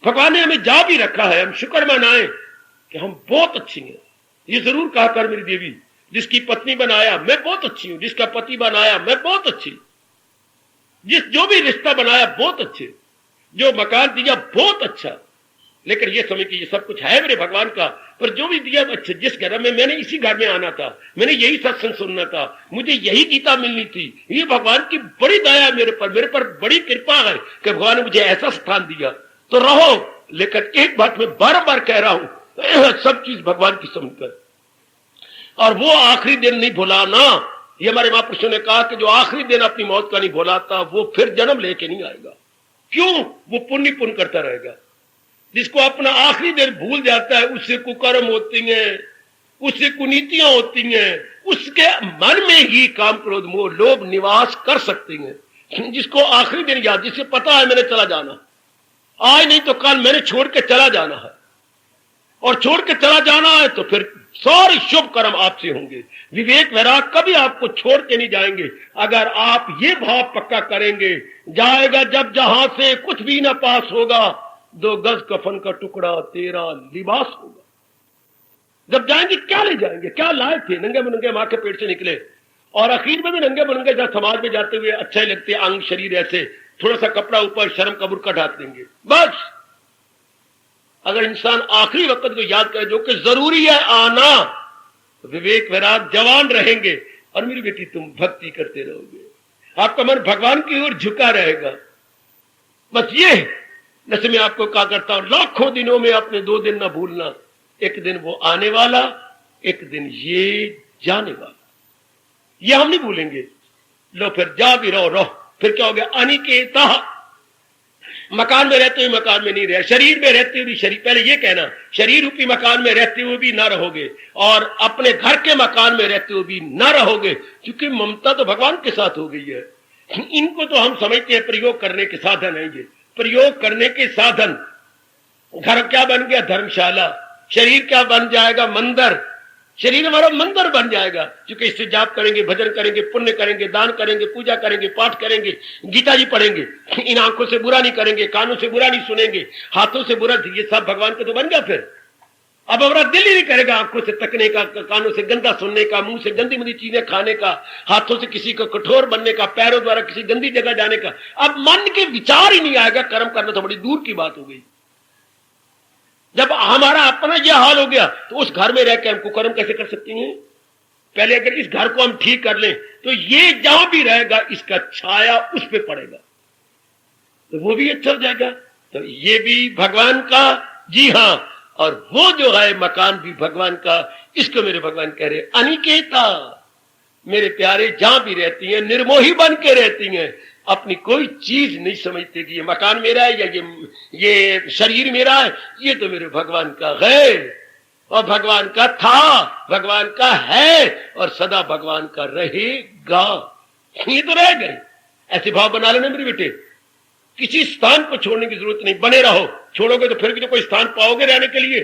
भगवान ने हमें जा भी रखा है, हम शुक्र मनाएं कि हम बहुत अच्छी हैं। ये जरूर कहा कर मेरी देवी, जिसकी पत्नी बनाया मैं बहुत अच्छी हूं, जिसका पति बनाया मैं बहुत अच्छी, जो भी रिश्ता बनाया बहुत अच्छे, जो मकान दिया बहुत अच्छा। लेकिन ये समझ कि ये सब कुछ है मेरे भगवान का, पर जो भी दिया अच्छा। जिस घर में, मैंने इसी घर में आना था, मैंने यही सत्संग सुनना था, मुझे यही गीता मिलनी थी। ये भगवान की बड़ी दया मेरे पर बड़ी कृपा है कि भगवान ने मुझे ऐसा स्थान दिया। तो रहो, लेकिन एक बात मैं बार बार कह रहा हूं, सब चीज भगवान की समझकर, और वो आखिरी दिन नहीं भुलाना। ये हमारे महापुरुषों ने कहा कि जो आखिरी दिन अपनी मौत का नहीं भुलाता वो फिर जन्म लेके नहीं आएगा। क्यों? वो पुण्य करता रहेगा। जिसको अपना आखिरी दिन भूल जाता है, उससे कुकर्म होती हैं, उससे कुनीतियां होती हैं, उसके मन में ही काम क्रोध मोह लोभ निवास कर सकती हैं। जिसको आखिरी दिन याद, जिसे पता है मैंने चला जाना, आज नहीं तो कल मैंने छोड़ के चला जाना है, और छोड़ के चला जाना है तो फिर सारे शुभ कर्म आपसे होंगे। विवेक वैराग कभी आपको छोड़ के नहीं जाएंगे। अगर आप ये भाव पक्का करेंगे, जाएगा जब जहां से कुछ भी ना पास होगा, 2 गज कफन का टुकड़ा तेरा लिबास होगा। जब जाएंगे क्या ले जाएंगे? क्या लाए थे? नंगे मुनंगे मां के पेट से निकले, और आखिर में भी नंगे मुनंगे जब समाज में जाते हुए अच्छे लगते, अंग शरीर ऐसे, थोड़ा सा कपड़ा ऊपर, शर्म का बुर्का ढाक देंगे बस। अगर इंसान आखिरी वक्त को याद करे जो कि जरूरी है आना, विवेक वैराग जवान रहेंगे। और मेरी बेटी तुम भक्ति करते रहोगे, आपका मन भगवान की ओर झुका रहेगा। बस ये जैसे मैं आपको कहा करता हूं, लाखों दिनों में अपने 2 दिन ना भूलना, एक दिन वो आने वाला, एक दिन ये जाने वाला। ये हम नहीं भूलेंगे। लो फिर जा भी रहो, फिर क्या हो गया? अनिकेता, मकान में रहते हुए मकान में नहीं रहे, शरीर में रहते हुए भी शरीर, पहले ये कहना शरीर रूपी मकान में रहते हुए भी ना रहोगे, और अपने घर के मकान में रहते हुए भी ना रहोगे, क्योंकि ममता तो भगवान के साथ हो गई है। इनको तो हम समझते हैं प्रयोग करने के साधन है। ये प्रयोग करने के साधन, घर क्या बन गया? धर्मशाला। शरीर क्या बन जाएगा? मंदिर। शरीर हमारा मंदिर बन जाएगा, क्योंकि इससे जाप करेंगे, भजन करेंगे, पुण्य करेंगे, दान करेंगे, पूजा करेंगे, पाठ करेंगे, गीता जी पढ़ेंगे, इन आंखों से बुरा नहीं करेंगे, कानों से बुरा नहीं सुनेंगे, हाथों से बुरा, ये सब भगवान के तो बन गया। फिर अब हमारा दिल ही नहीं करेगा आंखों से तकने का, कानों से गंदा सुनने का, मुंह से गंदी मंदी चीजें खाने का, हाथों से किसी को कठोर बनने का, पैरों द्वारा किसी गंदी जगह जाने का। अब मन के विचार ही नहीं आएगा, कर्म करना तो बड़ी दूर की बात हो गई। जब हमारा अपना यह हाल हो गया तो उस घर में रह के हमको कर्म कैसे कर सकते हैं? पहले अगर इस घर को हम ठीक कर लें तो ये जहां भी रहेगा इसका छाया उस पर पड़ेगा, तो वो भी अच्छा हो जाएगा। तो ये भी भगवान का, जी हां, और वो जो है मकान भी भगवान का। इसको मेरे भगवान कह रहे अनिकेता, मेरे प्यारे जहां भी रहती हैं निर्मोही बन के रहती हैं, अपनी कोई चीज नहीं समझते कि ये मकान मेरा है या ये शरीर मेरा है, ये तो मेरे भगवान का है और भगवान का था, भगवान का है और सदा भगवान का रहेगा। ये तो रह गए। ऐसे भाव बना लेना मेरे बेटे, किसी स्थान को छोड़ने की जरूरत नहीं, बने रहो। छोड़ोगे तो फिर भी तो कोई स्थान पाओगे रहने के लिए,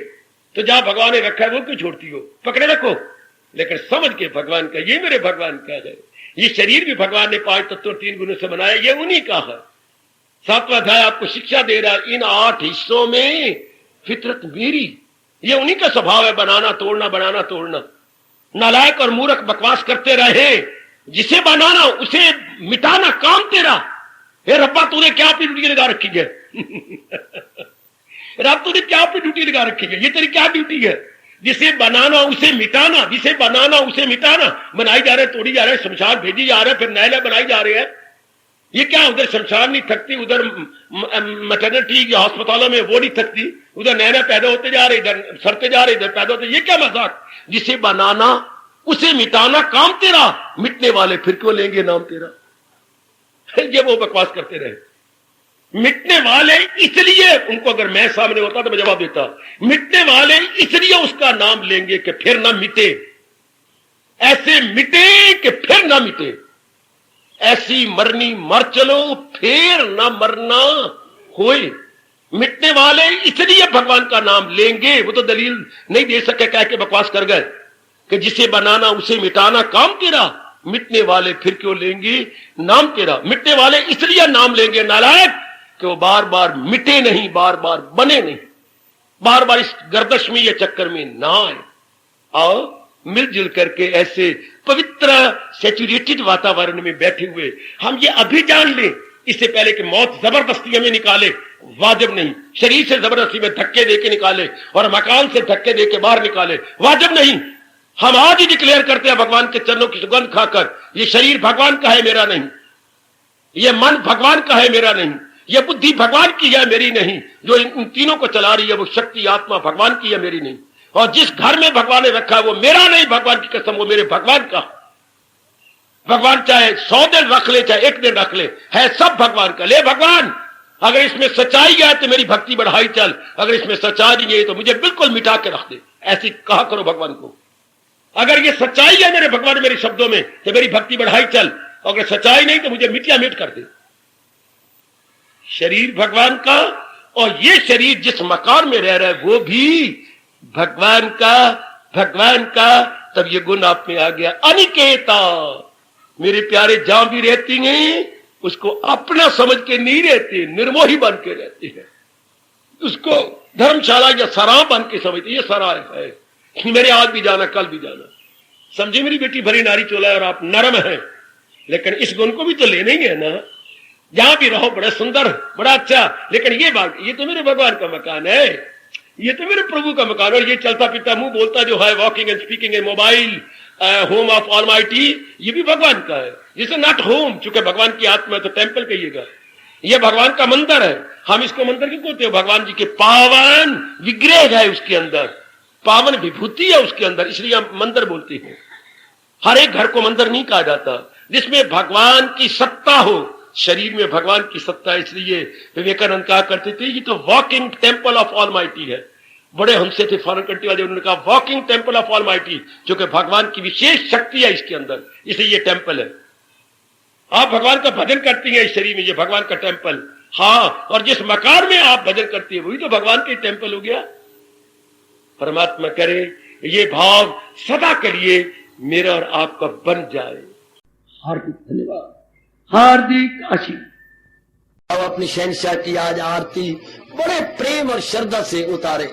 तो जहां भगवान ने रखा है वो क्यों छोड़ती हो? पकड़े रखो, लेकिन समझ के भगवान का, ये मेरे भगवान का है। ये शरीर भी भगवान ने 5 तत्वों 3 गुणों से बनाया, ये उन्हीं का है। 7वां अध्याय आपको शिक्षा दे रहा है, इन 8 हिस्सों में फितरत मेरी, ये उन्हीं का स्वभाव है, बनाना तोड़ना, बनाना तोड़ना। नालायक और मूर्ख बकवास करते रहे, जिसे बनाना उसे मिटाना काम तेरा। हे रब्बा, तूने क्या अपनी ड्यूटी लगा रखी है? रब, तूने क्या अपनी ड्यूटी लगा रखी है? ये तेरी क्या ड्यूटी है? जिसे बनाना उसे मिटाना, जिसे बनाना उसे मिटाना। बनाई जा रहे, तोड़ी जा रहे, शमशान भेजी जा रहे, फिर नए बनाई जा रहे हैं। ये क्या, उधर शमशान नहीं थकती, उधर मैटरनिटी या अस्पतालों में वो नहीं थकती, उधर नए पैदा होते जा रहे, इधर सड़ते जा रहे, इधर पैदा होते। ये क्या मजाक? जिसे बनाना उसे मिटाना काम तेरा, मिटने वाले फिर क्यों लेंगे नाम तेरा? ये वो बकवास करते रहे। मिटने वाले इसलिए, उनको अगर मैं सामने होता तो मैं जवाब देता, मिटने वाले इसलिए उसका नाम लेंगे कि फिर ना मिटे, ऐसे मिटे कि फिर ना मिटे, ऐसी मरनी मर चलो फिर ना मरना होए। मिटने वाले इसलिए भगवान का नाम लेंगे। वो तो दलील नहीं दे सके, कह के बकवास कर गए कि जिसे बनाना उसे मिटाना काम तेरा, मिटने वाले फिर क्यों लेंगे नाम तेरा। मिटने वाले इसलिए नाम लेंगे नालायक कि वो बार बार मिटे नहीं, बार बार बने नहीं, बार बार इस गर्दश में ये चक्कर में ना आए। आओ मिलजुल करके ऐसे पवित्र सैचुरेटेड वातावरण में बैठे हुए हम ये अभी जान लें, इससे पहले कि मौत जबरदस्ती हमें निकाले, वाजिब नहीं। शरीर से जबरदस्ती में धक्के देके निकाले और मकान से धक्के देके बाहर निकाले, वाजिब नहीं। हम आज ही डिक्लेयर करते हैं भगवान के चरणों की सुगंध खाकर, ये शरीर भगवान का है, मेरा नहीं। ये मन भगवान का है, मेरा नहीं। ये बुद्धि भगवान की है, मेरी नहीं। जो इन तीनों को चला रही है वो शक्ति आत्मा भगवान की है, मेरी नहीं। और जिस घर में भगवान ने रखा है वो मेरा नहीं, भगवान की कसम वो मेरे भगवान का। भगवान चाहे 100 दिन रख ले, चाहे 1 दिन रख ले, है सब भगवान का। ले भगवान, अगर इसमें सच्चाई है तो मेरी भक्ति बढ़ाई चल, अगर इसमें सच्चाई नहीं है तो मुझे बिल्कुल मिटा के रख दे। ऐसी कहा करो भगवान को। अगर ये सच्चाई है मेरे भगवान मेरे शब्दों में तो मेरी भक्ति बढ़ाई चल, अगर सच्चाई नहीं तो मुझे मिटिया मिट कर दे। शरीर भगवान का और ये शरीर जिस मकान में रह रहा है वो भी भगवान का, भगवान का। तब ये गुण आप में आ गया। अनिकेता, मेरे प्यारे जहां भी रहती हैं उसको अपना समझ के नहीं रहते, निर्मोही बन के रहते हैं। उसको धर्मशाला या सराय बन के समझते, ये सराय है, मेरे आज भी जाना कल भी जाना। समझे मेरी बेटी, भरी नारी चोला है और आप नरम हैं, लेकिन इस गुण को भी तो लेना ही है ना। जहां भी रहो बड़ा सुंदर, बड़ा अच्छा, लेकिन ये बात, ये तो मेरे भगवान का मकान है, ये तो मेरे प्रभु का मकान। और ये चलता फिरता मुंह बोलता जो है, walking and speaking A mobile home of almighty, ये भी भगवान का है। जिसे नॉट होम, चूंकि भगवान की आत्मा है तो टेम्पल कहिएगा, ये भगवान का मंदिर है। हम इसको मंदिर क्यों कहते हैं? भगवान जी के पावन विग्रह है उसके अंदर, पावन विभूति है उसके अंदर, इसलिए हम मंदिर बोलते हैं। हर एक घर को मंदिर नहीं कहा जाता जिसमें भगवान की सत्ता हो। शरीर में भगवान की सत्ता, इसलिए विवेकानंद कहा करते थे ये तो वॉकिंग टेम्पल ऑफ ऑलमाइटी है। बड़े हमसे थे फॉरेन कंट्री वाले, उन्होंने कहा वॉकिंग टेम्पल ऑफ ऑलमाइटी, जो कि भगवान की विशेष शक्ति है इसके अंदर, इसलिए ये टेम्पल है। आप भगवान का भजन करती हैं इस शरीर में, ये भगवान का टेम्पल। हाँ, और जिस मकान में आप भजन करती है वही तो भगवान के टेम्पल हो गया। परमात्मा करे ये भाव सदा के लिए मेरा और आपका बन जाए। हार्दिक धन्यवाद, हार्दिक आशीर्वाद। अब अपनी शहंशाह की आज आरती बड़े प्रेम और श्रद्धा से उतारे।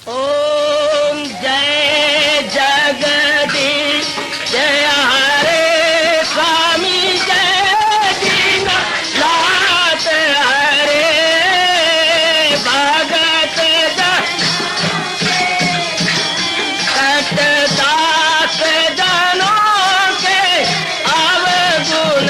ओम जय जगदीश जय हरे स्वामी जय दीना लात हरे भगत दास जनों के अवगुण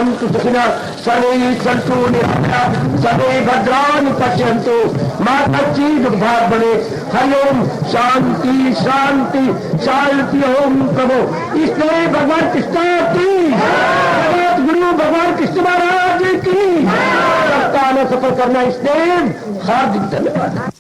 भवन्तु सुखिनः सर्वे सन्तु निरामयाः सर्वे भद्राणि पश्यन्तु मा कश्चित् दुःखभाग् भवेत्। हरि ओम शांति शांति शांति। ओम प्रभु इसलिए भगवान कृष्ण की जगत गुरु भगवान कृष्ण महाराज की सप्ताह में सफल करना इसलिए हार्दिक धन्यवाद।